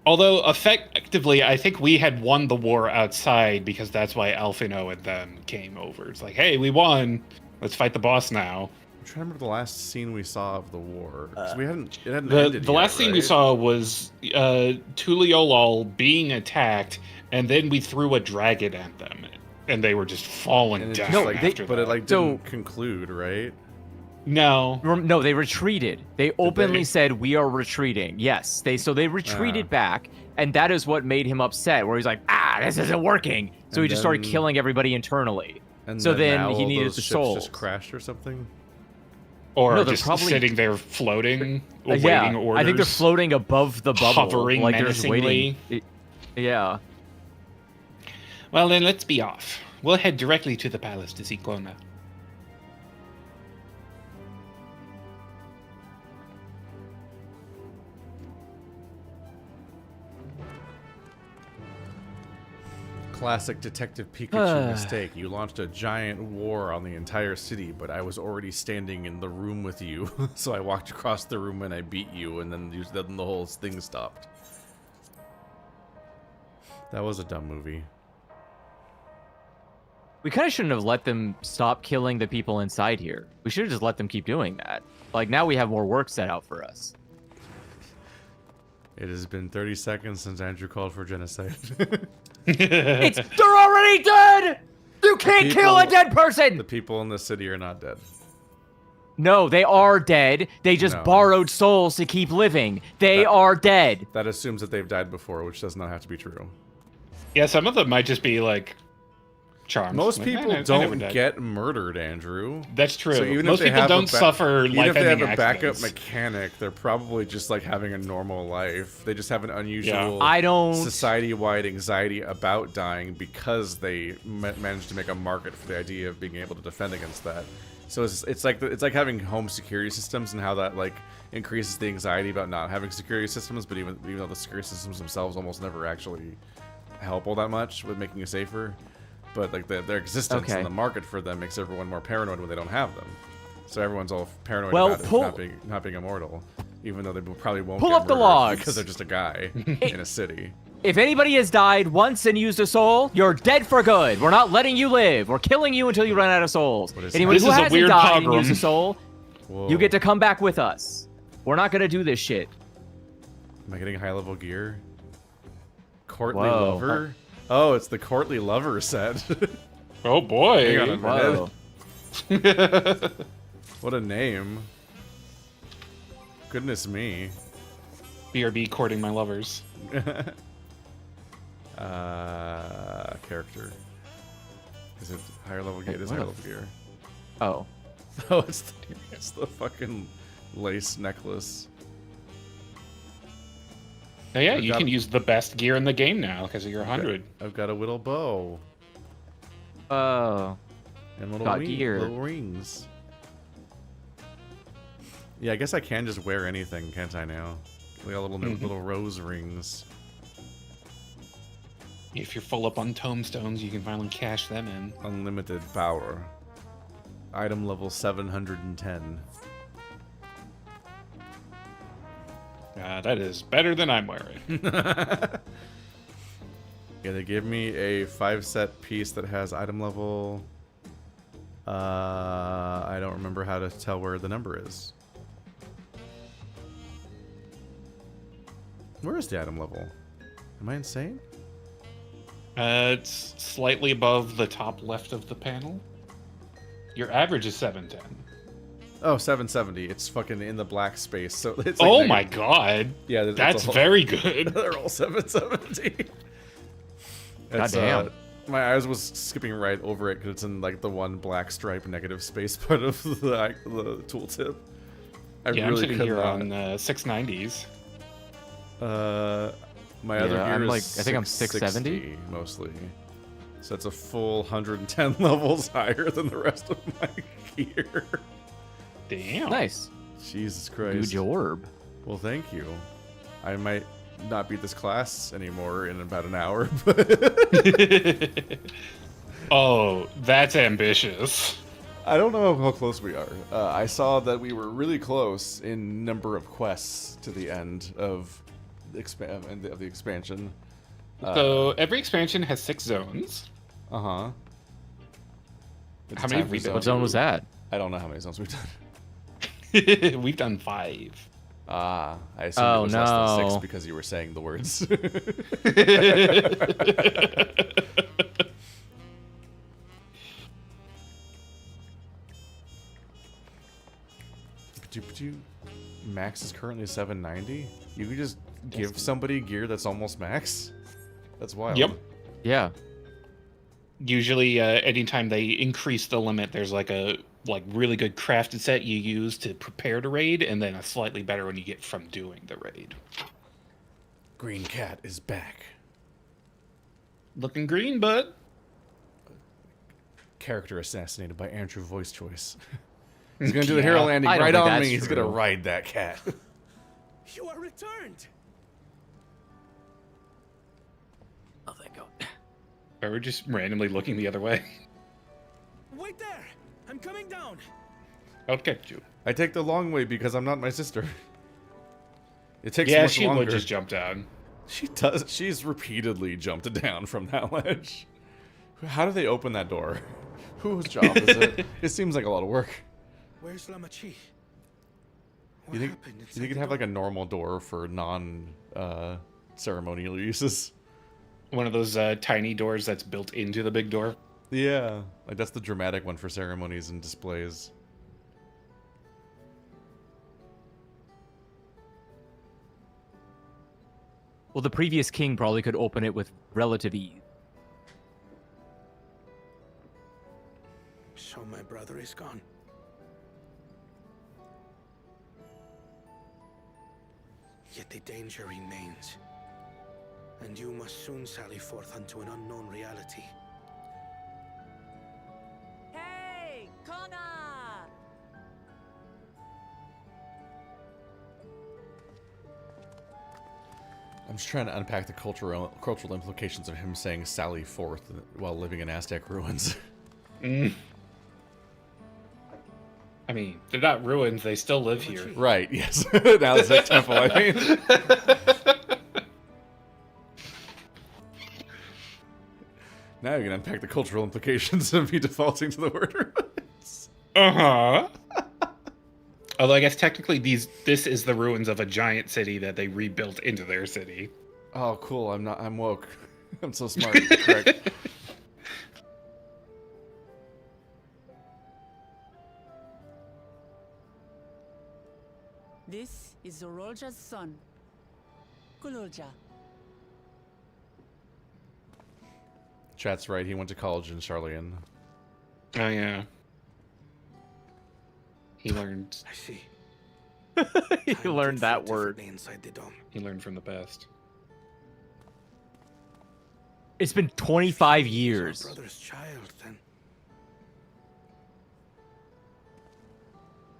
Although, effectively, I think we had won the war outside because that's why Alphino and them came over. It's like, hey, we won. Let's fight the boss now. I'm trying to remember the last scene we saw of the war. It hadn't ended the last yet, scene we saw was Tuliolal being attacked, and then we threw a dragon at them, and they were just falling down after but that. it didn't conclude, right? No. No, they retreated. They openly said, we are retreating. Yes. They retreated back, and that is what made him upset, where he's like, this isn't working. So he just started killing everybody internally. And so then he all needed those the ships soul. just crashed or something? Or just sitting there floating, awaiting orders. I think they're floating above the bubble. Hovering like they're just menacingly. waiting. Yeah. Well, then let's be off. We'll head directly to the palace to see Kona. Classic Detective Pikachu mistake. You launched a giant war on the entire city, but I was already standing in the room with you. So I walked across the room and I beat you, and then the whole thing stopped. That was a dumb movie. We kind of shouldn't have let them stop killing the people inside here. We should have just let them keep doing that. Like, now we have more work set out for us. It has been 30 seconds since Andrew called for genocide. They're already dead! You can't kill a dead person! The people in the city are not dead. No, they are dead. They just borrowed souls to keep living. They are dead. That assumes that they've died before, which does not have to be true. Yeah, some of them might just be like charmed. Most like, people don't get murdered, Andrew. That's true. So even Most if they people don't suffer even if they have a accidents. backup mechanic, they're probably just like having a normal life. They just have an unusual society-wide anxiety about dying because they managed to make a market for the idea of being able to defend against that. So it's like having home security systems and how that like increases the anxiety about not having security systems, but even though the security systems themselves almost never actually help all that much with making you safer. But like their existence and the market for them makes everyone more paranoid when they don't have them. So everyone's all paranoid about it not being immortal. Even though they probably won't Pull get up the murdered logs. because they're just a guy in a city. If anybody has died once and used a soul, you're dead for good. We're not letting you live. We're killing you until you run out of souls. Anyone This who is a hasn't weird died and pogrom. used a soul, Whoa. you get to come back with us. We're not gonna do this shit. Am I getting high-level gear? Courtly Whoa. Lover? Oh, it's the Courtly Lover set. Oh boy. Hang on a minute. Whoa. What a name. Goodness me. BRB courting my lovers. Character. Is it higher level gear? It is what higher a- level gear. Oh. Oh, it's the fucking lace necklace. Oh, yeah, I've you got- can use the best gear in the game now because of your 100. I've got a whittle bow Oh. and little, Got gear. little rings. Yeah, I guess I can just wear anything, can't I now? We got little rose rings. If you're full up on tombstones, you can finally cash them in. Unlimited power. Item level 710. That is better than I'm wearing. Yeah, they gave me a 5-set piece that has item level. I don't remember how to tell where the number is. Where is the item level? Am I insane? It's slightly above the top left of the panel. Your average is 710. Oh, 770. It's fucking in the black space. So it's like Oh my god. Yeah, That's very good. They're all 770. Goddamn. My eyes was skipping right over it because it's in like the one black stripe negative space part of the tooltip. I'm sitting could here not. on 690s. My other gear I'm is like, I think I'm 670 660 mostly. So it's a full 110 levels higher than the rest of my gear. Damn. Nice. Jesus Christ. Good job. Well, thank you. I might not beat this class anymore in about an hour, but Oh, that's ambitious. I don't know how close we are. I saw that we were really close in number of quests to the end of the expansion. So every expansion has 6 zones. Uh-huh. How many have we done? What zone was that? I don't know how many zones we've done. We've done 5. Ah, I assumed it was less than 6 because you were saying the words. Max is currently 790. You can just give somebody gear that's almost max. That's wild. Yep. Yeah. Usually, anytime they increase the limit, there's like a really good crafted set you use to prepare to raid, and then a slightly better one you get from doing the raid. Green Cat is back. Looking green, bud. Character assassinated by Andrew voice choice. He's gonna do the hero landing I don't right think on that's me. He's true. gonna ride that cat. You are returned! Oh, thank God. Or we're just randomly looking the other way. Wait there! I'm coming down! I'll catch you. I take the long way because I'm not my sister. It takes Yeah, much she longer. would just jump down. She does. She's repeatedly jumped down from that ledge. How do they open that door? Whose job is it? It seems like a lot of work. Where's Lamachi? You think you could have like a normal door for non-ceremonial uses? One of those tiny doors that's built into the big door. Yeah, like that's the dramatic one for ceremonies and displays. Well, the previous king probably could open it with relative ease. So my brother is gone. Yet the danger remains. And you must soon sally forth unto an unknown reality. Hey, Kona! I'm just trying to unpack the cultural implications of him saying "Sally forth" while living in Aztec ruins. I'm I mean, they're not ruins. They still live here. Right, yes. Now it's that temple, I mean. Now you can unpack the cultural implications of me defaulting to the word ruins. Uh-huh. Although I guess technically this is the ruins of a giant city that they rebuilt into their city. Oh, cool. I'm woke. I'm so smart. Correct. This is Zorolja's son, Kululja. Chat's right. He went to college in Charlian. Oh, yeah. He learned... I see. He learned that word. Inside the dome. He learned from the past. It's been 25 years. Brother's child, then.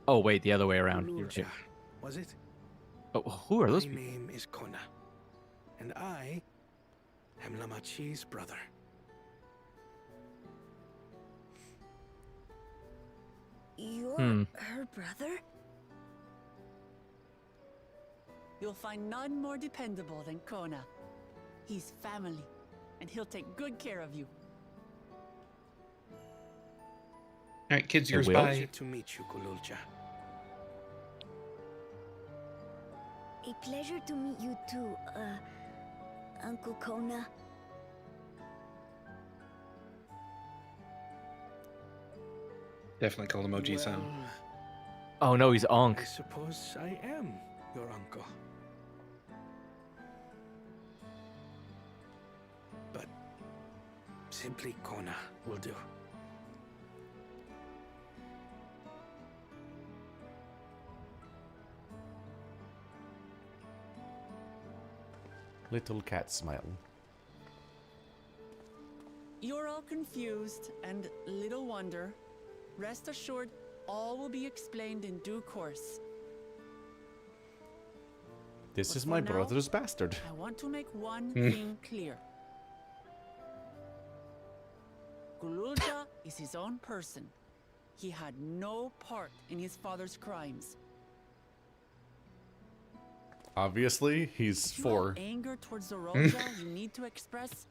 Oh, wait, the other way around. Kululja, was it? Oh, who are those My people? name is Kona, and I am Lamachi's brother. You're her brother? You'll find none more dependable than Kona. He's family, and he'll take good care of you. Alright, kids, your will. spy. Pleasure to meet you, Kululja. A pleasure to meet you too, Uncle Kona. Definitely call emoji sound. Oh, no, he's Ankh. I suppose I am your uncle. But simply Kona will do. Little cat smile. You're all confused, and little wonder. Rest assured, all will be explained in due course. This But is for my now, brother's bastard. I want to make one thing clear. Kululja is his own person. He had no part in his father's crimes. Obviously, he's If you 4. have anger towards Zorolja you need to express,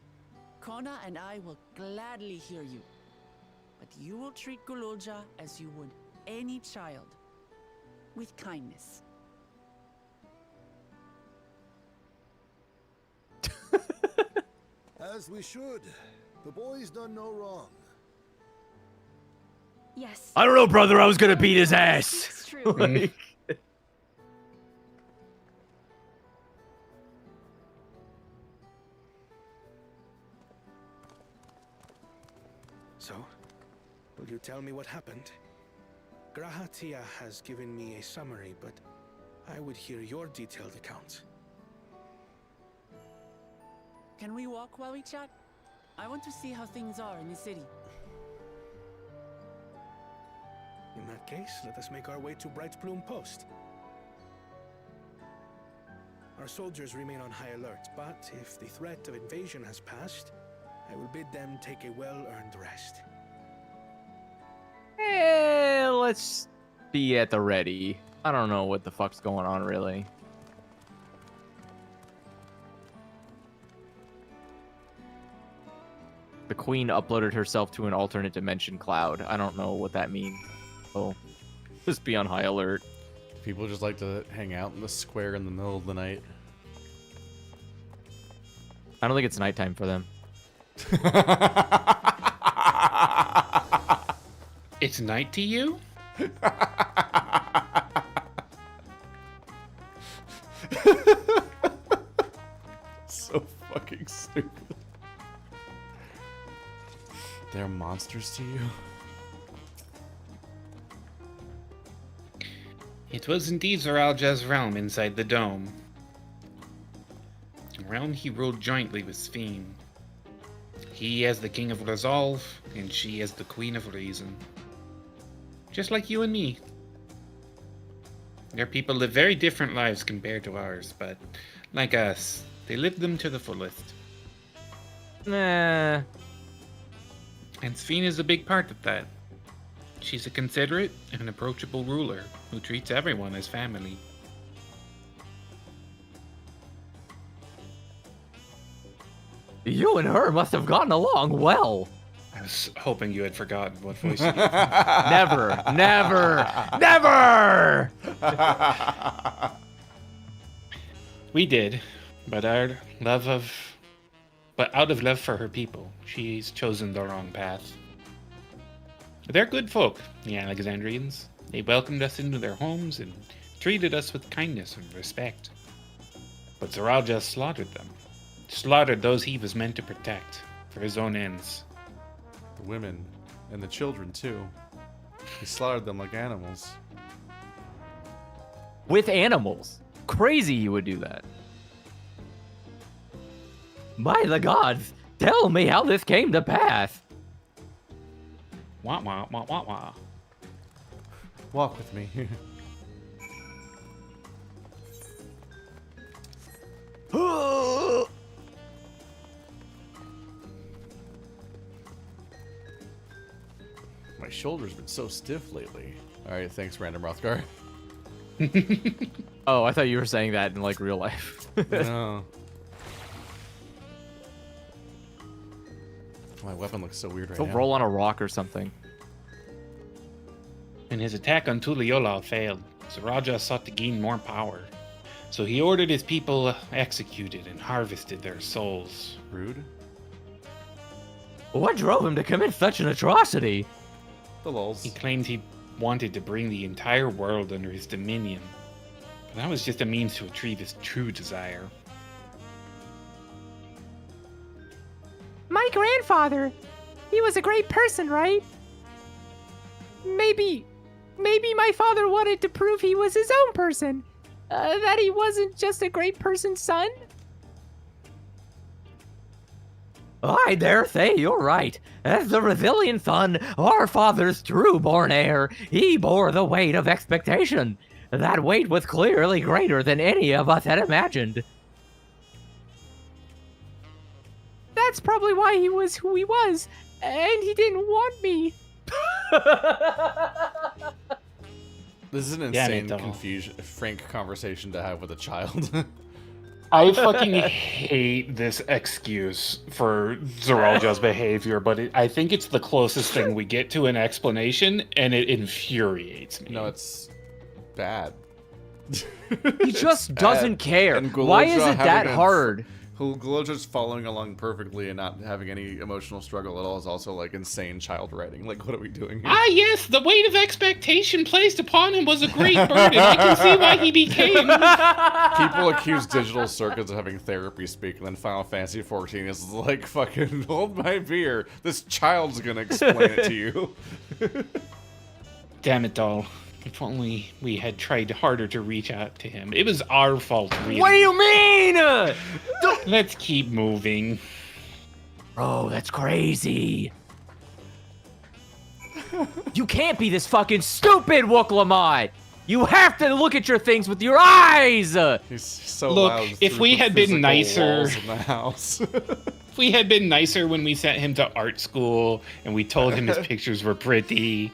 Kona and I will gladly hear you. But you will treat Kululja as you would any child, with kindness. As we should. The boy's done no wrong. Yes. I don't know, brother. I was gonna beat his ass. It's true. Like, So, will you tell me what happened? Grahatia has given me a summary, but I would hear your detailed account. Can we walk while we chat? I want to see how things are in the city. In that case, let us make our way to Bright Plume Post. Our soldiers remain on high alert, but if the threat of invasion has passed, I will bid them take a well-earned rest. let's be at the ready. I don't know what the fuck's going on, really. The queen uploaded herself to an alternate dimension cloud. I don't know what that means. Oh, just be on high alert. People just like to hang out in the square in the middle of the night. I don't think it's nighttime for them. It's night to you? So fucking stupid. They're monsters to you? It was indeed Zoralja's realm inside the dome. A realm he ruled jointly with Ffxiv. He as the king of resolve, and she as the queen of reason. Just like you and me. Their people live very different lives compared to ours, but like us, they live them to the fullest. Nah. And Ffxiv is a big part of that. she's a considerate and approachable ruler who treats everyone as family. You and her must have gotten along well. I was hoping you had forgotten what voice you gave. Never, never, never! We did, but out of love for her people, she's chosen the wrong path. They're good folk, the Alexandrians. They welcomed us into their homes and treated us with kindness and respect. But Zaraja slaughtered them. Slaughtered those he was meant to protect for his own ends. The women and the children too. He slaughtered them like animals. With animals. Crazy he would do that. By the gods, tell me how this came to pass. Wah wah wah wah wah. Walk with me. My shoulder's been so stiff lately. Alright, thanks, Random Rothgar. Oh, I thought you were saying that in like real life. No. My weapon looks so weird right He'll now. roll on a rock or something. When his attack on Tuliyola failed, Zaraja sought to gain more power. So he ordered his people executed and harvested their souls. Rude. What drove him to commit such an atrocity? The lulz. He claimed he wanted to bring the entire world under his dominion. But that was just a means to achieve his true desire. My grandfather, he was a great person, right? Maybe my father wanted to prove he was his own person. That he wasn't just a great person's son? I dare say you're right. As the resilient son, our father's true-born heir, he bore the weight of expectation. That weight was clearly greater than any of us had imagined. That's probably why he was who he was, and he didn't want me. This is an insane, frank conversation to have with a child. I fucking hate this excuse for Zaraja's behavior, but I think it's the closest thing we get to an explanation, and it infuriates me. No, it's bad. He just doesn't care. Why is it that hard? Guloja's following along perfectly and not having any emotional struggle at all is also like insane child writing. Like, what are we doing here? Ah, yes, the weight of expectation placed upon him was a great burden. I can see why he became. People accuse digital circuits of having therapy speak, and then Final Fantasy XIV is like, fucking hold my beer. This child's gonna explain it to you. Damn it, doll. If only we had tried harder to reach out to him. It was our fault, really. What do you mean? Let's keep moving. Bro, that's crazy. You can't be this fucking stupid, Wooklamot. You have to look at your things with your eyes. He's so Look, loud. if we had been nicer In the house. If we had been nicer when we sent him to art school and we told him his pictures were pretty.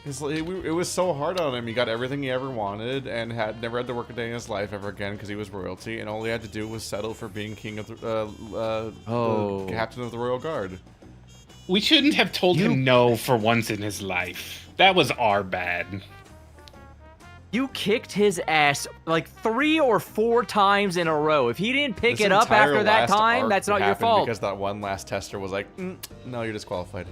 It was so hard on him. He got everything he ever wanted and never had to work a day in his life ever again because he was royalty, and all he had to do was settle for being king of the captain of the royal guard. We shouldn't have told him no for once in his life. That was our bad. You kicked his ass like 3 or 4 times in a row. If he didn't pick it up after that time, that's not your fault. Because that one last tester was like, no, you're disqualified.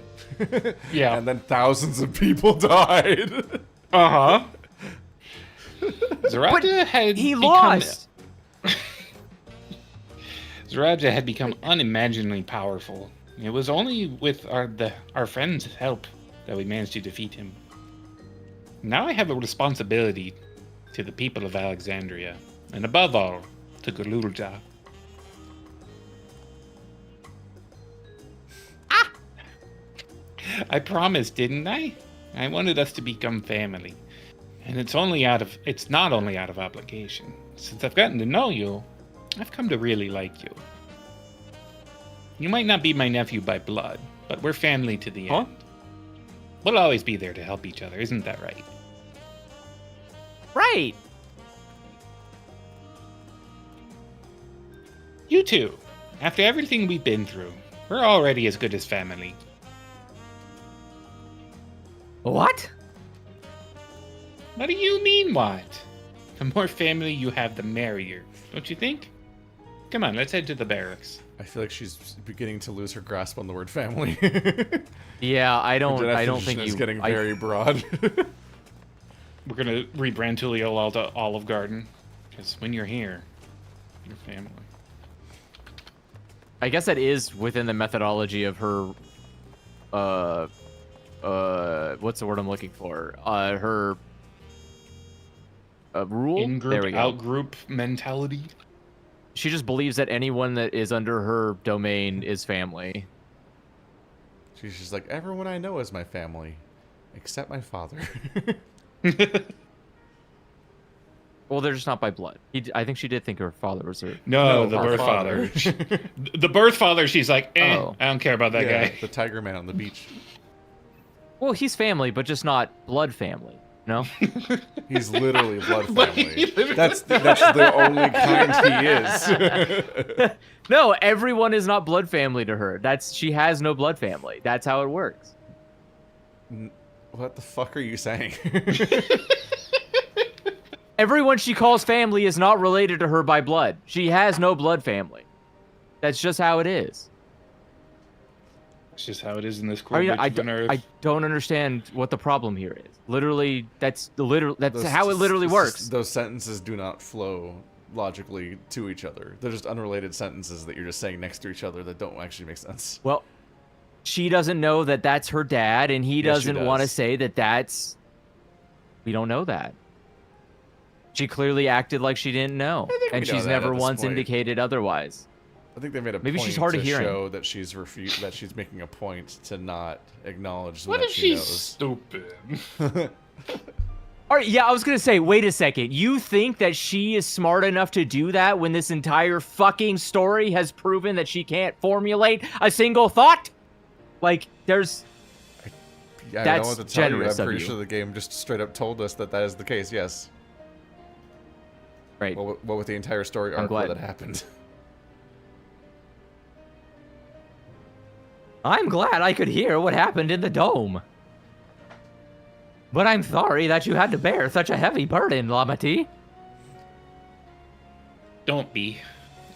Yeah. And then thousands of people died. Uh-huh. Zaraja had lost. Zaraja had become unimaginably powerful. It was only with our friend's help that we managed to defeat him. Now I have a responsibility to the people of Alexandria, and above all, to Galulja. Ah! I promised, didn't I? I wanted us to become family. And it's not only out of obligation. Since I've gotten to know you, I've come to really like you. You might not be my nephew by blood, but we're family to the end. We'll always be there to help each other, isn't that right? Right. You two, after everything we've been through, we're already as good as family. What? What do you mean, what? The more family you have, the merrier. Don't you think? Come on, let's head to the barracks. I feel like she's beginning to lose her grasp on the word family. Yeah, I don't think it's you. getting very broad. We're gonna rebrand Tuliol to Olive Garden, because when you're here, you're family. I guess that is within the methodology of her. What's the word I'm looking for? Her. Rule. In-group, There we go. out-group mentality. She just believes that anyone that is under her domain is family. She's just like, everyone I know is my family, except my father. Well, they're just not by blood. I think she did think her father was her. No, the birth father. The birth father, she's like, I don't care about that guy. The tiger man on the beach. Well, he's family, but just not blood family. No? He's literally blood family. That's the only kind he is. No, everyone is not blood family to her. She has no blood family. That's how it works. What the fuck are you saying? Everyone she calls family is not related to her by blood. She has no blood family. That's just how it is. It's just how it is in this cool I don't understand what the problem here is. Literally, that's how it literally works. Those sentences do not flow logically to each other. They're just unrelated sentences that you're just saying next to each other that don't actually make sense. Well, she doesn't know that that's her dad, and he doesn't want to say that that's... We don't know that. She clearly acted like she didn't know, and she's never once indicated otherwise. I think they made a Maybe point she's hard to of hearing. show that she's that she's making a point to not acknowledge What that if she she's knows. stupid? All right, yeah, I was gonna say, wait a second. You think that she is smart enough to do that when this entire fucking story has proven that she can't formulate a single thought? Like, there's... Yeah, that's I don't know what to tell you. I'm generous of pretty you. sure the game just straight up told us that is the case, yes. Right. What with the entire story I'm arc glad. that happened. I'm glad I could hear what happened in the dome. But I'm sorry that you had to bear such a heavy burden, Lamati. Don't be.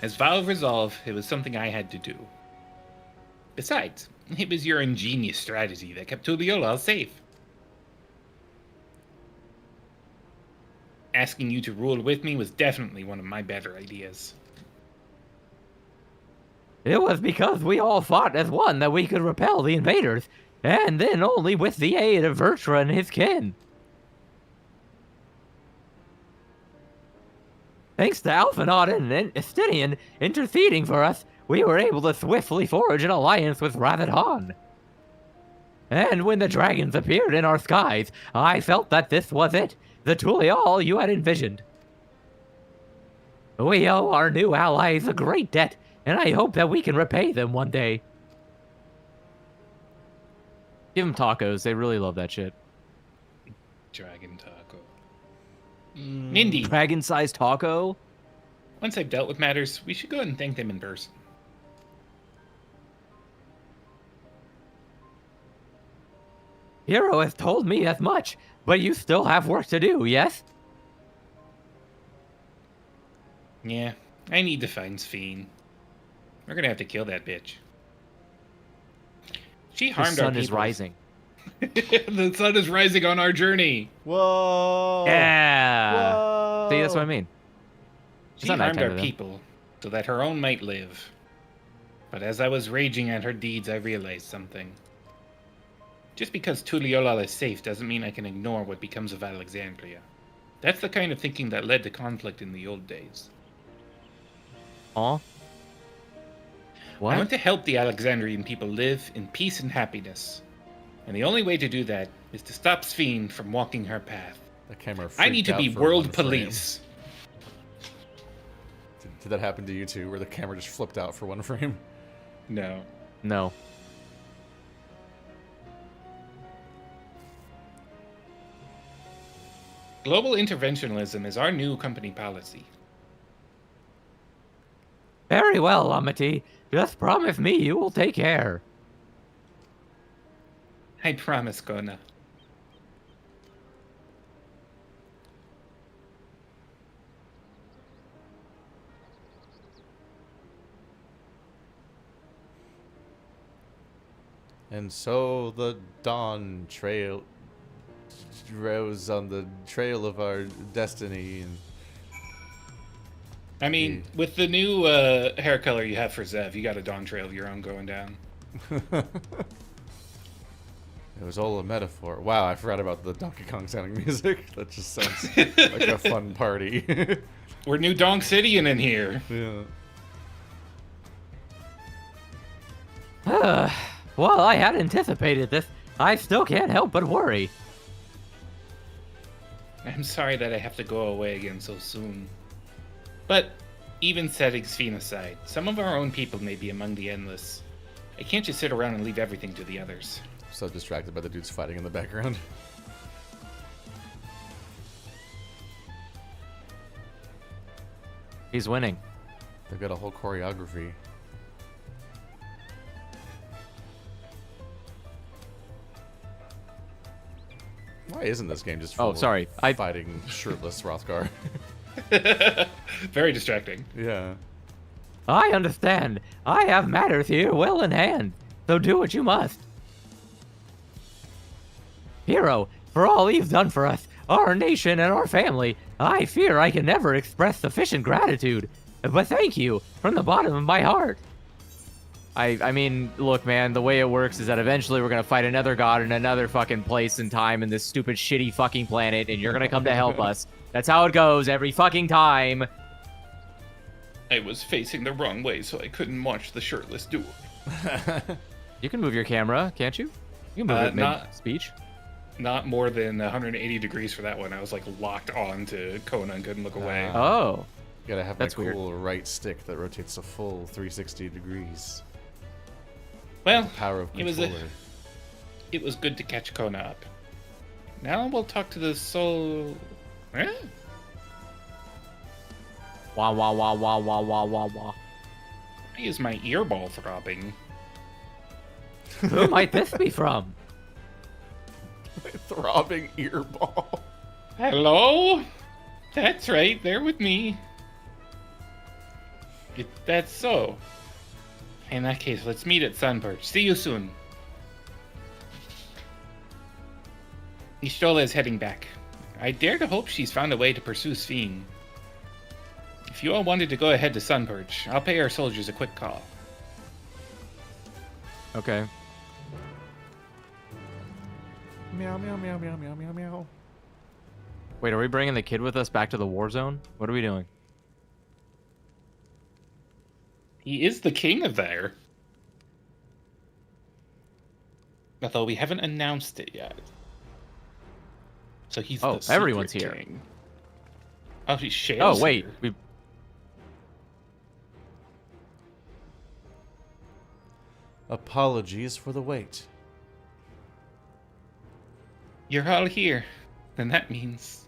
As vow of resolve, it was something I had to do. Besides, it was your ingenious strategy that kept Tuliolal safe. Asking you to rule with me was definitely one of my better ideas. It was because we all fought as one that we could repel the invaders, and then only with the aid of Vertra and his kin. Thanks to Alphinaud and Estinian interceding for us, we were able to swiftly forge an alliance with Ravadhan. And when the dragons appeared in our skies, I felt that this was it, the Tuliol you had envisioned. We owe our new allies a great debt, and I hope that we can repay them one day. Give them tacos. They really love that shit. Dragon taco. Mindy. Dragon-sized taco? Once I've dealt with matters, we should go and thank them in person. Hero has told me as much, but you still have work to do, yes? Yeah, I need to find Sphene. We're gonna have to kill that bitch. She The harmed our sun people. is rising. The sun is rising on our journey. Whoa! Yeah! Whoa! See, that's what I mean. She not harmed nighttime our to them. people so that her own might live. But as I was raging at her deeds, I realized something. Just because Tuliolal is safe doesn't mean I can ignore what becomes of Alexandria. That's the kind of thinking that led to conflict in the old days. Aw. What? I want to help the Alexandrian people live in peace and happiness. And the only way to do that is to stop Sphene from walking her path. The camera I need to freaked be out for world one frame. police. Did that happen to you too, where the camera just flipped out for one frame? No. No. Global interventionism is our new company policy. Very well, Amity. Just promise me you will take care. I promise, Kona. And so the dawn trail rose on the trail of our destiny. And I mean, with the new hair color you have for Zev, you got a dawn trail of your own going down. it was all a metaphor. Wow, I forgot about the Donkey Kong sounding music. That just sounds like a fun party. We're New Donk Cityan in here. Yeah. Well, I had anticipated this. I still can't help but worry. I'm sorry that I have to go away again so soon. But even setting Ffxiv aside, some of our own people may be among the endless. I can't just sit around and leave everything to the others. So distracted by the dudes fighting in the background. He's winning. They've got a whole choreography. Why isn't this game just full of fighting shirtless Rothgar? Very distracting. Yeah. I understand. I have matters here well in hand, so do what you must. Hero, for all you've done for us, our nation, and our family, I fear I can never express sufficient gratitude. But thank you, from the bottom of my heart. I mean, look, man, the way it works is that eventually we're gonna fight another god in another fucking place and time in this stupid, shitty fucking planet, and you're gonna come to help us. That's how it goes every fucking time. I was facing the wrong way, so I couldn't watch the shirtless duel. You can move your camera, can't you? You can move it mid-speech. Not more than 180 degrees for that one. I was like locked on to Kona and couldn't look away. Oh. You gotta have That's that cool weird. right stick that rotates a full 360 degrees. Well, The power of it controller. was good to catch Kona up. Now we'll talk to the soul. Eh? Wah wah wah wah wah wah wah wah. Why is my earball throbbing? Who might this be from? Throbbing earball. Hello? That's right, they're with me. If that's so. In that case, let's meet at Sunperch. See you soon. Y'shtola is heading back. I dare to hope she's found a way to pursue Ffxiv. If you all wanted to go ahead to Sunperch, I'll pay our soldiers a quick call. Okay. Meow, meow, meow, meow, meow, meow, meow. Wait, are we bringing the kid with us back to the war zone? What are we doing? He is the king of there. Although we haven't announced it yet. So he's the everyone's secret here. king. Oh, he's Shale's Oh, wait. here. Apologies for the wait. You're all here. And that means...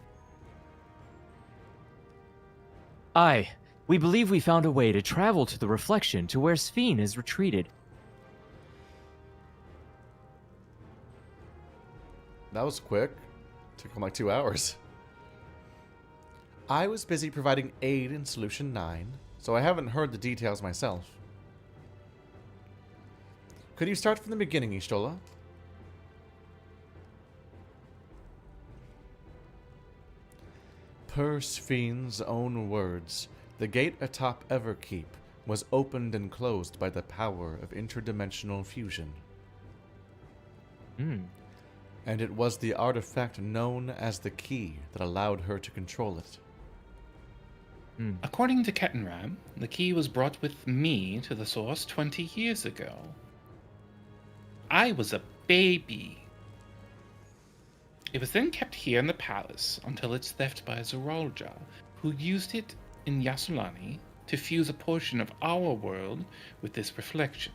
Aye. We believe we found a way to travel to the reflection to where Ffxiv is retreated. That was quick. Took him like 2 hours. I was busy providing aid in Solution 9, so I haven't heard the details myself. Could you start from the beginning, Y'shtola? Per Sffiv's own words, the gate atop Everkeep was opened and closed by the power of interdimensional fusion. And it was the artifact known as the key that allowed her to control it. According to Kettenram, the key was brought with me to the source 20 years ago. I was a baby. It was then kept here in the palace until its theft by Zeralja, who used it in Yasulani to fuse a portion of our world with this reflection.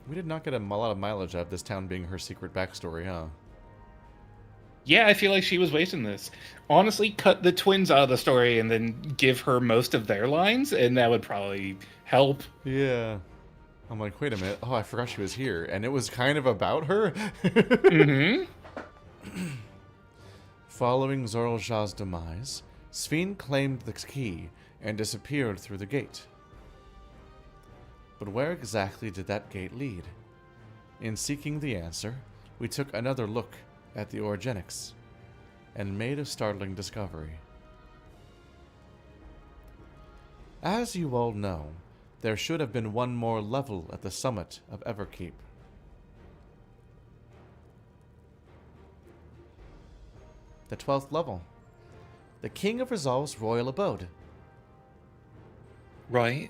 We did not get a lot of mileage out of this town being her secret backstory, huh? Yeah, I feel like she was wasting this. Honestly, cut the twins out of the story and then give her most of their lines, and that would probably help. Yeah. I'm like, wait a minute. Oh, I forgot she was here. And it was kind of about her? Mm-hmm. Following Zorlja's demise, Ffxiv claimed the key and disappeared through the gate. But where exactly did that gate lead? In seeking the answer, we took another look at the orogenics and made a startling discovery. As you all know, there should have been one more level at the summit of Everkeep. The 12th level. The King of Resolve's royal abode. Right,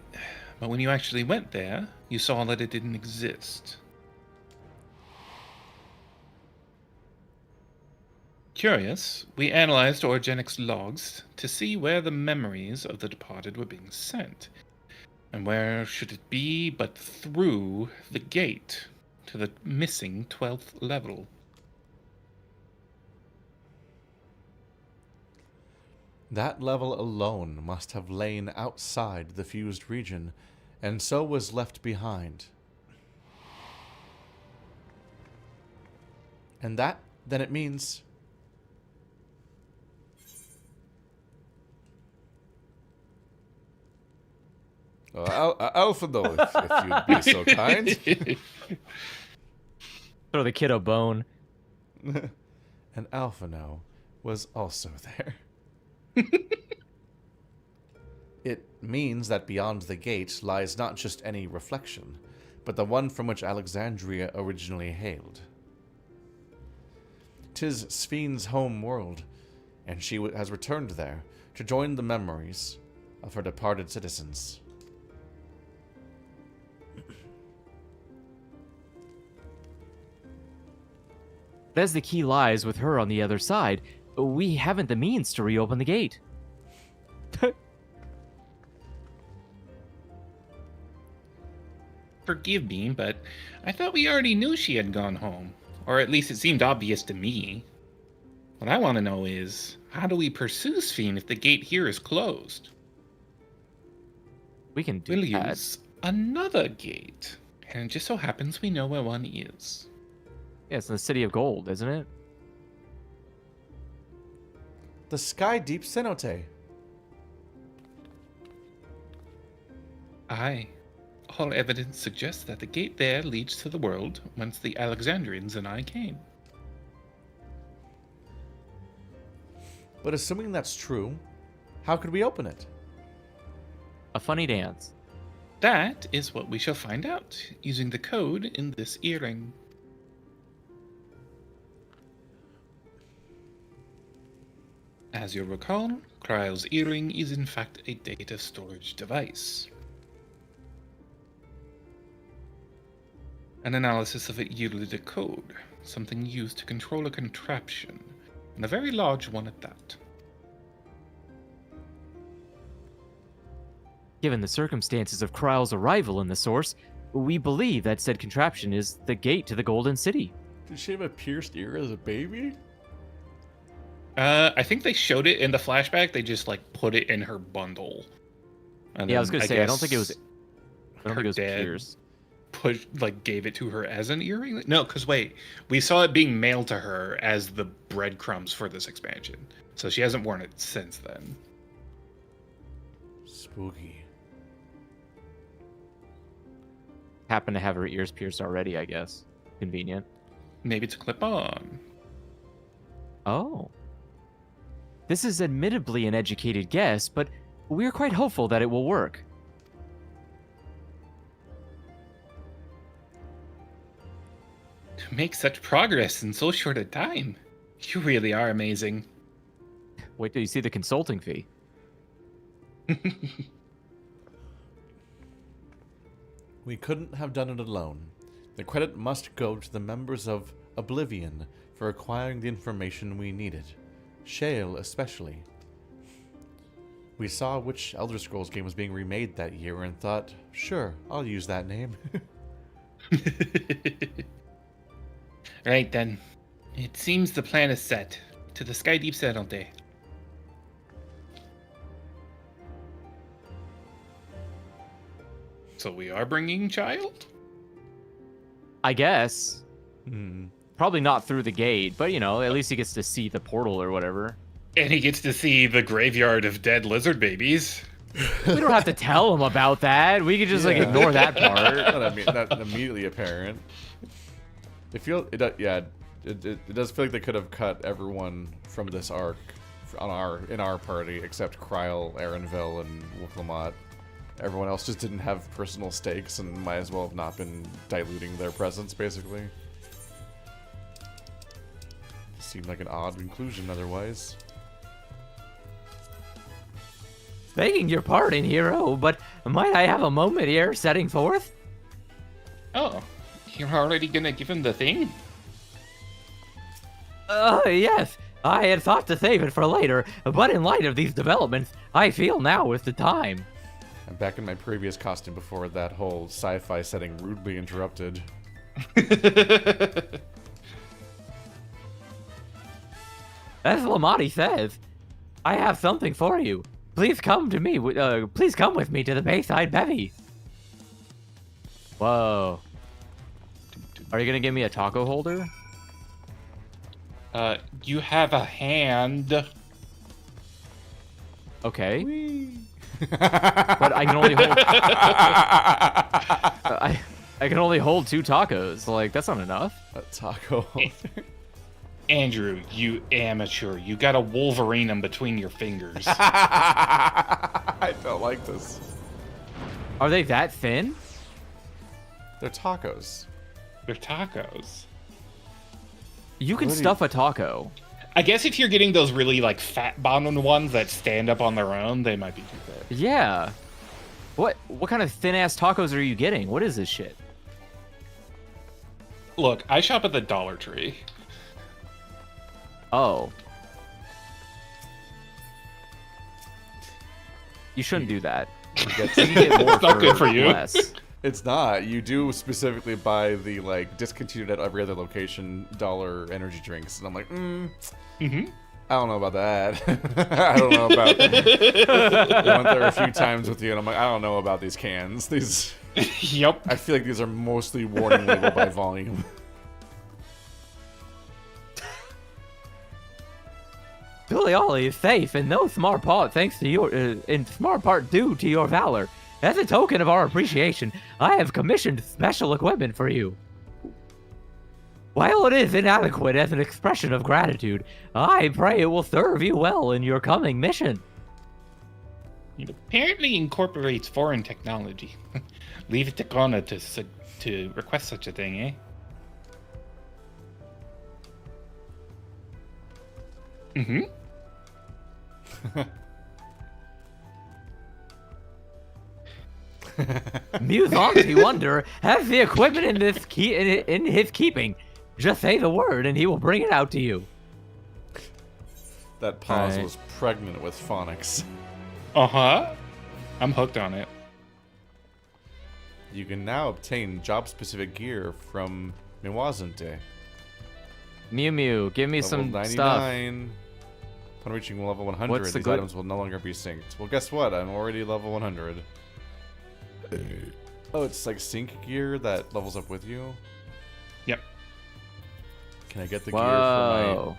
but when you actually went there, you saw that it didn't exist. Curious, we analyzed Orogenics logs to see where the memories of the departed were being sent. And where should it be but through the gate to the missing 12th level? That level alone must have lain outside the fused region, and so was left behind. And that, then it means... Alpha, though, if you'd be so kind. Throw the kid a bone. And Alphano was also there. It means that beyond the gate lies not just any reflection, but the one from which Alexandria originally hailed. 'Tis Ffxiv's home world, and she has returned there to join the memories of her departed citizens. As the key lies with her on the other side, we haven't the means to reopen the gate. Forgive me, but I thought we already knew she had gone home. Or at least it seemed obvious to me. What I want to know is, how do we pursue Ffxiv if the gate here is closed? We can do We'll that. use another gate. And it just so happens we know where one is. Yeah, it's in the City of Gold, isn't it? The Sky Deep Cenote. Aye. All evidence suggests that the gate there leads to the world whence the Alexandrians and I came. But assuming that's true, how could we open it? A funny dance. That is what we shall find out, using the code in this earring. As you'll recall, Kryle's earring is in fact a data storage device. An analysis of it yielded a code, something used to control a contraption, and a very large one at that. Given the circumstances of Kryle's arrival in the source, we believe that said contraption is the gate to the Golden City. Did she have a pierced ear as a baby? I think they showed it in the flashback. They just like put it in her bundle. And Yeah, I was then gonna say I don't think it was. I don't her think it was dad pierced. gave it to her as an earring. No, because wait, we saw it being mailed to her as the breadcrumbs for this expansion. So she hasn't worn it since then. Spooky. Happened to have her ears pierced already, I guess. Convenient. Maybe it's a clip-on. Oh. This is admittedly an educated guess, but we're quite hopeful that it will work. To make such progress in so short a time, you really are amazing. Wait till you see the consulting fee. We couldn't have done it alone. The credit must go to the members of Oblivion for acquiring the information we needed. Shale especially. We saw which Elder Scrolls game was being remade that year and thought, sure, I'll use that name. Right then. It seems the plan is set. To the sky deep Serente. So we are bringing child? I guess. Hmm. Probably not through the gate, but you know, at least he gets to see the portal or whatever. And he gets to see the graveyard of dead lizard babies. We don't have to tell him about that. We could just like Yeah. ignore that part. Not immediately apparent. It does feel like they could have cut everyone from this arc in our party except Kryle, Erenville, and Wuklamot. Everyone else just didn't have personal stakes and might as well have not been diluting their presence, basically. Seemed like an odd inclusion otherwise. Begging your pardon, hero, but might I have a moment here setting forth? Oh, you're already gonna give him the thing? Yes. I had thought to save it for later, but in light of these developments, I feel now is the time. I'm back in my previous costume before that whole sci-fi setting rudely interrupted. As Lamati says, I have something for you. Please come to me. Please come with me to the Bayside Bevy. Whoa. Are you gonna give me a taco holder? You have a hand. Okay. But I can only hold. I can only hold 2 tacos. Like that's not enough. A taco holder. Andrew, you amateur. You got a Wolverine in between your fingers. I don't like this. Are they that thin? They're tacos. They're tacos. You can stuff a taco. I guess if you're getting those really like fat bottomed ones that stand up on their own, they might be too big. Yeah. What kind of thin ass tacos are you getting? What is this shit? Look, I shop at the Dollar Tree. Oh. You shouldn't do that. You can get more It's not good for you. less. It's not. You do specifically buy the like discontinued at every other location dollar energy drinks, and I'm like, I don't know about that. I don't know about. I went there a few times with you, and I'm like, I don't know about these cans. These. Yep. I feel like these are mostly warning label by volume. Tuliali is safe in no small part thanks to your, in small part due to your valor. As a token of our appreciation, I have commissioned special equipment for you. While it is inadequate as an expression of gratitude, I pray it will serve you well in your coming mission. It apparently incorporates foreign technology. Leave it to Kona to request such a thing, eh? Mm-hmm. Muse on to wonder, has the equipment in this in his keeping. Just say the word and he will bring it out to you. That pause Right. was pregnant with phonics. Uh-huh. I'm hooked on it. You can now obtain job-specific gear from Miwazente. Mew Mew, give me Level some 99. stuff. Upon reaching level 100, What's the these good- items will no longer be synced. Well, guess what? I'm already level 100. Oh, it's like sync gear that levels up with you? Yep. Can I get the gear Whoa.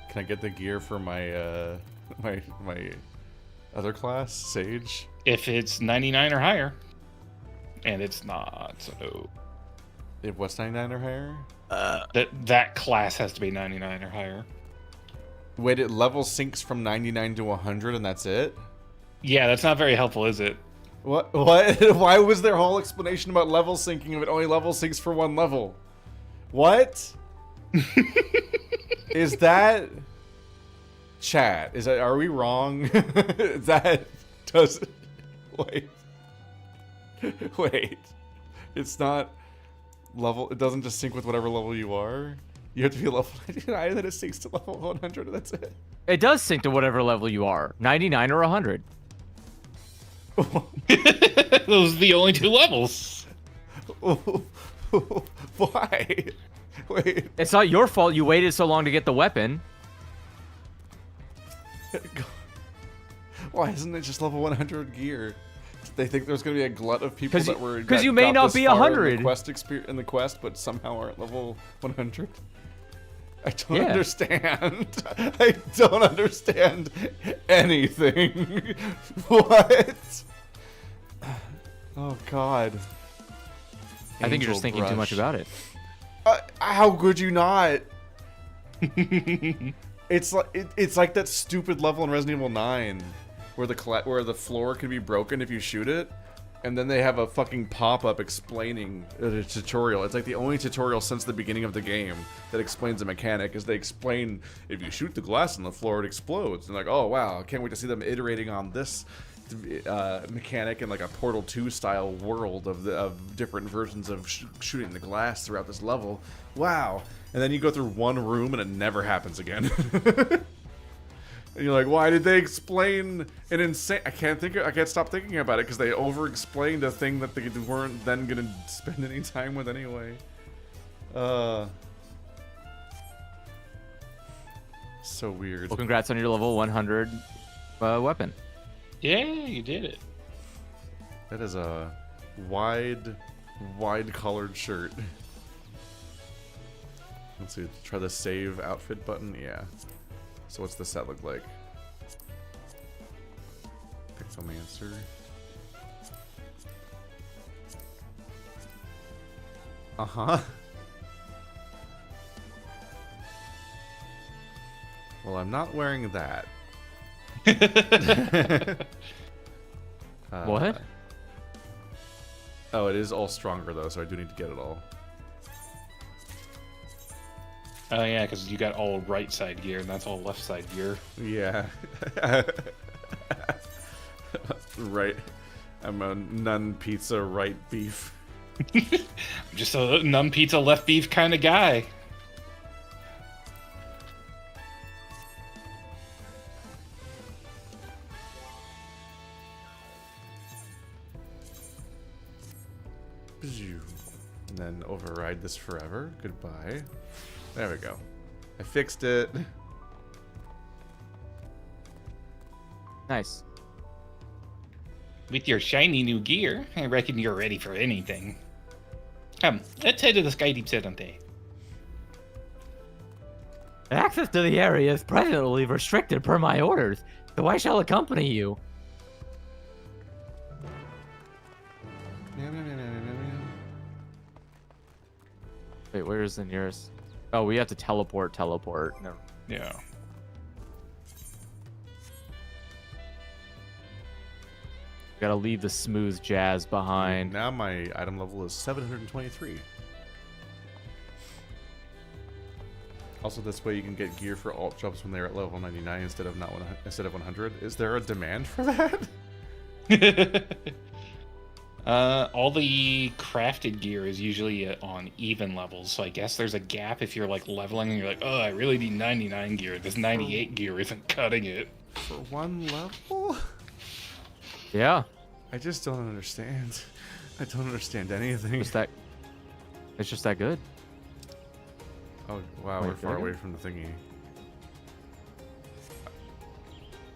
Can I get the gear for my my other class, Sage? If it's 99 or higher. And it's not, so... If what's 99 or higher? That class has to be 99 or higher. Wait, it level syncs from 99 to 100 and that's it? Yeah, that's not very helpful, is it? What? Why was their whole explanation about level syncing if it only level syncs for one level? What? Is that... Chat, are we wrong? Is that... Does... Wait. Wait. It's not level... It doesn't just sync with whatever level you are? You have to be level 99 and then it syncs to level 100 and that's it? It does sync to whatever level you are, 99 or 100. Those are the only 2 levels. Why? Wait. It's not your fault you waited so long to get the weapon. Why isn't it just level 100 gear? They think there's going to be a glut of people that were because you may not be 100 in the quest, but somehow aren't level 100. I don't understand. I don't understand anything. What? Oh God. I think you're just thinking too much about it. How could you not? It's like that stupid level in Resident Evil 9 where the floor can be broken if you shoot it, and then they have a fucking pop-up explaining a tutorial. It's like the only tutorial since the beginning of the game that explains a mechanic. Is they explain if you shoot the glass on the floor, it explodes. And like, oh wow, I can't wait to see them iterating on this mechanic in like a Portal 2 style world of different versions of shooting the glass throughout this level. Wow. And then you go through one room and it never happens again. And you're like, why did they explain an insane... I can't stop thinking about it because they over-explained a thing that they weren't then gonna spend any time with anyway. So weird. Well, congrats on your level 100 weapon. Yeah, you did it. That is a wide collared shirt. Let's see, try the save outfit button. Yeah. So what's the set look like? Pixelmancer. Uh-huh. Well, I'm not wearing that. What? Oh, it is all stronger though, so I do need to get it all. Oh yeah, because you got all right side gear, and that's all left side gear. Yeah. Right. I'm a nun pizza right beef. Just a nun pizza left beef kind of guy. And then override this forever. Goodbye. There we go. I fixed it. Nice. With your shiny new gear, I reckon you're ready for anything. Come, let's head to the Sky Deep Sedante. Access to the area is presently restricted per my orders, so I shall accompany you. Wait, where is the nearest? Oh, we have to teleport. No. Yeah. Gotta leave the smooth jazz behind. Now my item level is 723. Also, this way you can get gear for alt jumps when they're at level 99 instead of 100. Is there a demand for that? All the crafted gear is usually on even levels, so I guess there's a gap if you're like leveling and you're like, oh, I really need 99 gear. This 98 gear isn't cutting it. For one level? Yeah. I just don't understand. I don't understand anything. It's just that good. Oh, wow, we're far away from the thingy.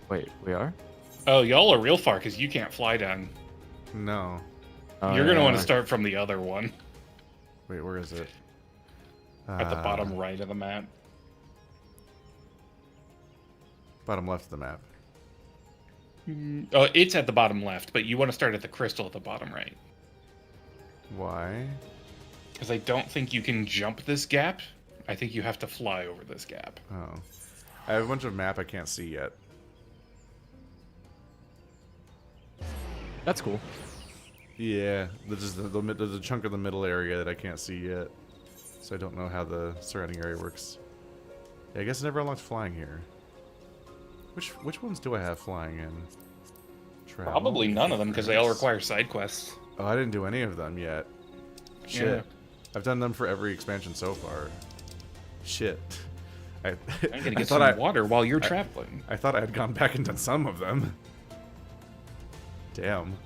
Wait, we are? Oh, y'all are real far because you can't fly down. No. You're going to want to start from the other one. Wait, where is it? At the bottom right of the map. Bottom left of the map. Oh, it's at the bottom left, but you want to start at the crystal at the bottom right. Why? Because I don't think you can jump this gap. I think you have to fly over this gap. Oh. I have a bunch of map I can't see yet. That's cool. Yeah, there's a chunk of the middle area that I can't see yet. So I don't know how the surrounding area works. Yeah, I guess I never unlocked flying here. Which ones do I have flying in? Travel? Probably none of them, because they all require side quests. Oh, I didn't do any of them yet. Shit. Yeah. I've done them for every expansion so far. Shit. I'm gonna get some water while you're traveling. I thought I had gone back and done some of them. Damn.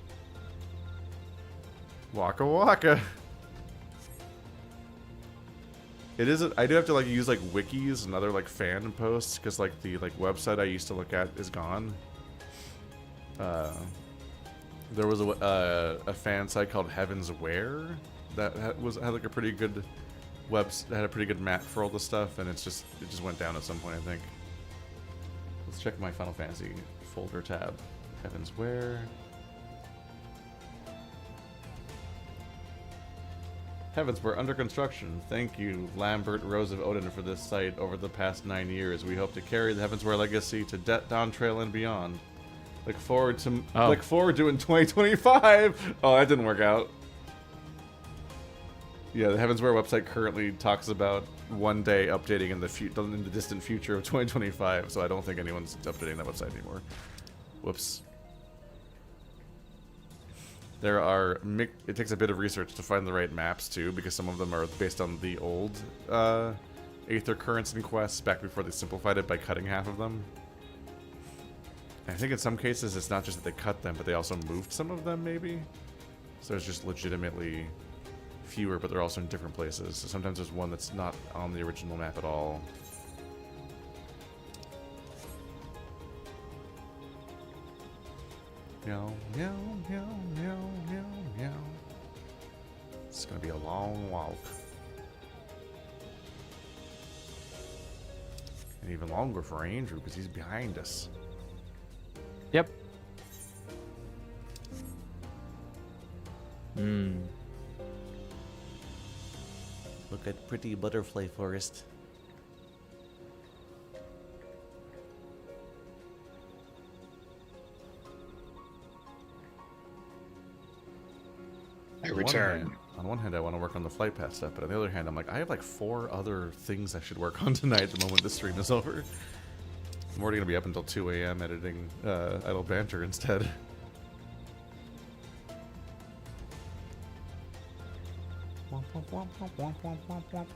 Waka waka. It is. I do have to like use like wikis and other like fan posts because like the website I used to look at is gone. There was a fan site called Heaven's Where that had like a pretty good had a pretty good map for all the stuff, and it just went down at some point, I think. Let's check my Final Fantasy folder tab. Heaven's Where. Heavens, we're under construction. Thank you, Lambert Rose of Odin, for this site over the past 9 years. We hope to carry the Heavensware legacy to Dawn Trail and beyond. Look forward to in 2025. Oh, that didn't work out. Yeah, the Heavensware website currently talks about one day updating in the distant future of 2025. So I don't think anyone's updating that website anymore. Whoops. There are it takes a bit of research to find the right maps too, because some of them are based on the old Aether Currents and quests back before they simplified it by cutting half of them. And I think in some cases it's not just that they cut them, but they also moved some of them maybe. So it's just legitimately fewer, but they're also in different places. So sometimes there's one that's not on the original map at all. Meow, meow, meow, meow, meow, meow. It's gonna be a long walk. And even longer for Andrew, because he's behind us. Yep. Hmm. Look at pretty butterfly forest. I return. On one hand, I want to work on the flight path stuff, but on the other hand, I'm like, I have like 4 other things I should work on tonight the moment this stream is over. I'm already going to be up until 2 a.m. editing Idle Banter instead. Womp, womp, womp, womp, womp, womp, womp, womp.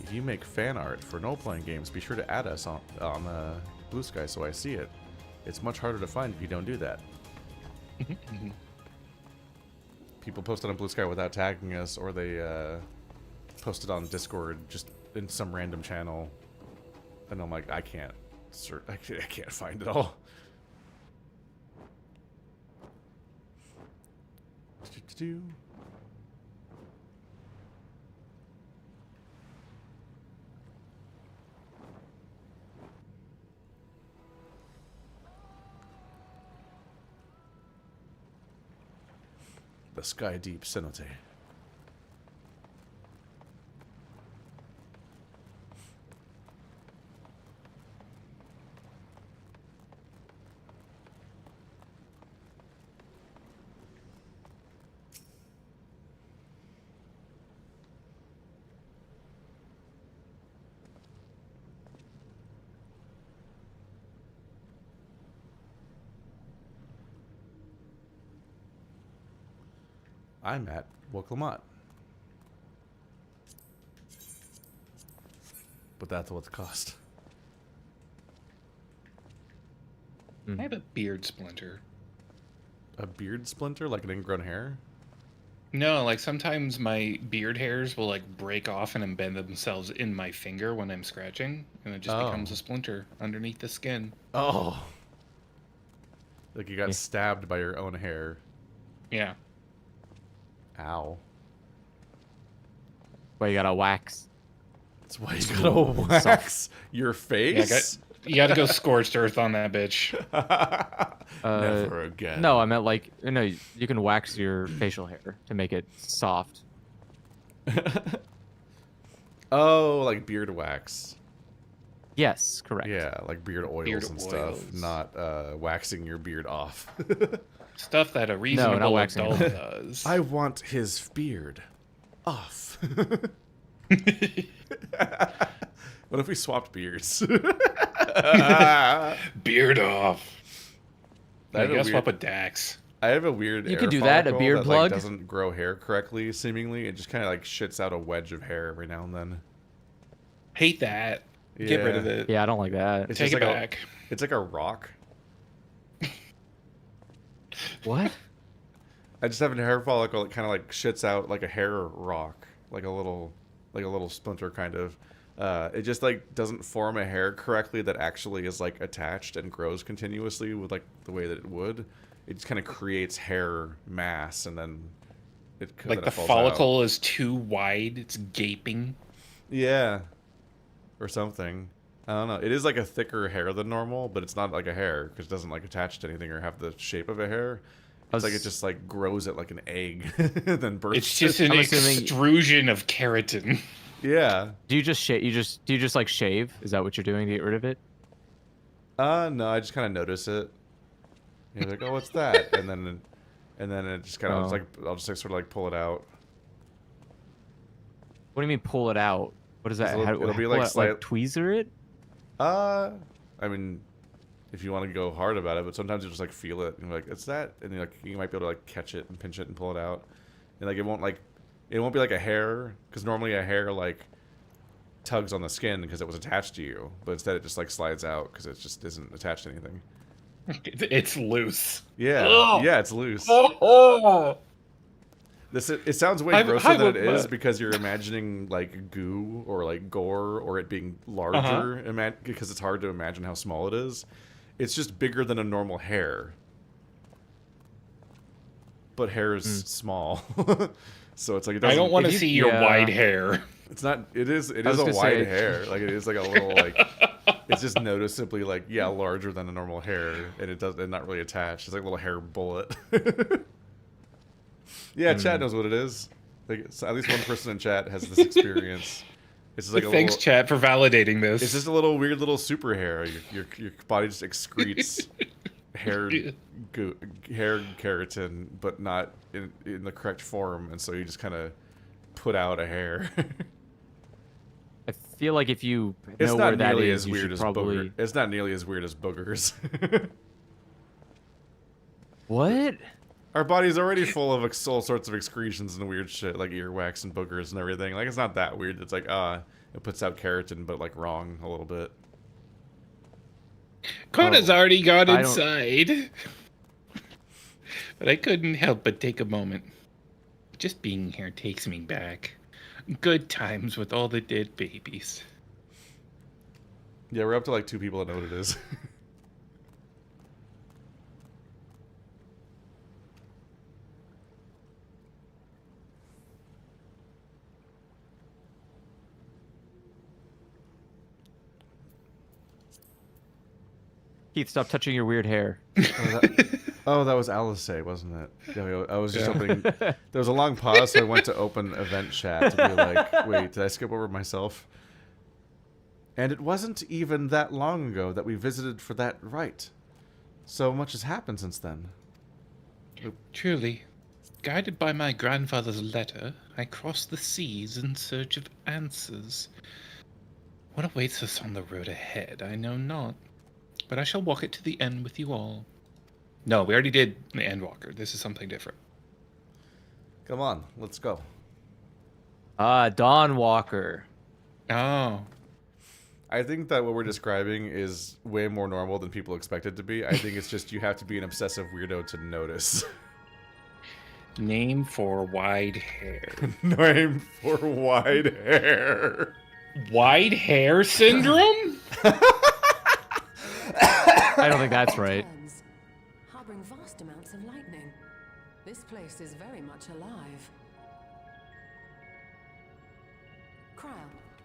If you make fan art for no-playing games, be sure to add us on Blue Sky so I see it. It's much harder to find if you don't do that. People post it on Blue Sky without tagging us, or they post it on Discord just in some random channel, and I'm like, I can't find it all. The Sky Deep Cenote. I'm at Woklamat. But that's what's cost. I have a beard splinter. A beard splinter? Like an ingrown hair? No, like sometimes my beard hairs will like break off and embed themselves in my finger when I'm scratching, and it just becomes a splinter underneath the skin. Oh. Like you got stabbed by your own hair. Yeah. Ow. Well, you gotta wax. That's why you gotta wax your face? You gotta go scorched earth on that bitch. Never again. No, I meant like, no, you can wax your facial hair to make it soft. Oh, like beard wax. Yes, correct. Yeah, like beard oils and stuff, not waxing your beard off. Stuff that a reasonable adult does. I want his beard off. What if we swapped beards? Beard off. I guess weird... swap with Dax. I have a weird. You could do that. A beard plug like, doesn't grow hair correctly. Seemingly, it just kind of like shits out a wedge of hair every now and then. Hate that. Yeah. Get rid of it. Yeah, I don't like that. It's Take just it like back. It's like a rock. What? I just have a hair follicle that kind of like shits out like a hair rock, like a little splinter kind of. It just like doesn't form a hair correctly that actually is like attached and grows continuously with like the way that it would. It just kind of creates hair mass and then like the follicle is too wide, it's gaping. Yeah, or something. I don't know. It is like a thicker hair than normal, but it's not like a hair because it doesn't like attach to anything or have the shape of a hair. It's like it just like grows it like an egg, then bursts. It's just an extrusion of keratin. Yeah. Do you just shave? Do you just like shave? Is that what you're doing to get rid of it? No, I just kind of notice it. You're like, oh, what's that? and then it just kind of I'll just like, sort of like pull it out. What do you mean pull it out? What is that? It'll be like tweezer it? I mean, if you want to go hard about it, but sometimes you just like feel it and you're like, it's that, and you might be able to like catch it and pinch it and pull it out, and like it won't be like a hair, because normally a hair like tugs on the skin because it was attached to you, but instead it just like slides out because it just isn't attached to anything. It's loose. Yeah, Ugh. yeah, it's loose. Oh. It sounds way grosser than it is because you're imagining like goo or like gore or it being larger because it's hard to imagine how small it is. It's just bigger than a normal hair. But hair is small. So it's like it doesn't, I don't want to see your wide hair. It's not it is a wide hair. Like it is like a little like it's just noticeably like larger than a normal hair and it's not really attached. It's like a little hair bullet. Yeah, chat knows what it is. Like, at least one person in chat has this experience. It's just like Thanks, chat, for validating this. It's just a little weird little super hair. Your body just excretes hair keratin, but not in the correct form, and so you just kind of put out a hair. I feel like if you know where that is, you should probably. It's not nearly as weird as boogers. What? Our body's already full of all sorts of excretions and weird shit, like earwax and boogers and everything. Like, it's not that weird. It's like, it puts out keratin, but, like, wrong a little bit. Kona's already got inside. But I couldn't help but take a moment. Just being here takes me back. Good times with all the dead babies. Yeah, we're up to, like, 2 people that know what it is. Keith, stop touching your weird hair. Oh, that was Alice, wasn't it? Yeah, I was just opening. There was a long pause, so I went to open event chat to be like, wait, did I skip over myself? And it wasn't even that long ago that we visited for that rite. So much has happened since then. Truly. Guided by my grandfather's letter, I crossed the seas in search of answers. What awaits us on the road ahead, I know not. But I shall walk it to the end with you all. No, we already did the Endwalker. This is something different. Come on, let's go. Dawnwalker. Oh. I think that what we're describing is way more normal than people expect it to be. I think it's just you have to be an obsessive weirdo to notice. Name for wide hair. Name for wide hair. Wide hair syndrome? I don't think that's right. Harboring vast amounts of lightning. This place is very much alive. Cryo,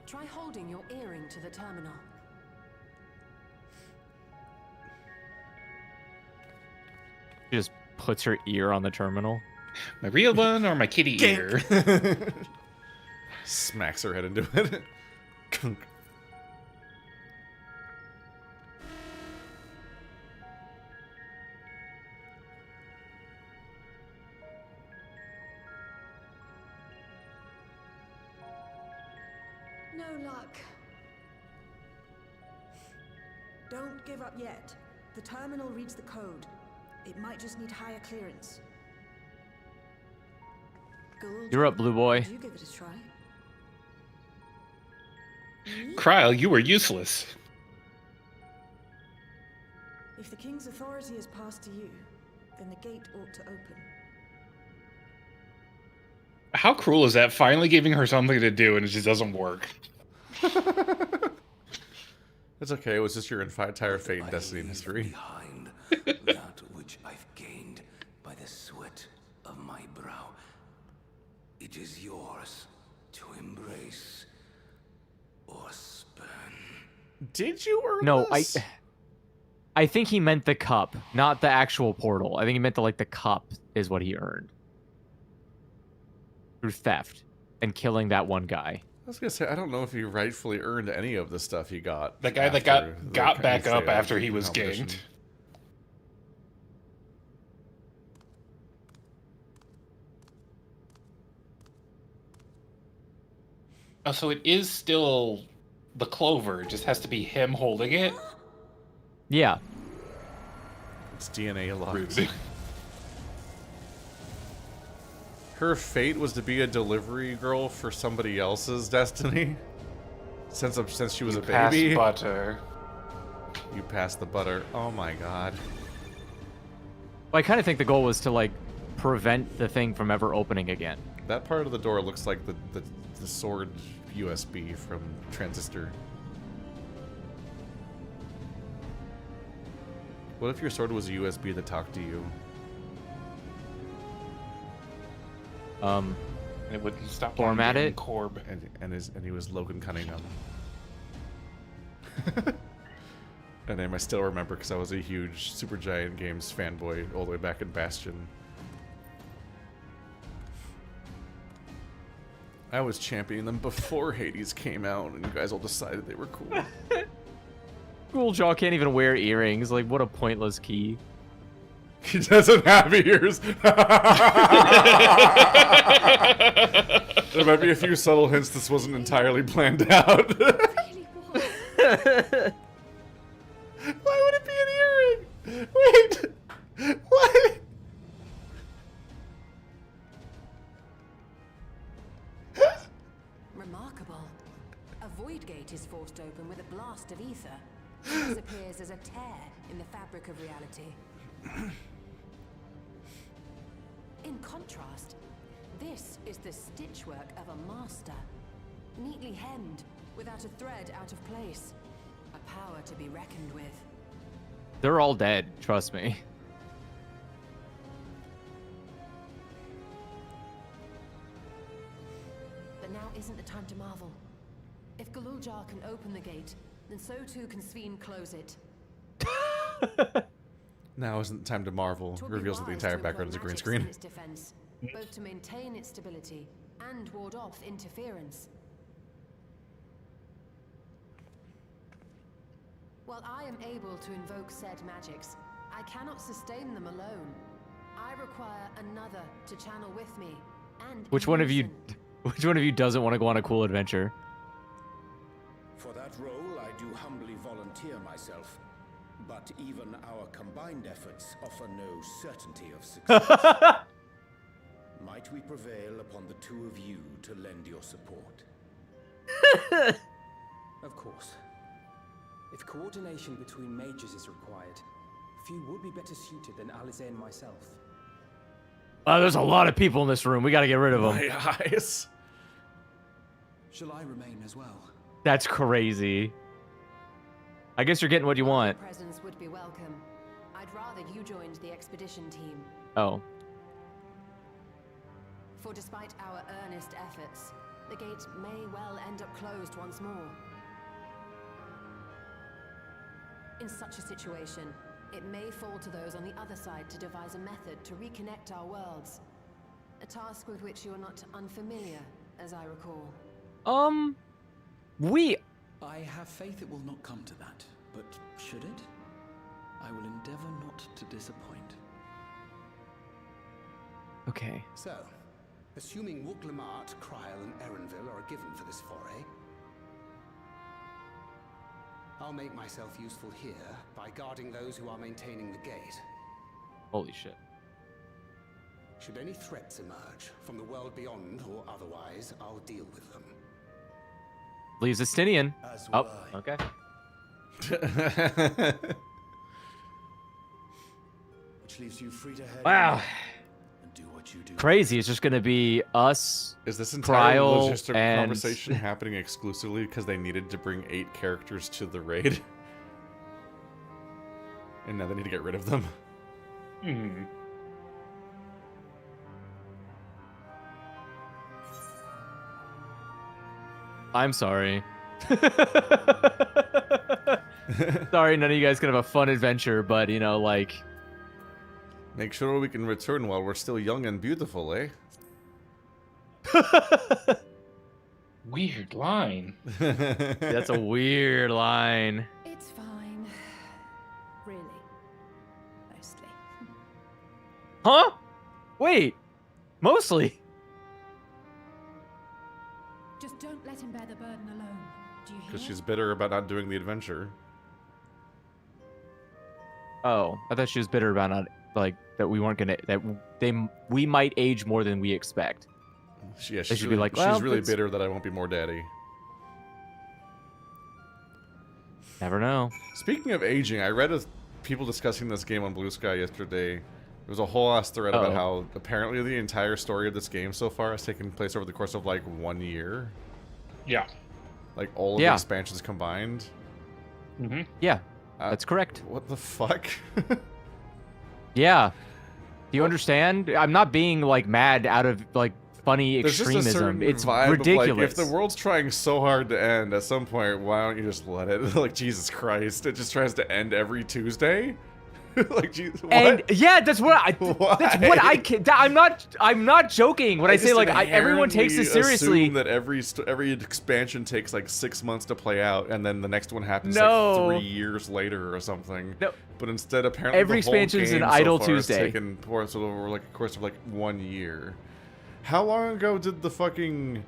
try holding your earring to the terminal. She just puts her ear on the terminal. My real one or my kitty ear? Smacks her head into it. No luck. Don't give up yet. The terminal reads the code. It might just need higher clearance. You're up, Blue Boy. You give it a try. Cryle, you were useless. If the king's authority is passed to you, then the gate ought to open. How cruel is that? Finally giving her something to do and it just doesn't work. It's okay. It was just your entire fate and destiny and history. Behind that which I've gained by the sweat of my brow. It is yours to embrace or spurn. Did you earn No, this? I think he meant the cup, not the actual portal. I think he meant the cup is what he earned through theft and killing that one guy. I was gonna say, I don't know if he rightfully earned any of the stuff he got. The guy that got back up after he was ganked. Oh, so it is still the clover. It just has to be him holding it. Yeah. It's DNA locked. Rude. Her fate was to be a delivery girl for somebody else's destiny. Since she was a baby. Pass butter. You passed the butter. Oh my god. Well, I kind of think the goal was to prevent the thing from ever opening again. That part of the door looks like the sword USB from Transistor. What if your sword was a USB that talked to you? It wouldn't stop. Format it. Corb. And he was Logan Cunningham. A name I still remember because I was a huge Supergiant Games fanboy all the way back in Bastion. I was championing them before Hades came out, and you guys all decided they were cool. Cool Jaw can't even wear earrings. Like, what a pointless key. He doesn't have ears. There might be a few subtle hints this wasn't entirely planned out. Why would it be an earring? Wait. What? Remarkable. A void gate is forced open with a blast of ether. This appears as a tear in the fabric of reality. In contrast, this is the stitchwork of a master. Neatly hemmed, without a thread out of place. A power to be reckoned with. They're all dead, trust me. But now isn't the time to marvel. If Galuljar can open the gate, then so too can Ffxiv close it. Now isn't the time to marvel. Reveals that the entire background is a green screen. Its defense, both to maintain its stability and ward off interference. While I am able to invoke said magics, I cannot sustain them alone. I require another to channel with me, and Which one of you doesn't want to go on a cool adventure? For that role, I do humbly volunteer myself. But even our combined efforts offer no certainty of success. Might we prevail upon the two of you to lend your support? Of course. If coordination between mages is required, few would be better suited than Alize and myself. There's a lot of people in this room. We gotta get rid of them. My eyes. Shall I remain as well? That's crazy. I guess you're getting what you want. Your presence would be welcome. I'd rather you joined the expedition team. Oh. For despite our earnest efforts, the gate may well end up closed once more. In such a situation, it may fall to those on the other side to devise a method to reconnect our worlds. A task with which you are not unfamiliar, as I recall. I have faith it will not come to that, but should it? I will endeavor not to disappoint. Okay. So, assuming Wooklamart, Kryl, and Erenville are given for this foray, I'll make myself useful here by guarding those who are maintaining the gate. Holy shit. Should any threats emerge, from the world beyond or otherwise, I'll deal with them. Leaves Estinian. Oh, okay. It which leaves you free to head Wow. and do what you do. Crazy. It's just going to be us, Is this entire Trial, logistical and... conversation happening exclusively because they needed to bring 8 characters to the raid? And now they need to get rid of them? Hmm. I'm sorry. Sorry, none of you guys can have a fun adventure, but, you know, like... Make sure we can return while we're still young and beautiful, eh? Weird line. That's a weird line. It's fine. Really. Mostly. Huh? Wait. Mostly. Just don't let him bear the burden alone. Do you hear? Because she's bitter about not doing the adventure. Oh, I thought she was bitter about not, like, that we weren't gonna, that we might age more than we expect. Yeah, They should be like, well, she's really that's- bitter that I won't be more daddy. Never know. Speaking of aging, I read people discussing this game on Blue Sky yesterday. There was a whole ass thread about how apparently the entire story of this game so far has taken place over the course of like 1 year. Yeah. Like all of the expansions combined. Mm-hmm. Yeah, that's correct. What the fuck? Yeah. Do you understand? I'm not being like mad out of like funny There's just a extremism. certain It's vibe ridiculous. Of, like, if the world's trying so hard to end, at some point, why don't you just let it? Like, Jesus Christ, it just tries to end every Tuesday. Like, Jesus, what? And yeah, that's what I. That's what I can. I'm not joking when I say like everyone takes this seriously. Assume that every expansion takes like 6 months to play out, and then the next one happens No. like 3 years later or something. No. But instead, apparently, Every the whole expansion is an game idle so far has Tuesday. taken place over like a course of like 1 year. How long ago did the fucking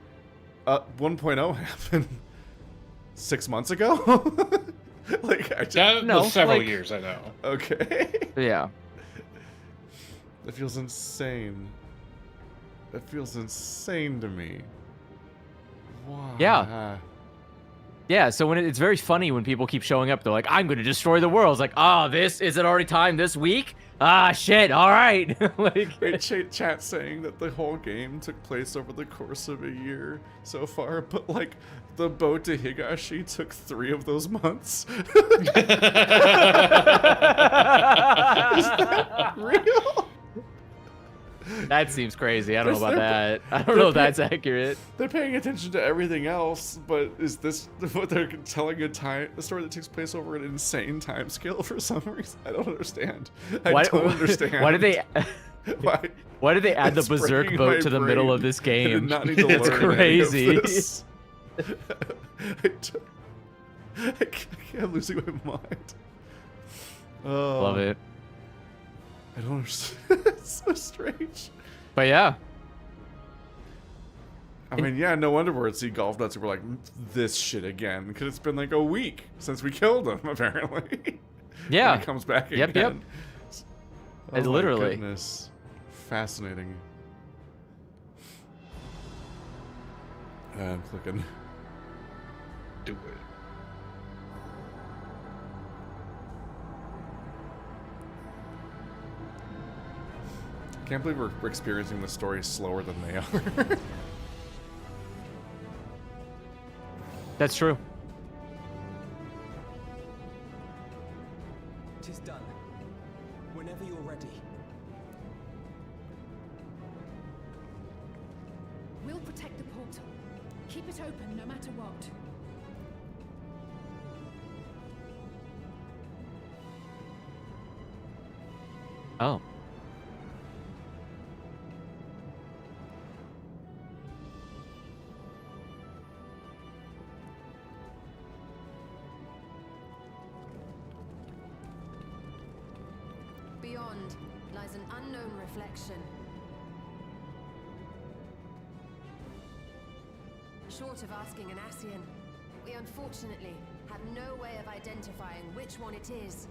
1.0 happen? 6 months ago? Like, I just, That was several years, I know. Okay. Yeah. That feels insane. That feels insane to me. Why? Yeah. Yeah, so when it's very funny when people keep showing up, they're like, I'm going to destroy the world. It's like, is it already time this week? Ah, shit, all right. Like, Wait, chat saying that the whole game took place over the course of a year so far, but like the boat to Higashi took 3 of those months. Is that real? That seems crazy. I don't know about that. I don't know if that's accurate. They're paying attention to everything else, but is this what they're telling a story that takes place over an insane time scale for some reason? I don't understand. I don't understand. Why did they? Why did they add the It's berserk breaking boat my to the middle brain. of this I game? did not need to It's learn crazy. any of this. I'm losing my mind. Oh, Love it. I don't understand. It's so strange. But yeah. I mean, yeah, no wonder we're at Sea Golf Nuts and we're like, this shit again. Because it's been like a week since we killed him, apparently. Yeah. And he comes back again. Yep. Oh, my Literally. goodness. Fascinating. I'm clicking. Do it. Can't believe we're experiencing the story slower than they are. That's true. Tis done. Whenever you're ready. We'll protect the portal. Keep it open no matter what. Oh. Beyond lies an unknown reflection. Short of asking an Ascian, we unfortunately have no way of identifying which one it is.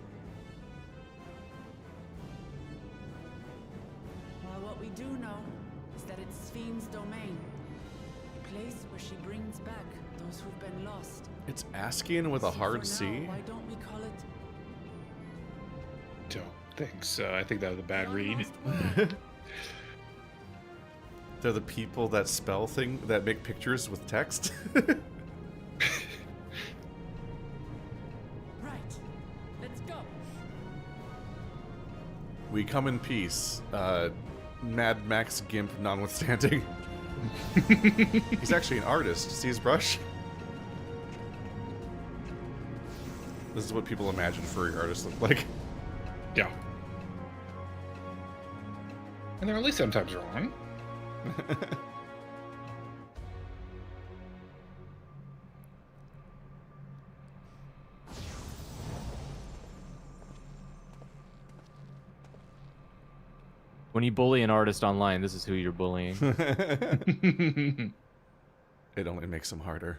Well, what we do know is that it's Ffxiv's domain. A place where she brings back those who've been lost. It's Ascian with a So hard for C? now, why don't we call it think so. I think that was a bad read. They're the people that spell that make pictures with text. Right. Let's go. We come in peace. Mad Max Gimp notwithstanding. He's actually an artist. See his brush? This is what people imagine furry artists look like. Yeah. And they're at least sometimes wrong. When you bully an artist online, this is who you're bullying. It only makes them harder.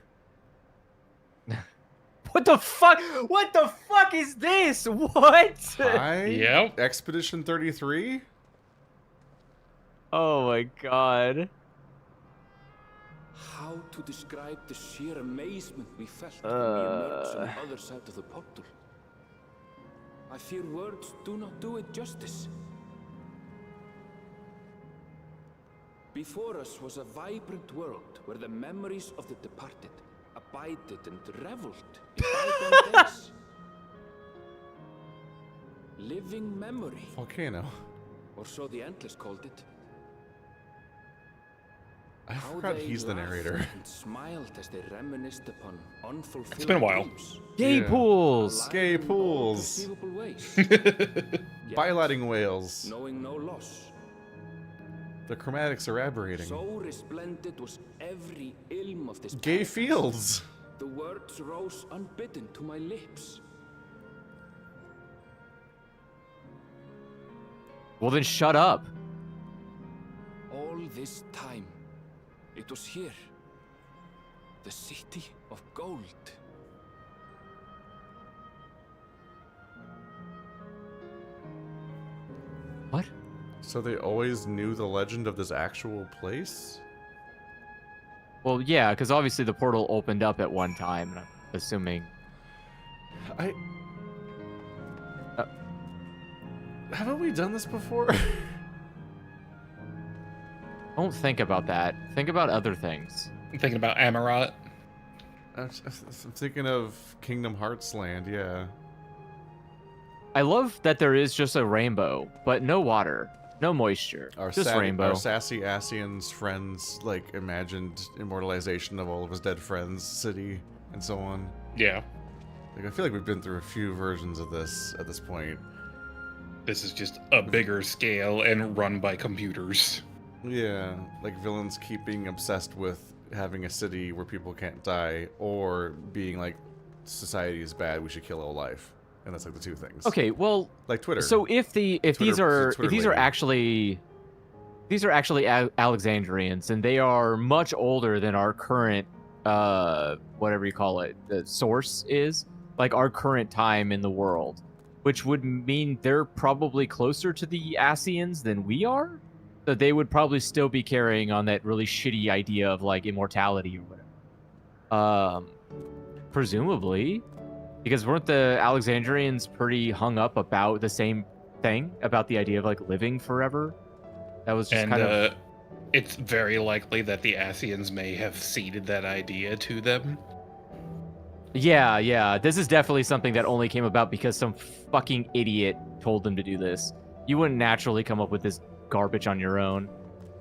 What the fuck? What the fuck is this? What? Hi? Yep. Expedition 33? Oh my god. How to describe the sheer amazement we felt when we emerged on the other side of the portal? I fear words do not do it justice. Before us was a vibrant world where the memories of the departed abided and reveled in bygone days. Living memory. Volcano. Or so the Endless called it. I forgot he's the narrator. And smiled as they reminisced upon unfulfilled It's been a while. dreams. Gay pools. Gay pools. Conceivable ways. Bilating whales. Knowing no loss. The chromatics are aberrating. So resplendent was every ilm of this Gay paradise. fields. The words rose unbidden to my lips. Well, then shut up. All this time, it was here. The city of gold. What? So they always knew the legend of this actual place? Well, yeah, because obviously the portal opened up at one time, and I'm assuming. Haven't we done this before? Don't think about that. Think about other things. I'm thinking about Amarat. I'm thinking of Kingdom Hearts Land, yeah. I love that there is just a rainbow, but no water, no moisture, just rainbow. Our sassy Asian's friends, like, imagined immortalization of all of his dead friends' city, and so on. Yeah. Like, I feel like we've been through a few versions of this at this point. This is just a bigger scale and run by computers. Yeah, like villains keep being obsessed with having a city where people can't die, or being like, society is bad, we should kill all life. And that's like the two things. Okay, well, like Twitter. So if these are actually Alexandrians, and they are much older than our current whatever you call it, the source is, like our current time in the world, which would mean they're probably closer to the Asians than we are. So they would probably still be carrying on that really shitty idea of like immortality or whatever. Presumably. Because weren't the Alexandrians pretty hung up about the same thing? About the idea of, like, living forever? That was just kind of... It's very likely that the Asians may have ceded that idea to them. Yeah, yeah. This is definitely something that only came about because some fucking idiot told them to do this. You wouldn't naturally come up with this garbage on your own.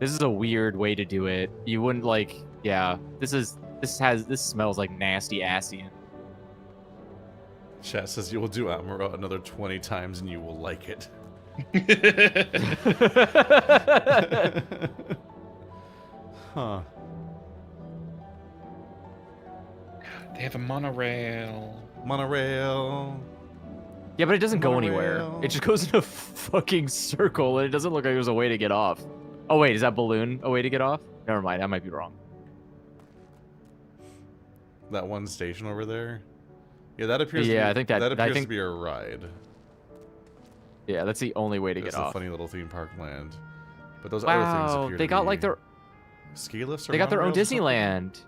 This is a weird way to do it. You wouldn't, like... Yeah. This smells like nasty Asian. Chat says you will do Amuro another 20 times and you will like it. Huh. They have a monorail. Monorail. Yeah, but it doesn't go anywhere. It just goes in a fucking circle, and it doesn't look like there's a way to get off. Oh, wait, is that balloon a way to get off? Never mind, I might be wrong. That one station over there? Yeah, that appears. Yeah, to be, I think that appears to be a ride. Yeah, that's the only way to get off. It's a funny little theme park land. But those other things appear they to got be like their ski lifts. Or they got their own monorails or something? Disneyland.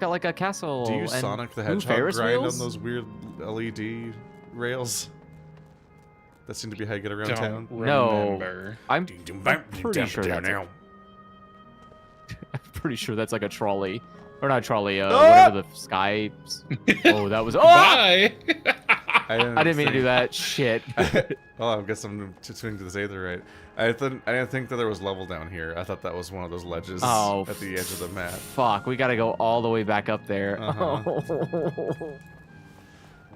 Got like a castle. Do you and Sonic the two Hedgehog Ferris grind wheels? on those weird LED rails? That seemed to be how you get around Don't town. remember. I'm pretty sure that's I'm pretty sure that's like a trolley. Or not trolley, whatever the sky... Oh, that was... Oh! Bye! I didn't mean to do that. Shit. Well, I guess I'm swinging to this aetherite. I didn't think that there was level down here. I thought that was one of those ledges at the edge of the map. Fuck, we gotta go all the way back up there.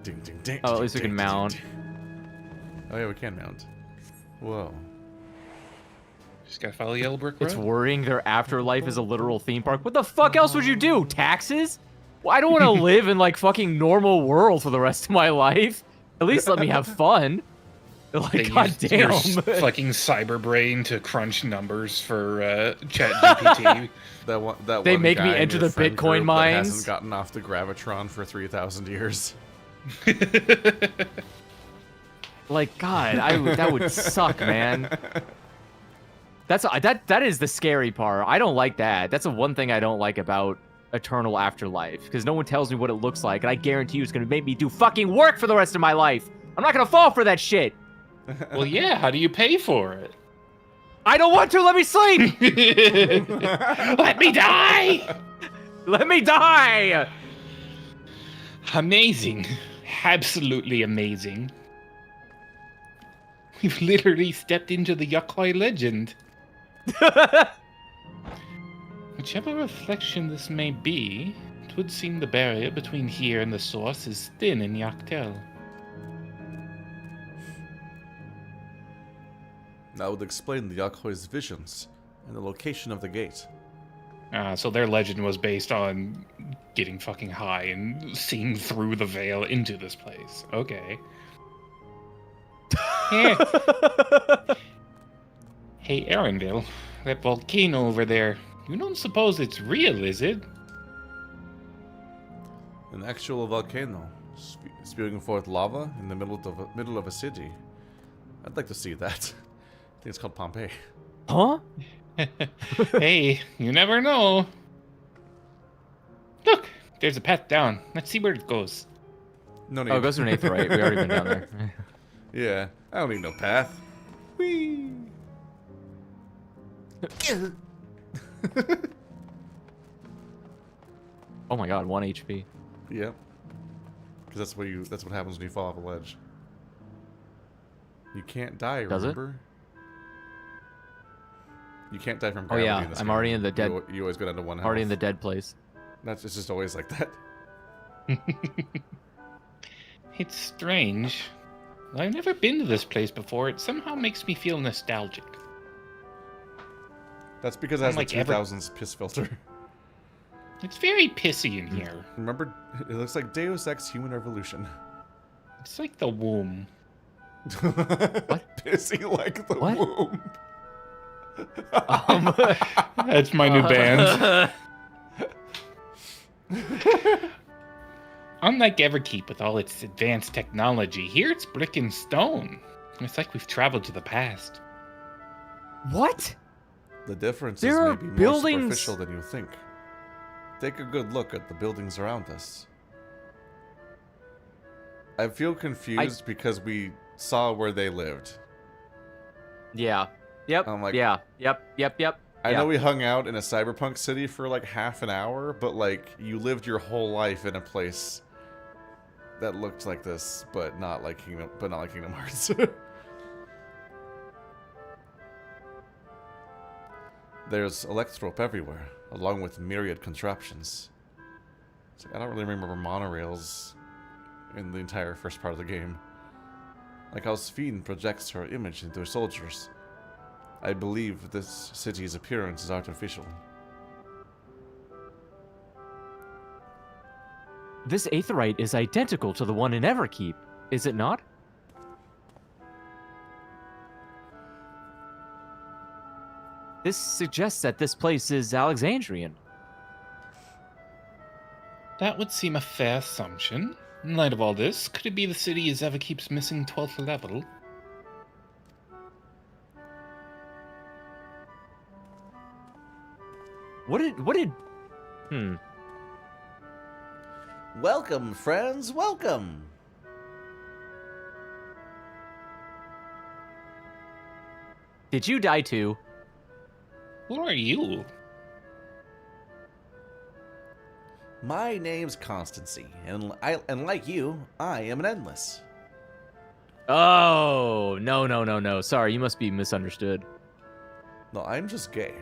Ding, ding, ding, Oh, at least we can mount. Oh yeah, we can mount. Whoa. Just gotta follow the yellow brick road. It's worrying their afterlife is a literal theme park. What the fuck else would you do? Taxes? Well, I don't want to live in like fucking normal world for the rest of my life. At least let me have fun. Like, goddamn. Fucking cyber brain to crunch numbers for ChatGPT. They make me enter the Bitcoin mines. Hasn't gotten off the gravitron for 3,000 years. Like, God, that would suck, man. That is the scary part. I don't like that. That's the one thing I don't like about Eternal Afterlife, because no one tells me what it looks like, and I guarantee you it's gonna make me do fucking work for the rest of my life. I'm not gonna fall for that shit. Well, yeah. How do you pay for it? I don't want to. Let me sleep. Let me die. Let me die. Amazing. Absolutely amazing. We've literally stepped into the Yokoi legend. Whichever reflection this may be, it would seem the barrier between here and the source is thin in Yaktel. That would explain the Yakoi's visions and the location of the gate. So their legend was based on getting fucking high and seeing through the veil into this place. Okay. Hey, Arendelle, that volcano over there, you don't suppose it's real, is it? An actual volcano, spewing forth lava in the middle of a city. I'd like to see that. I think it's called Pompeii. Huh? Hey, you never know. Look, there's a path down. Let's see where it goes. No need. Oh, it goes to an aetherite. We already been down there. Yeah, I don't need no path. Whee! Oh my god, 1 HP. Yep. Because that's what happens when you fall off a ledge. You can't die, Does remember? You can't die from Oh gravity yeah, in this I'm game. already in the dead. You always go down to 1 health. Already in the dead place. It's just always like that. It's strange. I've never been to this place before. It somehow makes me feel nostalgic. That's because it has Unlike the 2000s piss filter. It's very pissy in here. Remember, it looks like Deus Ex Human Revolution. It's like the womb. What? Pissy like the womb. That's my new band. Unlike Everkeep with all its advanced technology, here it's brick and stone. It's like we've traveled to the past. What? The difference There is are maybe more buildings- superficial than you think. Take a good look at the buildings around us. I feel confused because we saw where they lived. Yeah. Yep. I'm like, yeah. Yep. I know we hung out in a cyberpunk city for like half an hour, but like you lived your whole life in a place that looked like this, but not like Kingdom Hearts. There's electrope everywhere, along with myriad contraptions. It's like, I don't really remember monorails in the entire first part of the game. Like how Ffxiv projects her image into her soldiers. I believe this city's appearance is artificial. This aetherite is identical to the one in Everkeep, is it not? This suggests that this place is Alexandrian. That would seem a fair assumption. In light of all this, could it be the city is Everkeep's missing 12th level? What did... Welcome, friends, welcome! Did you die too? Who are you? My name's Constancy, and like you, I am an endless. Oh, no. Sorry, you must be misunderstood. No, I'm just gay.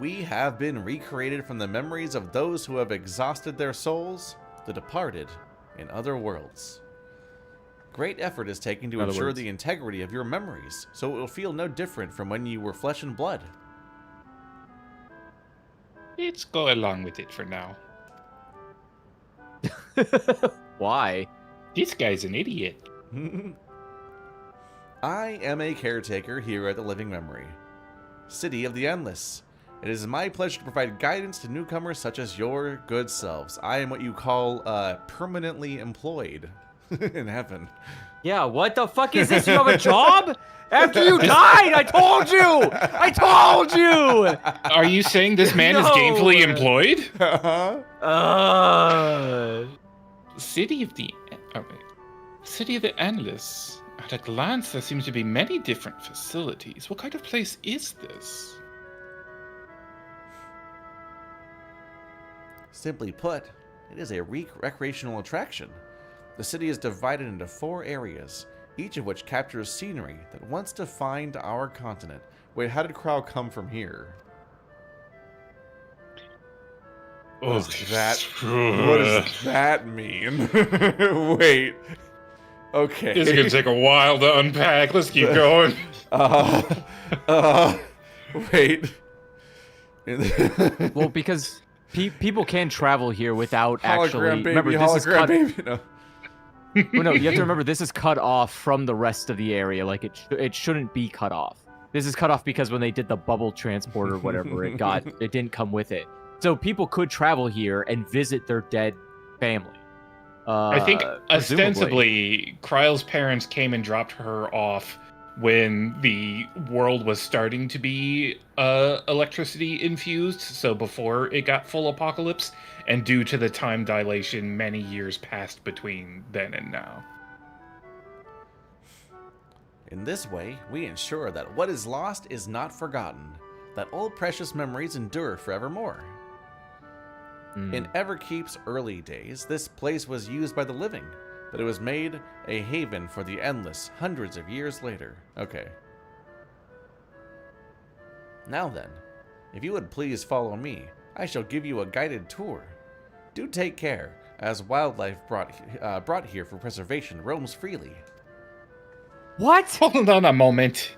We have been recreated from the memories of those who have exhausted their souls, the departed, in other worlds. Great effort is taken to ensure the integrity of your memories, so it will feel no different from when you were flesh and blood. Let's go along with it for now. Why? This guy's an idiot. I am a caretaker here at the Living Memory, City of the Endless. It is my pleasure to provide guidance to newcomers such as your good selves. I am what you call permanently employed in heaven. Yeah, what the fuck is this? You have a job? After you died, I told you! I told you! Are you saying this man is gainfully employed? City of the... City of the Endless. At a glance, there seems to be many different facilities. What kind of place is this? Simply put, it is a recreational attraction. The city is divided into 4 areas, each of which captures scenery that once defined our continent. Wait, how did Crow come from here? What does that mean? Wait. Okay. This is going to take a while to unpack. Let's keep going. Wait. Well, because people can travel here without hologram actually... baby, remember, hologram this is cut... baby. No. Well, no, you have to remember, this is cut off from the rest of the area. Like, it shouldn't be cut off. This is cut off because when they did the bubble transport or whatever, it didn't come with it. So people could travel here and visit their dead family. I think ostensibly, Kryle's parents came and dropped her off when the world was starting to be electricity infused, so before it got full apocalypse, and due to the time dilation, many years passed between then and now. In this way, we ensure that what is lost is not forgotten, that old precious memories endure forevermore. In Everkeep's early days, this place was used by the living, but it was made a haven for the endless hundreds of years later. Okay. Now then, if you would please follow me, I shall give you a guided tour. Do take care, as wildlife brought here for preservation roams freely. What? Hold on a moment.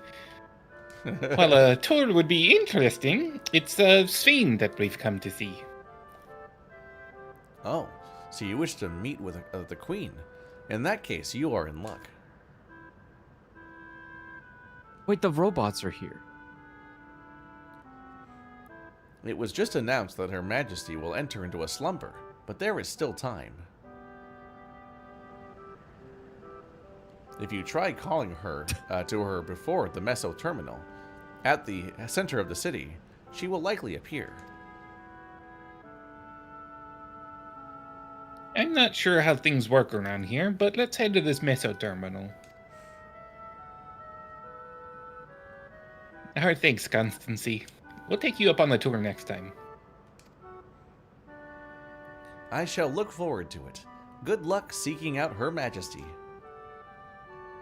While a tour would be interesting, it's Ffxiv that we've come to see. Oh, so you wish to meet with the Queen. In that case, you are in luck. Wait, the robots are here. It was just announced that Her Majesty will enter into a slumber, but there is still time. If you try calling her to her before the Meso Terminal, at the center of the city, she will likely appear. I'm not sure how things work around here, but let's head to this Meso Terminal. Alright, thanks, Constancy. We'll take you up on the tour next time. I shall look forward to it. Good luck seeking out Her Majesty.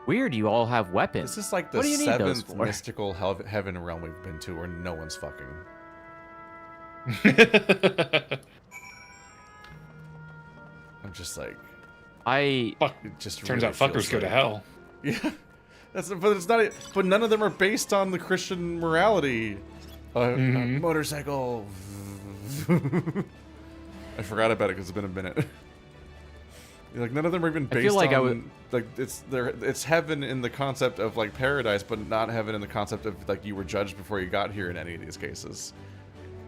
Weird, you all have weapons. This is like the 7th mystical heaven realm we've been to where no one's fucking. I'm just like... Turns out fuckers go to hell. Yeah. But it's not... But none of them are based on the Christian morality. Motorcycle. I forgot about it because it's been a minute. Like none of them are even based on like it's heaven in the concept of like paradise, but not heaven in the concept of like you were judged before you got here in any of these cases.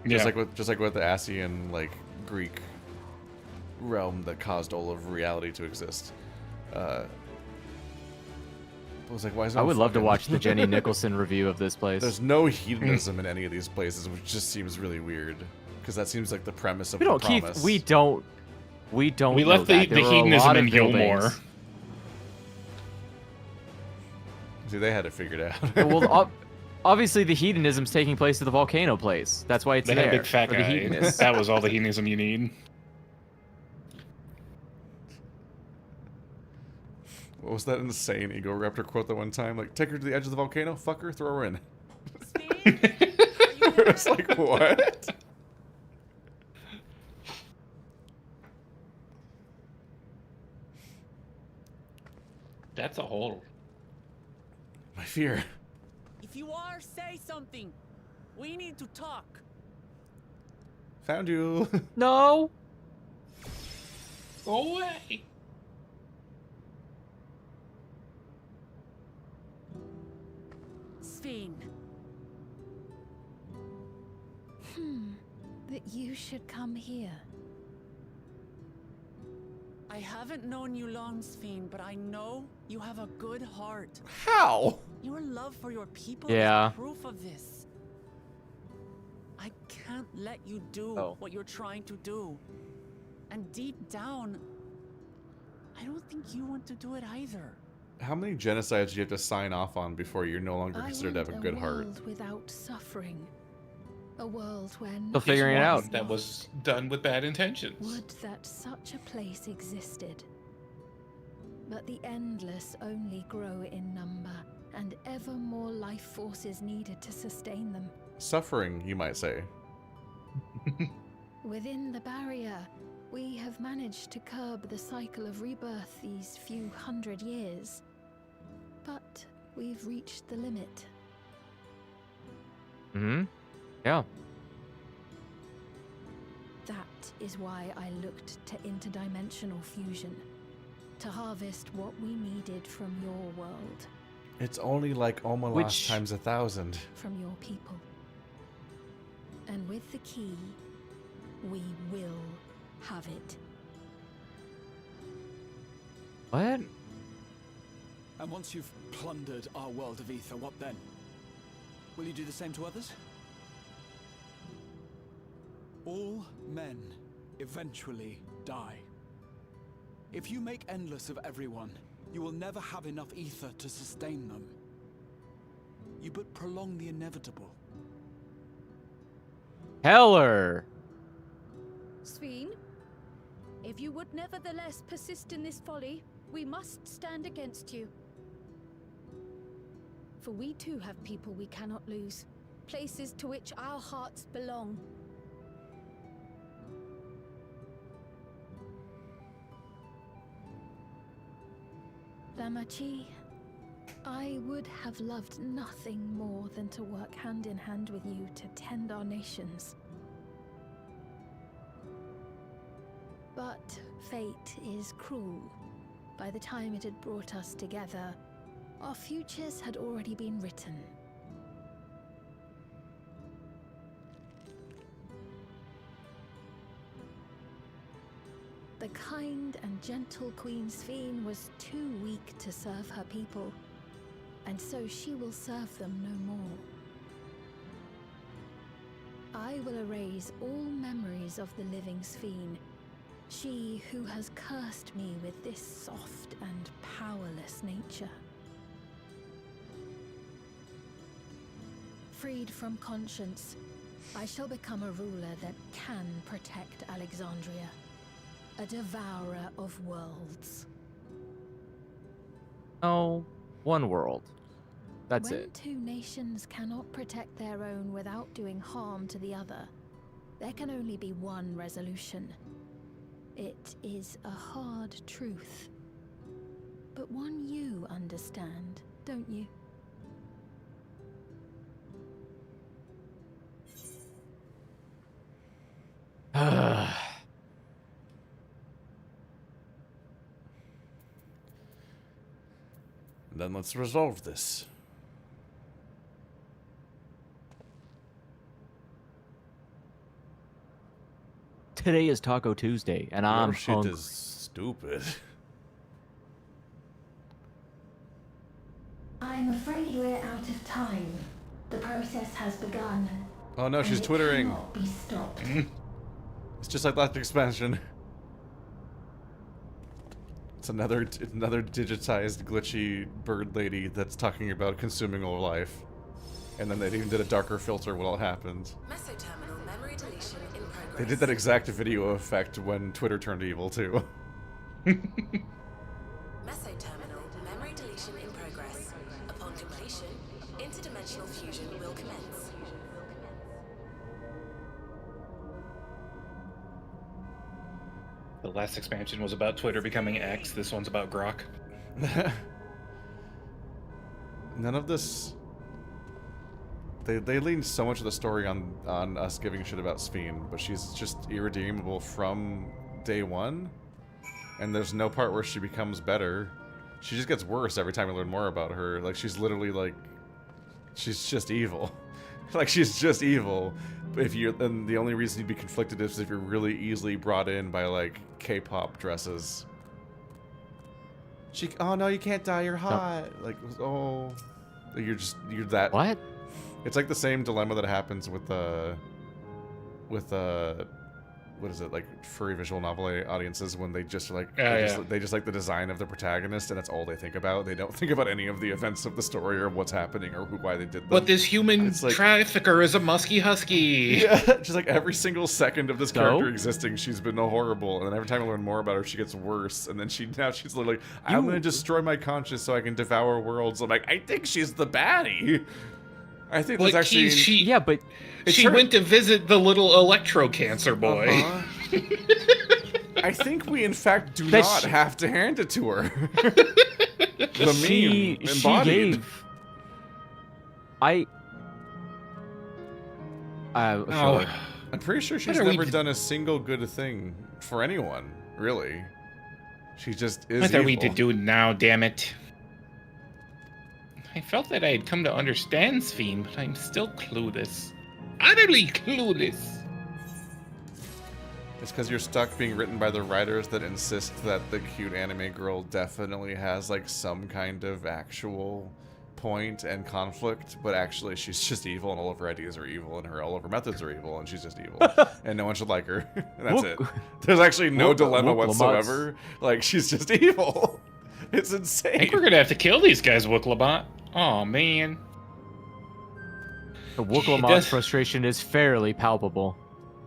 Just like with the Asian like Greek realm that caused all of reality to exist. I was like, why is I would love to watch the Jenny Nicholson review of this place. There's no hedonism in any of these places, which just seems really weird because that seems like the premise of the promise. Keith, we don't. We left the hedonism in Gilmore. See, they had it figured out. Well, obviously the hedonism's taking place at the volcano place. That's why it's They there. had a big fat for the guy. hedonists. That was all the hedonism you need. What was that insane Ego Raptor quote that one time? Like, take her to the edge of the volcano, fuck her, throw her in. It's like, what? That's a hole. My fear. If you are, say something. We need to talk. Found you. No. Go away. Sven. That you should come here. I haven't known you long, Sven, but I know you have a good heart. How? Your love for your people Yeah. is proof of this. I can't let you do what you're trying to do. And deep down, I don't think you want to do it either. How many genocides do you have to sign off on before you're no longer considered to have a good A heart? world without suffering. A world where Still figuring it nothing out. is That was done with bad intentions. Would that such a place existed. But the endless only grow in number, and ever more life forces needed to sustain them. Suffering, you might say. Within the barrier, we have managed to curb the cycle of rebirth these few hundred years. But we've reached the limit. Mm-hmm. Yeah. That is why I looked to interdimensional fusion. To harvest what we needed from your world. It's only like Omelas times 1,000. From your people. And with the key, we will have it. What? And once you've plundered our world of ether, what then? Will you do the same to others? All men eventually die. If you make endless of everyone, you will never have enough ether to sustain them. You but prolong the inevitable. Heller. Sven, if you would nevertheless persist in this folly, we must stand against you. For we too have people we cannot lose, places to which our hearts belong. Damachi, I would have loved nothing more than to work hand in hand with you to tend our nations. But fate is cruel. By the time it had brought us together, our futures had already been written. The kind and gentle Queen Sven was too weak to serve her people, and so she will serve them no more. I will erase all memories of the living Sven, she who has cursed me with this soft and powerless nature. Freed from conscience, I shall become a ruler that can protect Alexandria. A devourer of worlds. Oh, one world. That's When it. two nations cannot protect their own without doing harm to the other, there can only be one resolution. It is a hard truth, but one you understand, don't you? Then let's resolve this. Today is Taco Tuesday, and I'm Your shit hungry. is stupid. I'm afraid we're out of time. The process has begun. Oh no, she's and it twittering. cannot be stopped. It's just like last expansion. It's another digitized, glitchy bird lady that's talking about consuming all life. And then they even did a darker filter when it happened. Mesoterminal memory deletion in progress. They did that exact video effect when Twitter turned evil, too. Mesoterminal memory deletion in progress. Upon completion, interdimensional fusion will commence. The last expansion was about Twitter becoming X. This one's about Grok. None of this... They lean so much of the story on us giving a shit about Ffxiv, but she's just irredeemable from day one. And there's no part where she becomes better. She just gets worse every time we learn more about her. Like, she's literally, like... She's just evil. Like, she's just evil. And the only reason you'd be conflicted is if you're really easily brought in by, like, K-pop dresses. Oh no, you can't die, you're hot. No. Like, oh... You're that... What? It's like the same dilemma that happens with what is it, like furry visual novel audiences when they just like they just like the design of the protagonist and that's all they think about. They don't think about any of the events of the story or what's happening or why they did them. But this human trafficker is a musky husky. Yeah, just like every single second of this character existing, she's been horrible, and then every time I learn more about her, she gets worse. And then she's literally like, I'm gonna destroy my conscience so I can devour worlds. I'm like, I think she's the baddie. I think that's actually yeah, but she went to visit the little electro cancer boy. I think we in fact do not have to hand it to her. The meme embodied. Sure. I'm pretty sure she's never done a single good thing for anyone, really. She just is What evil. are we to do now, damn it? I felt that I had come to understand Ffxiv, but I'm still clueless. Utterly clueless. It's because you're stuck being written by the writers that insist that the cute anime girl definitely has like some kind of actual point and conflict, but actually she's just evil and all of her ideas are evil and all of her methods are evil and she's just evil and no one should like her. And that's it. There's actually no dilemma whatsoever. Like, she's just evil. It's insane. I think we're gonna have to kill these guys, Wooklamont. Oh man. The Wooklamot's frustration is fairly palpable.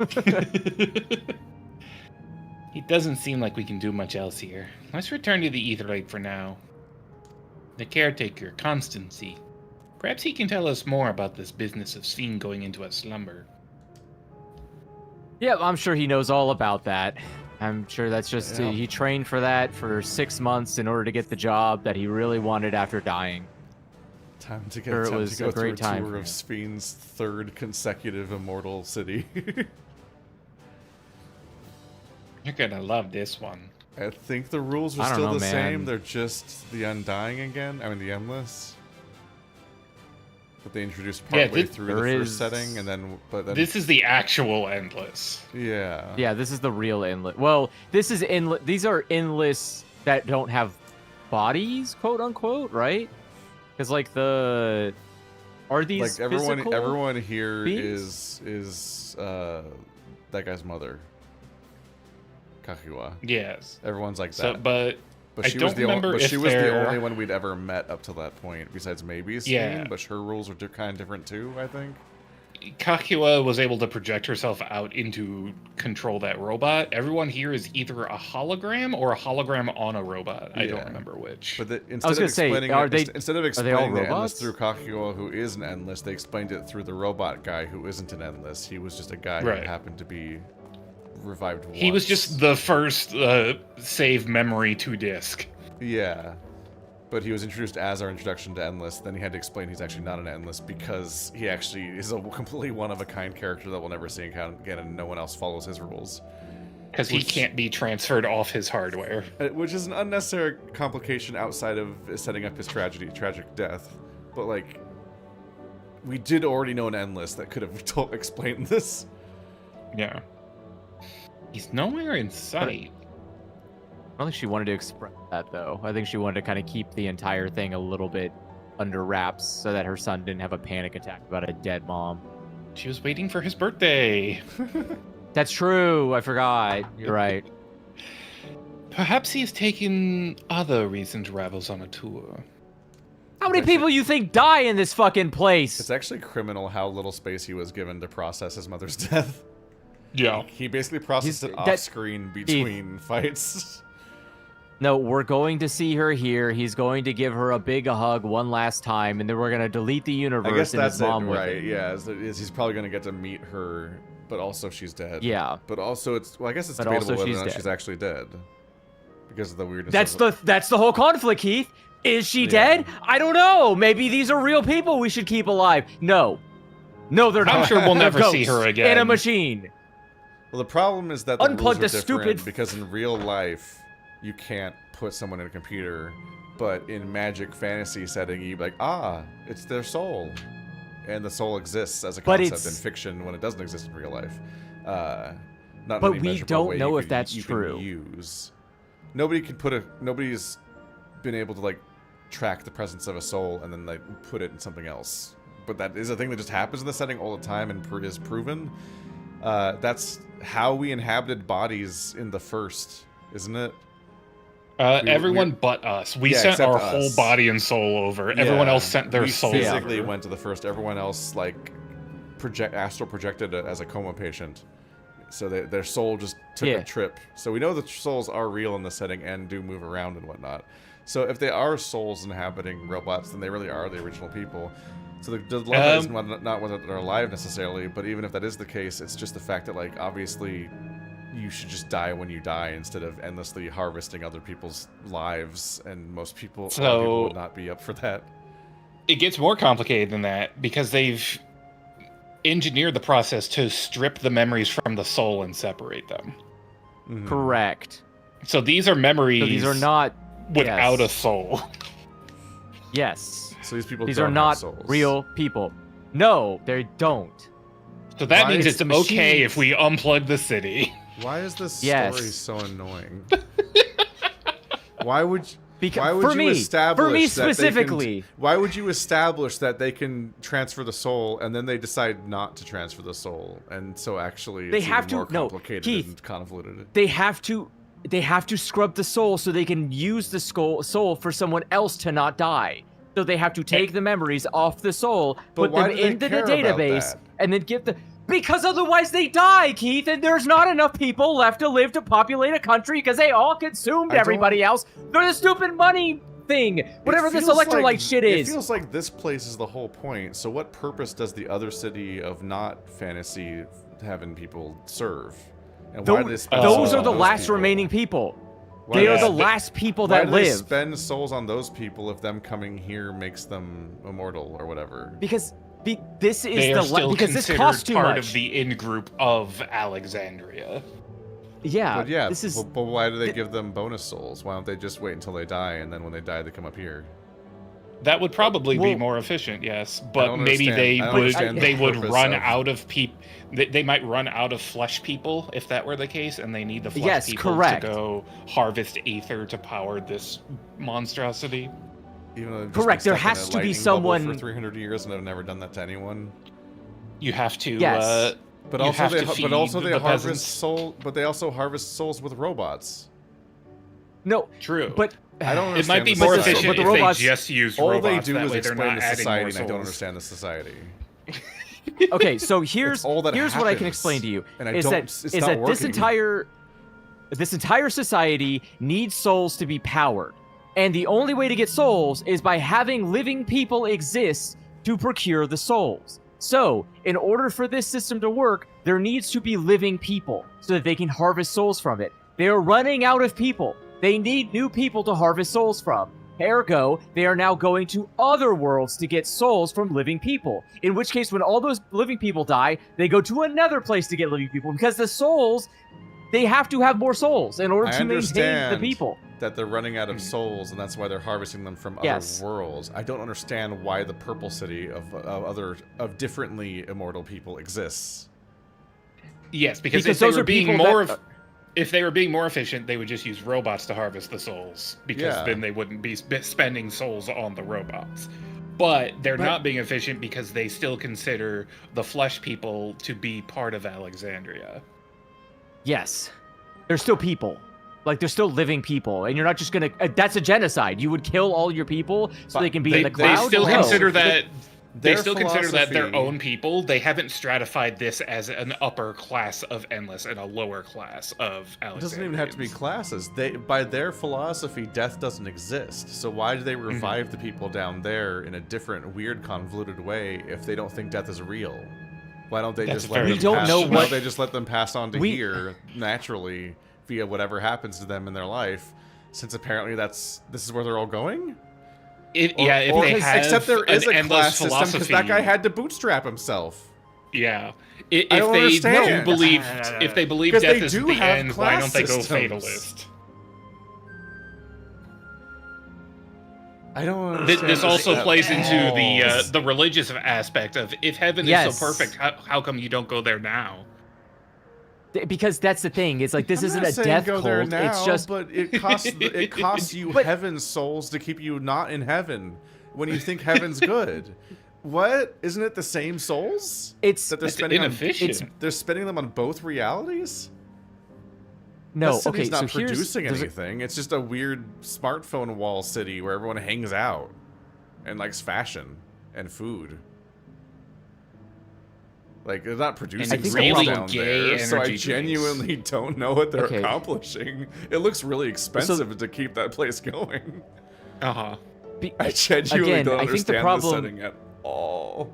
It doesn't seem like we can do much else here. Let's return to the Aetherite for now. The caretaker, Constancy. Perhaps he can tell us more about this business of Ffxiv going into a slumber. Yeah, I'm sure he knows all about that. I'm sure that's just he trained for that for 6 months in order to get the job that he really wanted after dying. Time to go through a tour of Ffxiv's third consecutive immortal city. You're gonna love this one. I think the rules are still the same. They're just the Undying again. I mean, the Endless. But they introduced partway through the first setting, and then this is the actual Endless. Yeah. Yeah, this is the real Endless. Well, this is Endless. These are Endless that don't have bodies, quote unquote, right? Because like are these like everyone here beings? is that guy's mother, Kakiwa. Yes. Everyone's like so, that. But she was the only one we'd ever met up to that point, besides maybe Ffxiv, yeah. But her rules were kind of different too, I think. Kakiwa was able to project herself out into control that robot. Everyone here is either a hologram or a hologram on a robot. I don't remember which. But instead of explaining the Endless through Kakiwa, who is an Endless, they explained it through the robot guy who isn't an Endless. He was just a guy who happened to be revived once. He was just the first save memory to disk. Yeah. But he was introduced as our introduction to Endless. Then he had to explain he's actually not an Endless because he actually is a completely one-of-a-kind character that we'll never see again, and no one else follows his rules. Because he can't be transferred off his hardware. Which is an unnecessary complication outside of setting up his tragic death. But, like, we did already know an Endless that could have explained this. Yeah. He's nowhere in sight. I don't think she wanted to express that, though. I think she wanted to kind of keep the entire thing a little bit under wraps so that her son didn't have a panic attack about a dead mom. She was waiting for his birthday. That's true. I forgot. You're right. Perhaps he's taken other recent travels on a tour. How many people you think die in this fucking place? It's actually criminal how little space he was given to process his mother's death. Yeah. He basically processed it off screen between fights. No, we're going to see her here. He's going to give her a big hug one last time, and then we're going to delete the universe. I guess and that's his mom it, with right? it. Yeah, is he's probably going to get to meet her, but also she's dead. Yeah. But also it's, well, I guess it's But debatable also whether or she's not dead. she's actually dead. Because of the weirdness That's the whole conflict, Keith. Is she dead? I don't know. Maybe these are real people we should keep alive. No, they're not. I'm sure we'll They're never see her ghosts again. in a machine. Well, the problem is that the Unplug rules the are stupid different because in real life, you can't put someone in a computer, but in magic fantasy setting, you'd be like, ah, it's their soul. And the soul exists as a But concept it's- in fiction when it doesn't exist in real life. Not But in any we measurable don't way know you if could- that's you true. Can use. Nobody's been able to, like, track the presence of a soul and then, like, put it in something else. But that is a thing that just happens in the setting all the time and is proven. That's how we inhabited bodies in the first, isn't it? Everyone but us. We sent except our us. whole body and soul over. Everyone else sent their soul We physically over. went to the first. Everyone else, like, astral projected it as a coma patient. So their soul just took a trip. So we know that souls are real in the setting and do move around and whatnot. So if they are souls inhabiting robots, then they really are the original people. So the dilemma is not whether they're alive necessarily, but even if that is the case, it's just the fact that, like, obviously you should just die when you die instead of endlessly harvesting other people's lives, and most people, a lot of people would not be up for that. It gets more complicated than that because they've engineered the process to strip the memories from the soul and separate them. Correct. So these are memories. So these are not without a soul. Yes. So these people These don't are have not souls. real people. No, they don't. So that Why means is it's the okay machine- if we unplug the city. Why is this Yes. story so annoying? Why would Because you for me establish that specifically. why would you establish that they can transfer the soul and then they decide not to transfer the soul, and so actually They it's have even to- more no, complicated Keith, and convoluted? They have to scrub the soul so they can use the soul for someone else to not die. So they have to take the memories off the soul, But put why them do they into the care about database, that? and then give the. Because otherwise they die, Keith, and there's not enough people left to live to populate a country because they all consumed everybody else. They're the stupid money thing, whatever It this feels electrolyte like- shit is. It feels like this place is the whole point. So what purpose does the other city of not fantasy having people serve? And why do they spend Those souls are on the those last people? remaining people. Why They do are the they- last people Why that do they live. spend souls on those people if them coming here makes them immortal or whatever? Because this is They are still because this considered costs too part much. of the in-group of Alexandria. Yeah, But yeah, this is. but why do they give them bonus souls? Why don't they just wait until they die, and then when they die, they come up here? That would probably be Well- more efficient, yes. I But don't maybe understand- I don't understand they the would purpose run of- out of people. They might run out of flesh people if that were the case, and they need the flesh Yes, people correct. to go harvest aether to power this monstrosity. Even though they've just Correct, been there stuck in has a to be lightning bubble someone- for 300 years and have never done that to anyone. You have to. Yes. But you also have they, to but feed also they the harvest peasants. soul. But they also harvest souls with robots. No, True. but I don't. It might be understand more the society. efficient but if the robots- they just use All robots. they do that is way they're explain not the adding society, more and I don't souls. understand the society. Okay, so here's all that here's what I can happens, explain to you and I is don't- that it's is not that this working. entire society needs souls to be powered, and the only way to get souls is by having living people exist to procure the souls. So, in order for this system to work, there needs to be living people so that they can harvest souls from it. They are running out of people. They need new people to harvest souls from. Ergo, they are now going to other worlds to get souls from living people. In which case, when all those living people die, they go to another place to get living people because the souls, they have to have more souls in order I to maintain the understand people. that they're running out of souls, and that's why they're harvesting them from Yes. other worlds. I don't understand why the purple city of differently immortal people exists. Yes, because Because if they those were are being people more, that- if they were being more efficient, they would just use robots to harvest the souls, because Yeah. then they wouldn't be spending souls on the robots. But they're But- not being efficient because they still consider the flesh people to be part of Alexandria. Yes, they're still people. Like, they're still living people, and you're not just gonna... that's a genocide. You would kill all your people so they can be in the clouds? They still No. consider that... They Their still consider that their philosophy- own people. They haven't stratified this as an upper class of Endless and a lower class of Alexandrians. It doesn't even have to be classes. By their philosophy, death doesn't exist. So why do they revive the people down there in a different, weird, convoluted way if they don't think death is real? Why don't they just let them why don't they just let them pass on to here naturally via whatever happens to them in their life? Since apparently this is where they're all going. If they have except there is a class system philosophy, because that guy had to bootstrap himself. Yeah. I don't understand. If they believe death is the end, why don't they go fatalist? I don't understand. This also plays into the religious aspect of if heaven is so perfect, how come you don't go there now? Because that's the thing. It's like this isn't a death go cult. there now, It's just but it costs you heaven's souls to keep you not in heaven when you think heaven's good. What? Isn't it the same souls? It's that they're spending they're spending them on both realities? No, that city's okay, not so producing there's anything. It's just a weird smartphone wall city where everyone hangs out and likes fashion and food. Like, they're not producing souls down there, so I genuinely don't know what they're accomplishing. It looks really expensive to keep that place going. Uh-huh. I genuinely don't understand the setting at all.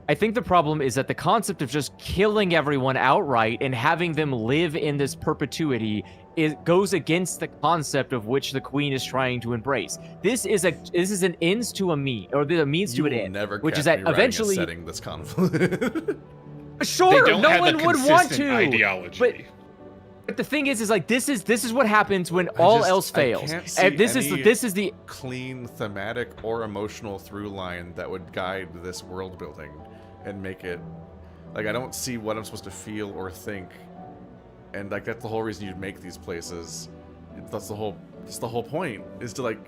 I think the problem is that the concept of just killing everyone outright and having them live in this perpetuity goes against the concept of which the Queen is trying to embrace. This is an ends to a means, or the means to an end, which is that eventually setting this convoluted. Sure, no one would want to. Ideology. But the thing is like this is what happens when all else fails. And this is the clean thematic or emotional through line that would guide this world building and make it like I don't see what I'm supposed to feel or think. And like that's the whole reason you'd make these places. That's the whole point is to like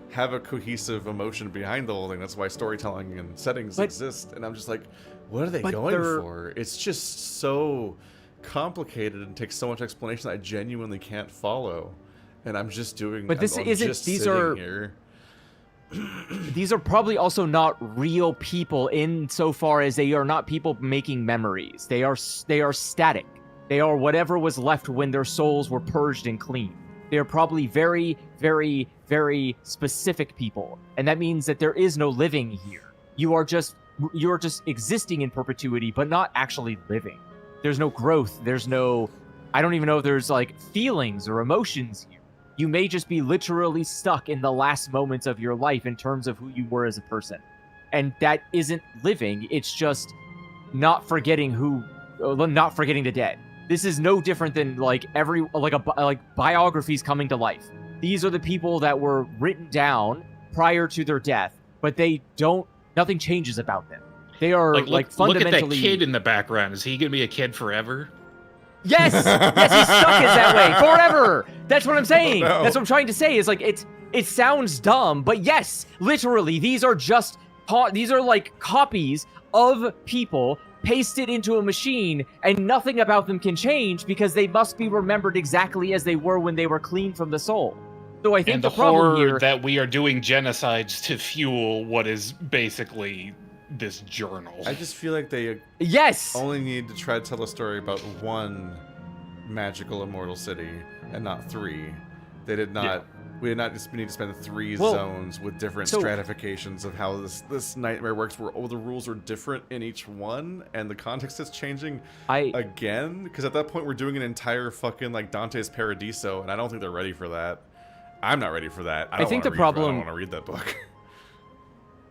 have a cohesive emotion behind the whole thing. That's why storytelling and settings exist. And I'm just like, what are they going for? It's just so complicated and takes so much explanation that I genuinely can't follow. And I'm just doing. But this isn't. These are. Here. These are probably also not real people insofar as they are not people making memories. They are static. They are whatever was left when their souls were purged and clean. They are probably very, very, very specific people. And that means that there is no living here. You're just existing in perpetuity, but not actually living. There's no growth. There's no... I don't even know if there's, like, feelings or emotions here. You may just be literally stuck in the last moments of your life in terms of who you were as a person. And that isn't living. It's just not forgetting the dead. This is no different than like biographies coming to life. These are the people that were written down prior to their death, but nothing changes about them. They are fundamentally. Look at that kid in the background. Is he gonna be a kid forever? Yes, he's stuck as that way forever. That's what I'm saying. Oh, no. That's what I'm trying to say. Is like it sounds dumb, but yes, literally, these are like copies of people pasted into a machine, and nothing about them can change because they must be remembered exactly as they were when they were clean from the soul. So I think and the problem here that we are doing genocides to fuel what is basically this journal. I just feel like they only need to try to tell a story about one magical immortal city and not three. They did not. Yeah. We need to spend 3 zones with different stratifications of how this nightmare works, where all the rules are different in each one, and the context is changing again. Because at that point, we're doing an entire fucking like Dante's Paradiso, and I don't think they're ready for that. I'm not ready for that. I don't want to read that book.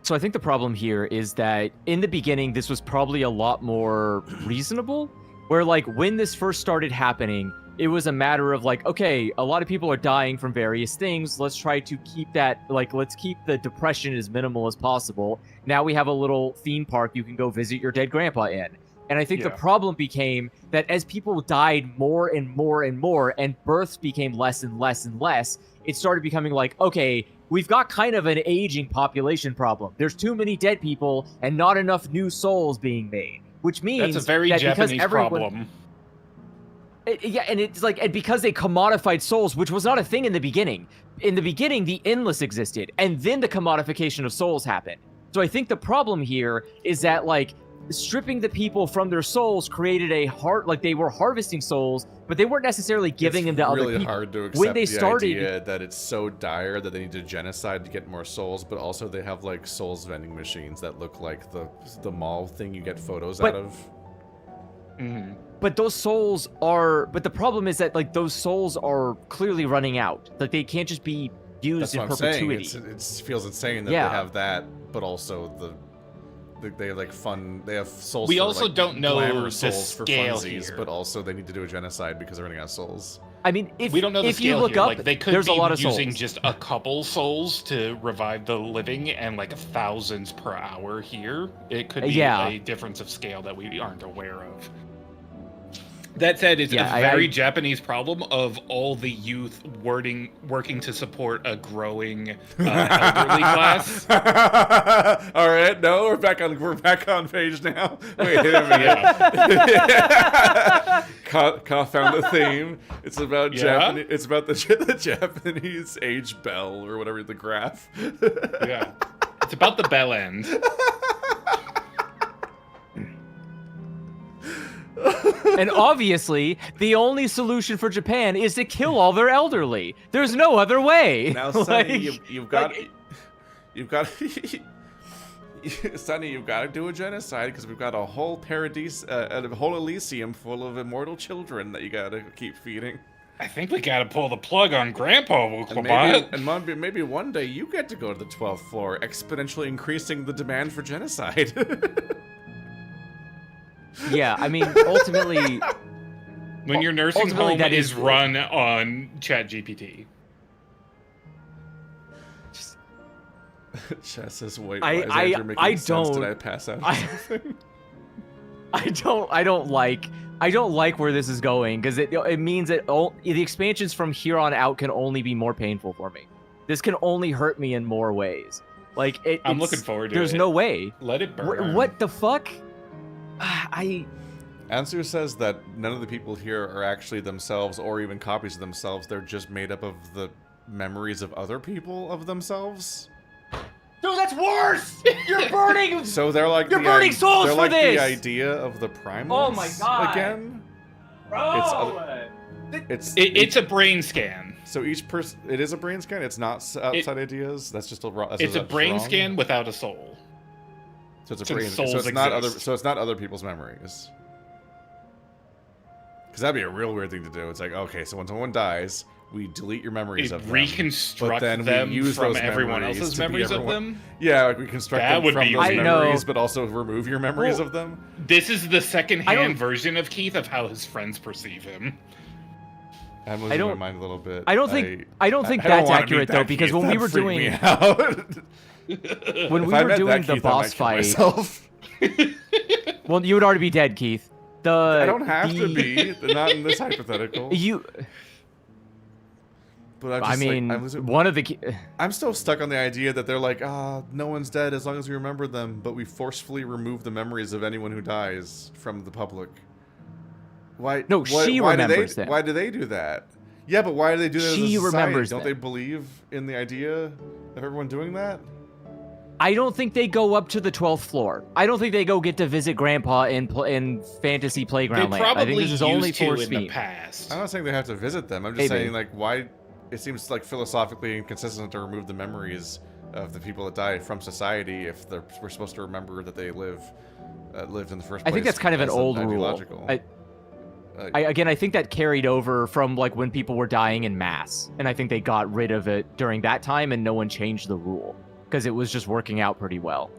So I think the problem here is that in the beginning, this was probably a lot more reasonable. Where like when this first started happening, it was a matter of like, okay, a lot of people are dying from various things. Let's try to keep that, like, let's keep the depression as minimal as possible. Now we have a little theme park you can go visit your dead grandpa in. And I think the problem became that as people died more and more and more, and births became less and less and less, it started becoming like, okay, we've got kind of an aging population problem. There's too many dead people and not enough new souls being made. Which means that's a very Japanese problem. Yeah, and it's like, and because they commodified souls, which was not a thing in the beginning. In the beginning, the endless existed, and then the commodification of souls happened. So I think the problem here is that, like, stripping the people from their souls created a like they were harvesting souls, but they weren't necessarily giving them to other people. It's really hard to accept when they the started, idea that it's so dire that they need to genocide to get more souls, but also they have, like, souls vending machines that look like the mall thing you get photos out of. Mm-hmm. But those souls are... But the problem is that, like, those souls are clearly running out. Like, they can't just be used in perpetuity. It feels insane that they have that, but also they have souls. We for, also like, don't know glamour the souls for scale funsies, here. but also they need to do a genocide because they're running out of souls. I mean, if we don't know the if scale you look here. up, Like, they could there's be a lot of using souls. just a couple souls to revive the living, and like thousands per hour here. It could be a difference of scale that we aren't aware of. That said, it's a very Japanese problem of all the youth working to support a growing elderly class. All right, no, we're back on page now. Wait a minute. Ka found the theme. It's about Japanese. It's about the Japanese age bell or whatever, the graph. Yeah, it's about the bell end. And obviously, the only solution for Japan is to kill all their elderly. There's no other way. Now, Sonny, you've got Sonny, you've got to do a genocide because we've got a whole paradise, a whole Elysium full of immortal children that you got to keep feeding. I think we got to pull the plug on Grandpa. Maybe one day you get to go to the 12th floor, exponentially increasing the demand for genocide. Yeah, I mean, ultimately... When your nursing home that is run on ChatGPT. Chess says, wait, why is Andrew making sense? Did I pass out? I don't like where this is going, because it means that the expansions from here on out can only be more painful for me. This can only hurt me in more ways. Like, I'm looking forward to There's no way. Let it burn. What the fuck? Answer says that none of the people here are actually themselves or even copies of themselves. They're just made up of the memories of other people of themselves. Dude, that's worse! You're burning. So they're like you're burning souls they're for like this. The idea of the primals. Oh my god! Again, bro. It's a brain scan. So each person, it is a brain scan. It's not outside ideas. That's just it's a brain scan without a soul. So it's a brain. So it's not other. So it's not other people's memories. Because that'd be a real weird thing to do. It's like, okay, so when someone dies, we delete your memories of them. Reconstruct but then them we use from those everyone else's memories of them? Yeah, like reconstruct them from those weird. memories, but also remove your memories of them. This is the second-hand version of Keith of how his friends perceive him. I'm losing my mind a little bit. I don't think that's accurate though, because when we were doing when we were doing the boss fight, well, you would already be dead, Keith. I don't have to be. Not in this hypothetical. But I mean, one of the... I'm still stuck on the idea that they're like, no one's dead as long as we remember them, but we forcefully remove the memories of anyone who dies from the public. Why? No, she remembers them. Why do they do that? Yeah, but why do they do that? She remembers them. Don't they believe in the idea of everyone doing that? I don't think they go up to the 12th floor. I don't think they go get to visit Grandpa in Fantasy Playground Land. I think this is only for in speed. the past. I'm not saying they have to visit them. I'm just saying, like, why? It seems like philosophically inconsistent to remove the memories of the people that died from society if we're supposed to remember that they lived in the first place. I think that's kind of an old rule. Again, I think that carried over from like when people were dying in mass, and I think they got rid of it during that time, and no one changed the rule because it was just working out pretty well.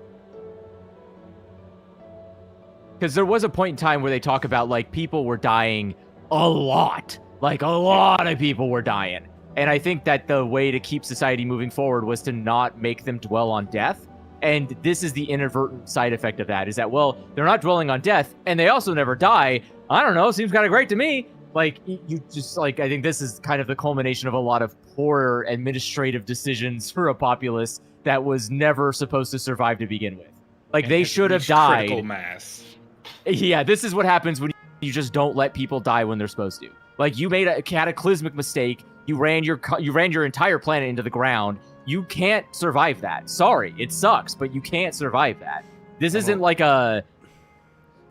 Because there was a point in time where they talk about like people were dying a lot, like a lot of people were dying. And I think that the way to keep society moving forward was to not make them dwell on death. And this is the inadvertent side effect of that, is that, well, they're not dwelling on death, and they also never die. I don't know, seems kind of great to me. Like, you just, like, I think this is kind of the culmination of a lot of poor administrative decisions for a populace that was never supposed to survive to begin with. Like, they should have died. Critical mass. Yeah, this is what happens when You just don't let people die when they're supposed to. Like, you made a cataclysmic mistake. You ran your entire planet into the ground. You can't survive that. Sorry, it sucks, but you can't survive that. This isn't like a...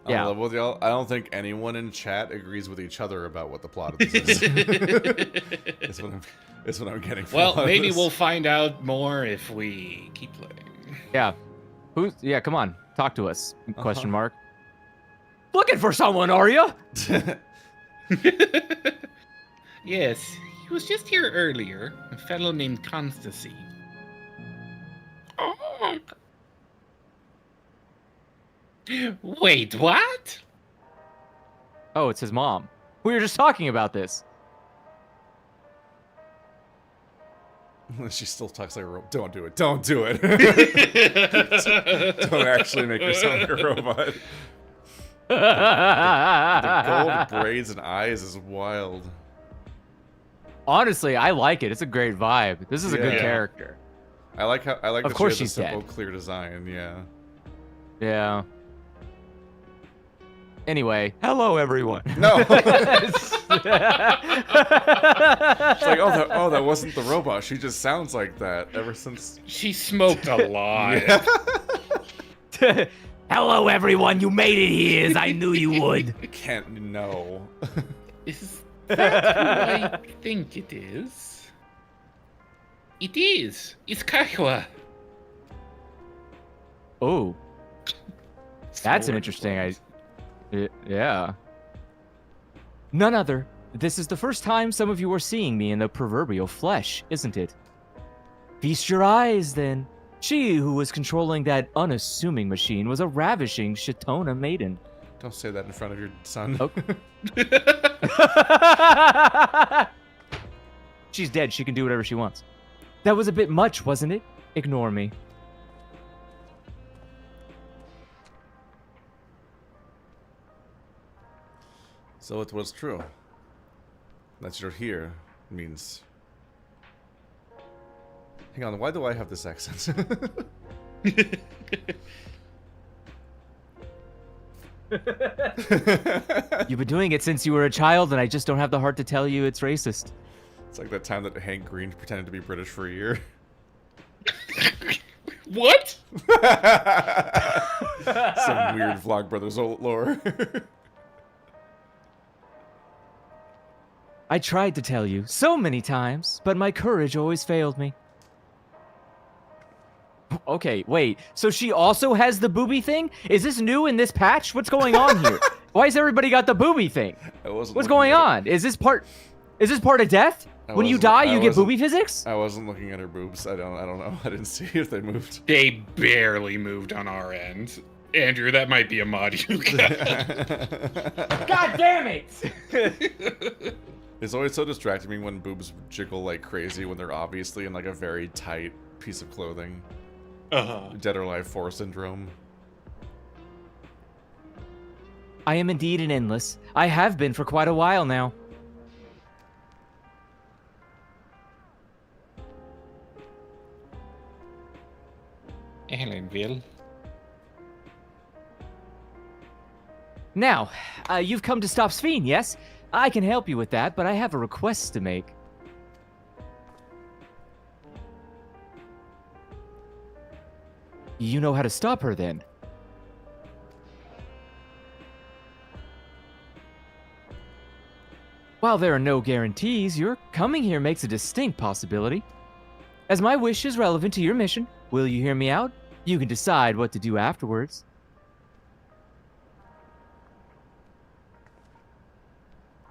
Yeah. I don't think anyone in chat agrees with each other about what the plot of this is. It's what I'm getting from Well, maybe we'll find out more if we keep playing. Yeah. Yeah, come on. Talk to us. Question mark. Looking for someone, are you? Yes, he was just here earlier. A fellow named Constancy. Oh. Wait, what? Oh, it's his mom. We were just talking about this. She still talks like a robot. Don't do it. Don't do it. Don't actually make yourself like a robot. The gold braids and eyes is wild. Honestly, I like it. It's a great vibe. This is a good character. I like how of course she has she's a simple, dead. clear design. Yeah. Yeah. Anyway, hello everyone. No. It's like, oh, that wasn't the robot. She just sounds like that ever since. She smoked a lot. Yeah. Hello, everyone. You made it here, as I knew you would. No. Is that who I think it is? It is. It's Kakwa. Oh. That's an interesting yeah. None other. This is the first time some of you are seeing me in the proverbial flesh, isn't it? Feast your eyes, then. She who was controlling that unassuming machine was a ravishing Shatona maiden. Don't say that in front of your son. Oh. She's dead. She can do whatever she wants. That was a bit much, wasn't it? Ignore me. So it was true. That you're here means... Hang on, why do I have this accent? You've been doing it since you were a child, and I just don't have the heart to tell you it's racist. It's like that time that Hank Green pretended to be British for a year. What? Some weird Vlogbrothers lore. I tried to tell you so many times, but my courage always failed me. Okay, wait. So she also has the booby thing? Is this new in this patch? What's going on here? Why has everybody got the booby thing? What's going on? Is this part of death? When you die, you get booby physics? I wasn't looking at her boobs. I don't know. I didn't see if they moved. They barely moved on our end. Andrew, that might be a mod you got. God damn it! It's always so distracting me when boobs jiggle like crazy when they're obviously in like a very tight piece of clothing. Dead or Alive 4 syndrome. I am indeed an endless. I have been for quite a while now. Ellenville. Now, you've come to stop Ffxiv, yes? I can help you with that, but I have a request to make. You know how to stop her, then? While there are no guarantees, your coming here makes a distinct possibility. As my wish is relevant to your mission, will you hear me out? You can decide what to do afterwards.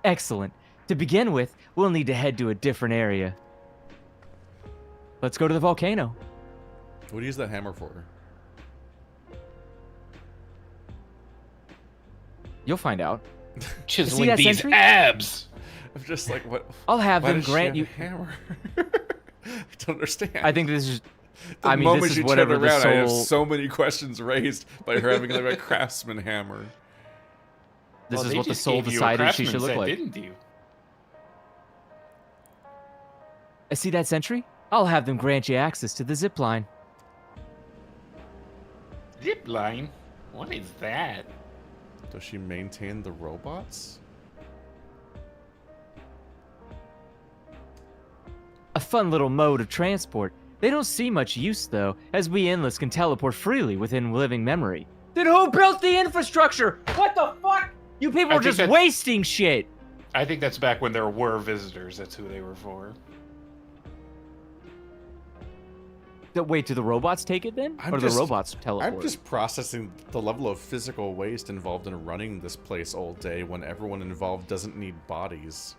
Excellent. To begin with, we'll need to head to a different area. Let's go to the volcano. What do you use that hammer for? You'll find out. Chiseling these abs! I'm just like, what? I'll have Why them does she grant have you. a hammer? I don't understand. I think this is. The I mean, moment this is she whatever turned the around, soul. I have so many questions raised by her having like a craftsman hammer. This Well, is they what the just soul gave you a decided she should craftsman look set, like. Didn't you? See that sentry? I'll have them grant you access to the zip line. Zip line? What is that? Does she maintain the robots? A fun little mode of transport. They don't see much use, though, as we Endless can teleport freely within living memory. Then who built the infrastructure? What the fuck? You people are just wasting shit! I think that's back when there were visitors. That's who they were for. Wait, do the robots take it then? Or do the robots teleport? I'm just processing the level of physical waste involved in running this place all day when everyone involved doesn't need bodies.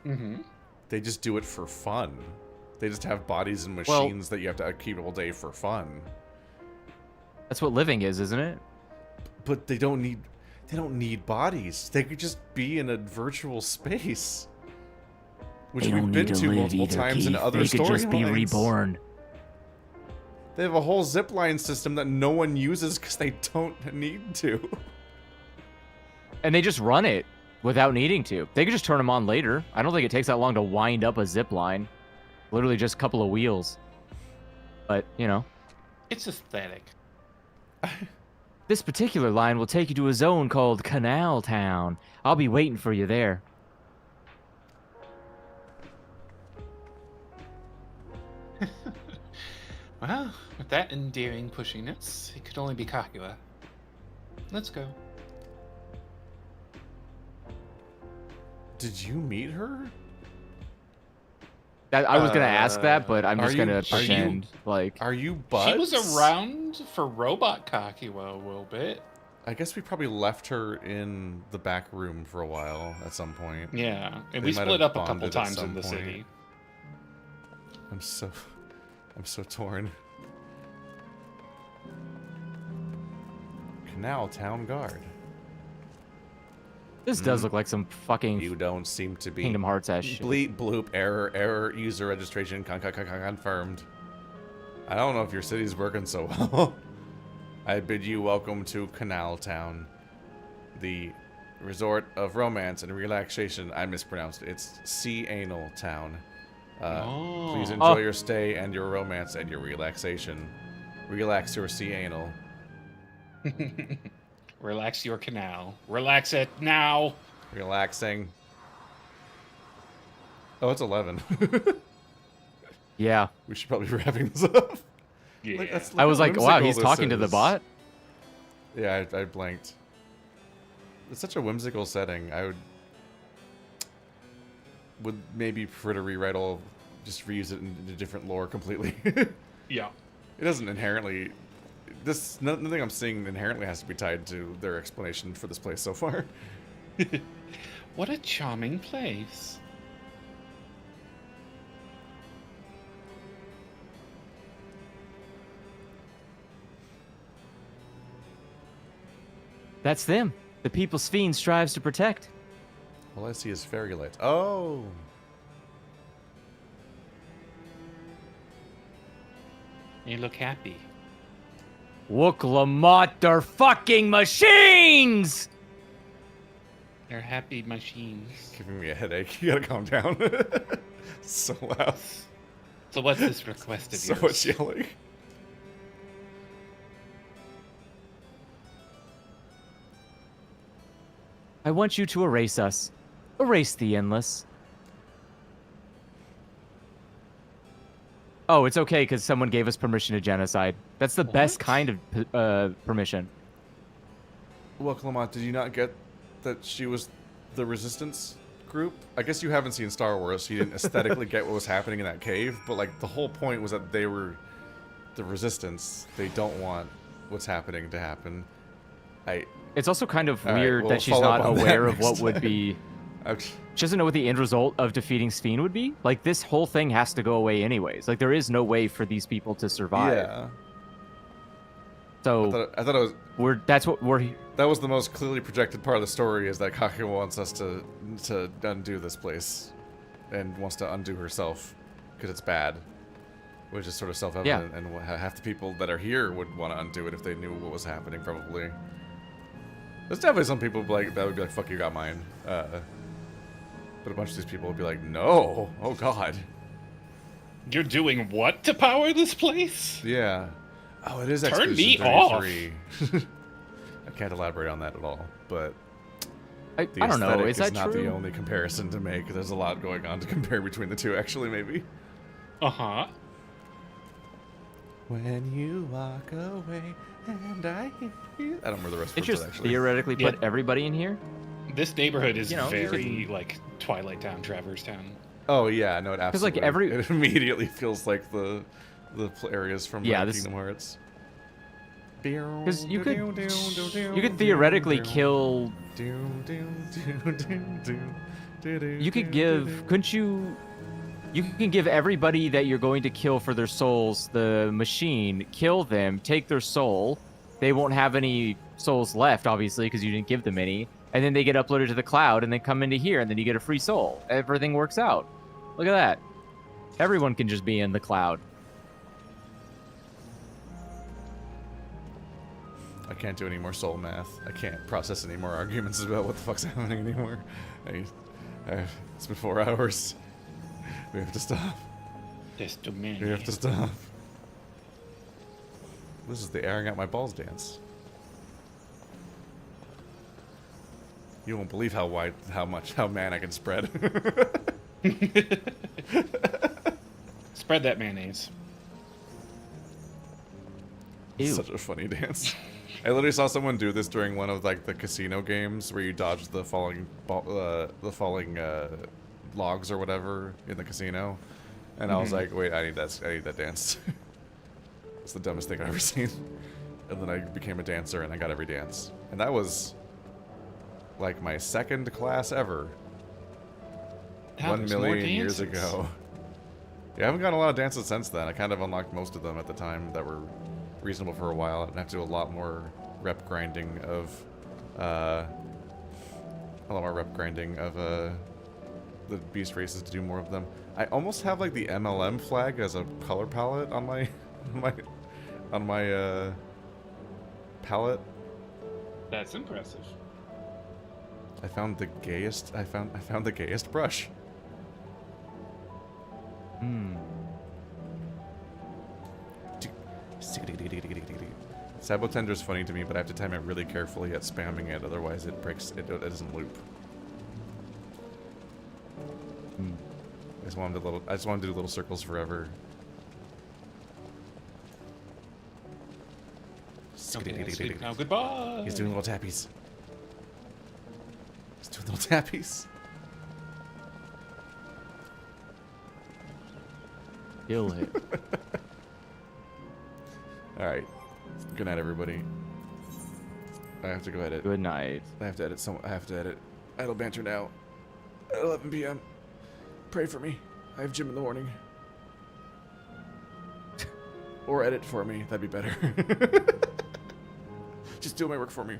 Mm-hmm. They just do it for fun. They just have bodies and machines that you have to keep all day for fun. That's what living is, isn't it? But they don't need bodies. They could just be in a virtual space. Which we've been to multiple times in other storylines. They could just be reborn. They have a whole zipline system that no one uses because they don't need to. And they just run it without needing to. They could just turn them on later. I don't think it takes that long to wind up a zipline. Literally just a couple of wheels. But, you know. It's aesthetic. This particular line will take you to a zone called Canal Town. I'll be waiting for you there. Well, with that endearing pushiness, it could only be Kakua. Let's go. Did you meet her? I was gonna ask that, but I'm just gonna pretend Are you Buds? She was around for Robot Kakua a little bit. I guess we probably left her in the back room for a while at some point. Yeah, and we split up a couple times in the city. I'm so torn. Canal Town Guard. This does look like some fucking. You don't seem to be. Kingdom Hearts ass shit. Bleep bloop error user registration confirmed. I don't know if your city's working so well. I bid you welcome to Canal Town, the resort of romance and relaxation. I mispronounced it. It's Sea Anal Town. Please enjoy your stay and your romance and your relaxation. Relax your sea anal. Relax your canal. Relax it now. Relaxing. Oh, it's 11. Yeah. We should probably be wrapping this up. Yeah. I was like, wow, he's talking to the bot? Yeah, I blanked. It's such a whimsical setting. I would maybe prefer to rewrite just reuse it in a different lore completely. Yeah. It doesn't inherently... Nothing I'm seeing inherently has to be tied to their explanation for this place so far. What a charming place. That's them. The people Ffxiv strives to protect. All I see is fairy lights. Oh! You look happy. Wook Lamont, they're fucking machines! They're happy machines. Giving me a headache. You gotta calm down. So loud. So what's this request of so yours? much yelling. I want you to erase us. Erase the Endless. Oh, it's okay because someone gave us permission to genocide. That's the best kind of permission. Well, Clement, did you not get that she was the resistance group? I guess you haven't seen Star Wars, so you didn't aesthetically get what was happening in that cave, but like the whole point was that they were the resistance. They don't want what's happening to happen. It's also kind of All right, weird we'll that she's follow not up on that aware of next what would time. be... She doesn't know what the end result of defeating Ffxiv would be. Like, this whole thing has to go away anyways. Like, there is no way for these people to survive. Yeah. So I thought it was. That's what we're. That was the most clearly projected part of the story, is that Kakua wants us to undo this place, and wants to undo herself because it's bad, which is sort of self-evident. And half the people that are here would want to undo it if they knew what was happening. Probably. There's definitely some people that would be like, "Fuck, you got mine," but a bunch of these people would be like, "No, oh God." You're doing what to power this place? Yeah. Oh, it is Turn Expedition me 33. I can't elaborate on that at all, but I the don't know. aesthetic Is that not true? the only comparison to make. There's a lot going on to compare between the two, actually, maybe. Uh-huh. When you walk away and I hear you. I don't remember the rest of It's the words, just actually. theoretically put Yeah. everybody in here. This neighborhood is You know, you very can- like Twilight Town, Traverse Town. Oh yeah, no, it 'Cause, like, absolutely. It immediately feels like the areas from Kingdom Hearts. Because you could theoretically kill. You could give. Couldn't you? You can give everybody that you're going to kill for their souls the machine, kill them, take their soul. They won't have any souls left, obviously, because you didn't give them any. And then they get uploaded to the cloud and then come into here and then you get a free soul. Everything works out. Look at that. Everyone can just be in the cloud. I can't do any more soul math. I can't process any more arguments about what the fuck's happening anymore. It's been 4 hours. We have to stop. There's too many. We have to stop. This is the airing out my balls dance. You won't believe how man I can spread. Spread that mayonnaise. It's such a funny dance. I literally saw someone do this during one of like the casino games where you dodge the falling logs or whatever in the casino, and I was like, wait, I need that dance. It's the dumbest thing I've ever seen. And then I became a dancer and I got every dance, and that was like my second class ever. Now 1 there's more million years dances. ago. Yeah, I haven't gotten a lot of dances since then. I kind of unlocked most of them at the time that were reasonable for a while. I'd have to do a lot more rep grinding of the beast races to do more of them. I almost have like the MLM flag as a color palette on my palette. That's impressive. I found the gayest brush. Sabotender's funny to me, but I have to time it really carefully at spamming it, otherwise it breaks. It doesn't loop. I just wanted to do little circles forever. Okay, sleep now. Goodbye. He's doing little tappies. He's doing little tappies. Kill it. Alright. Good night, everybody. I have to go edit. Good night. I have to edit Idle Banter now. At 11 p.m. Pray for me. I have gym in the morning. Or edit for me. That'd be better. Just do my work for me.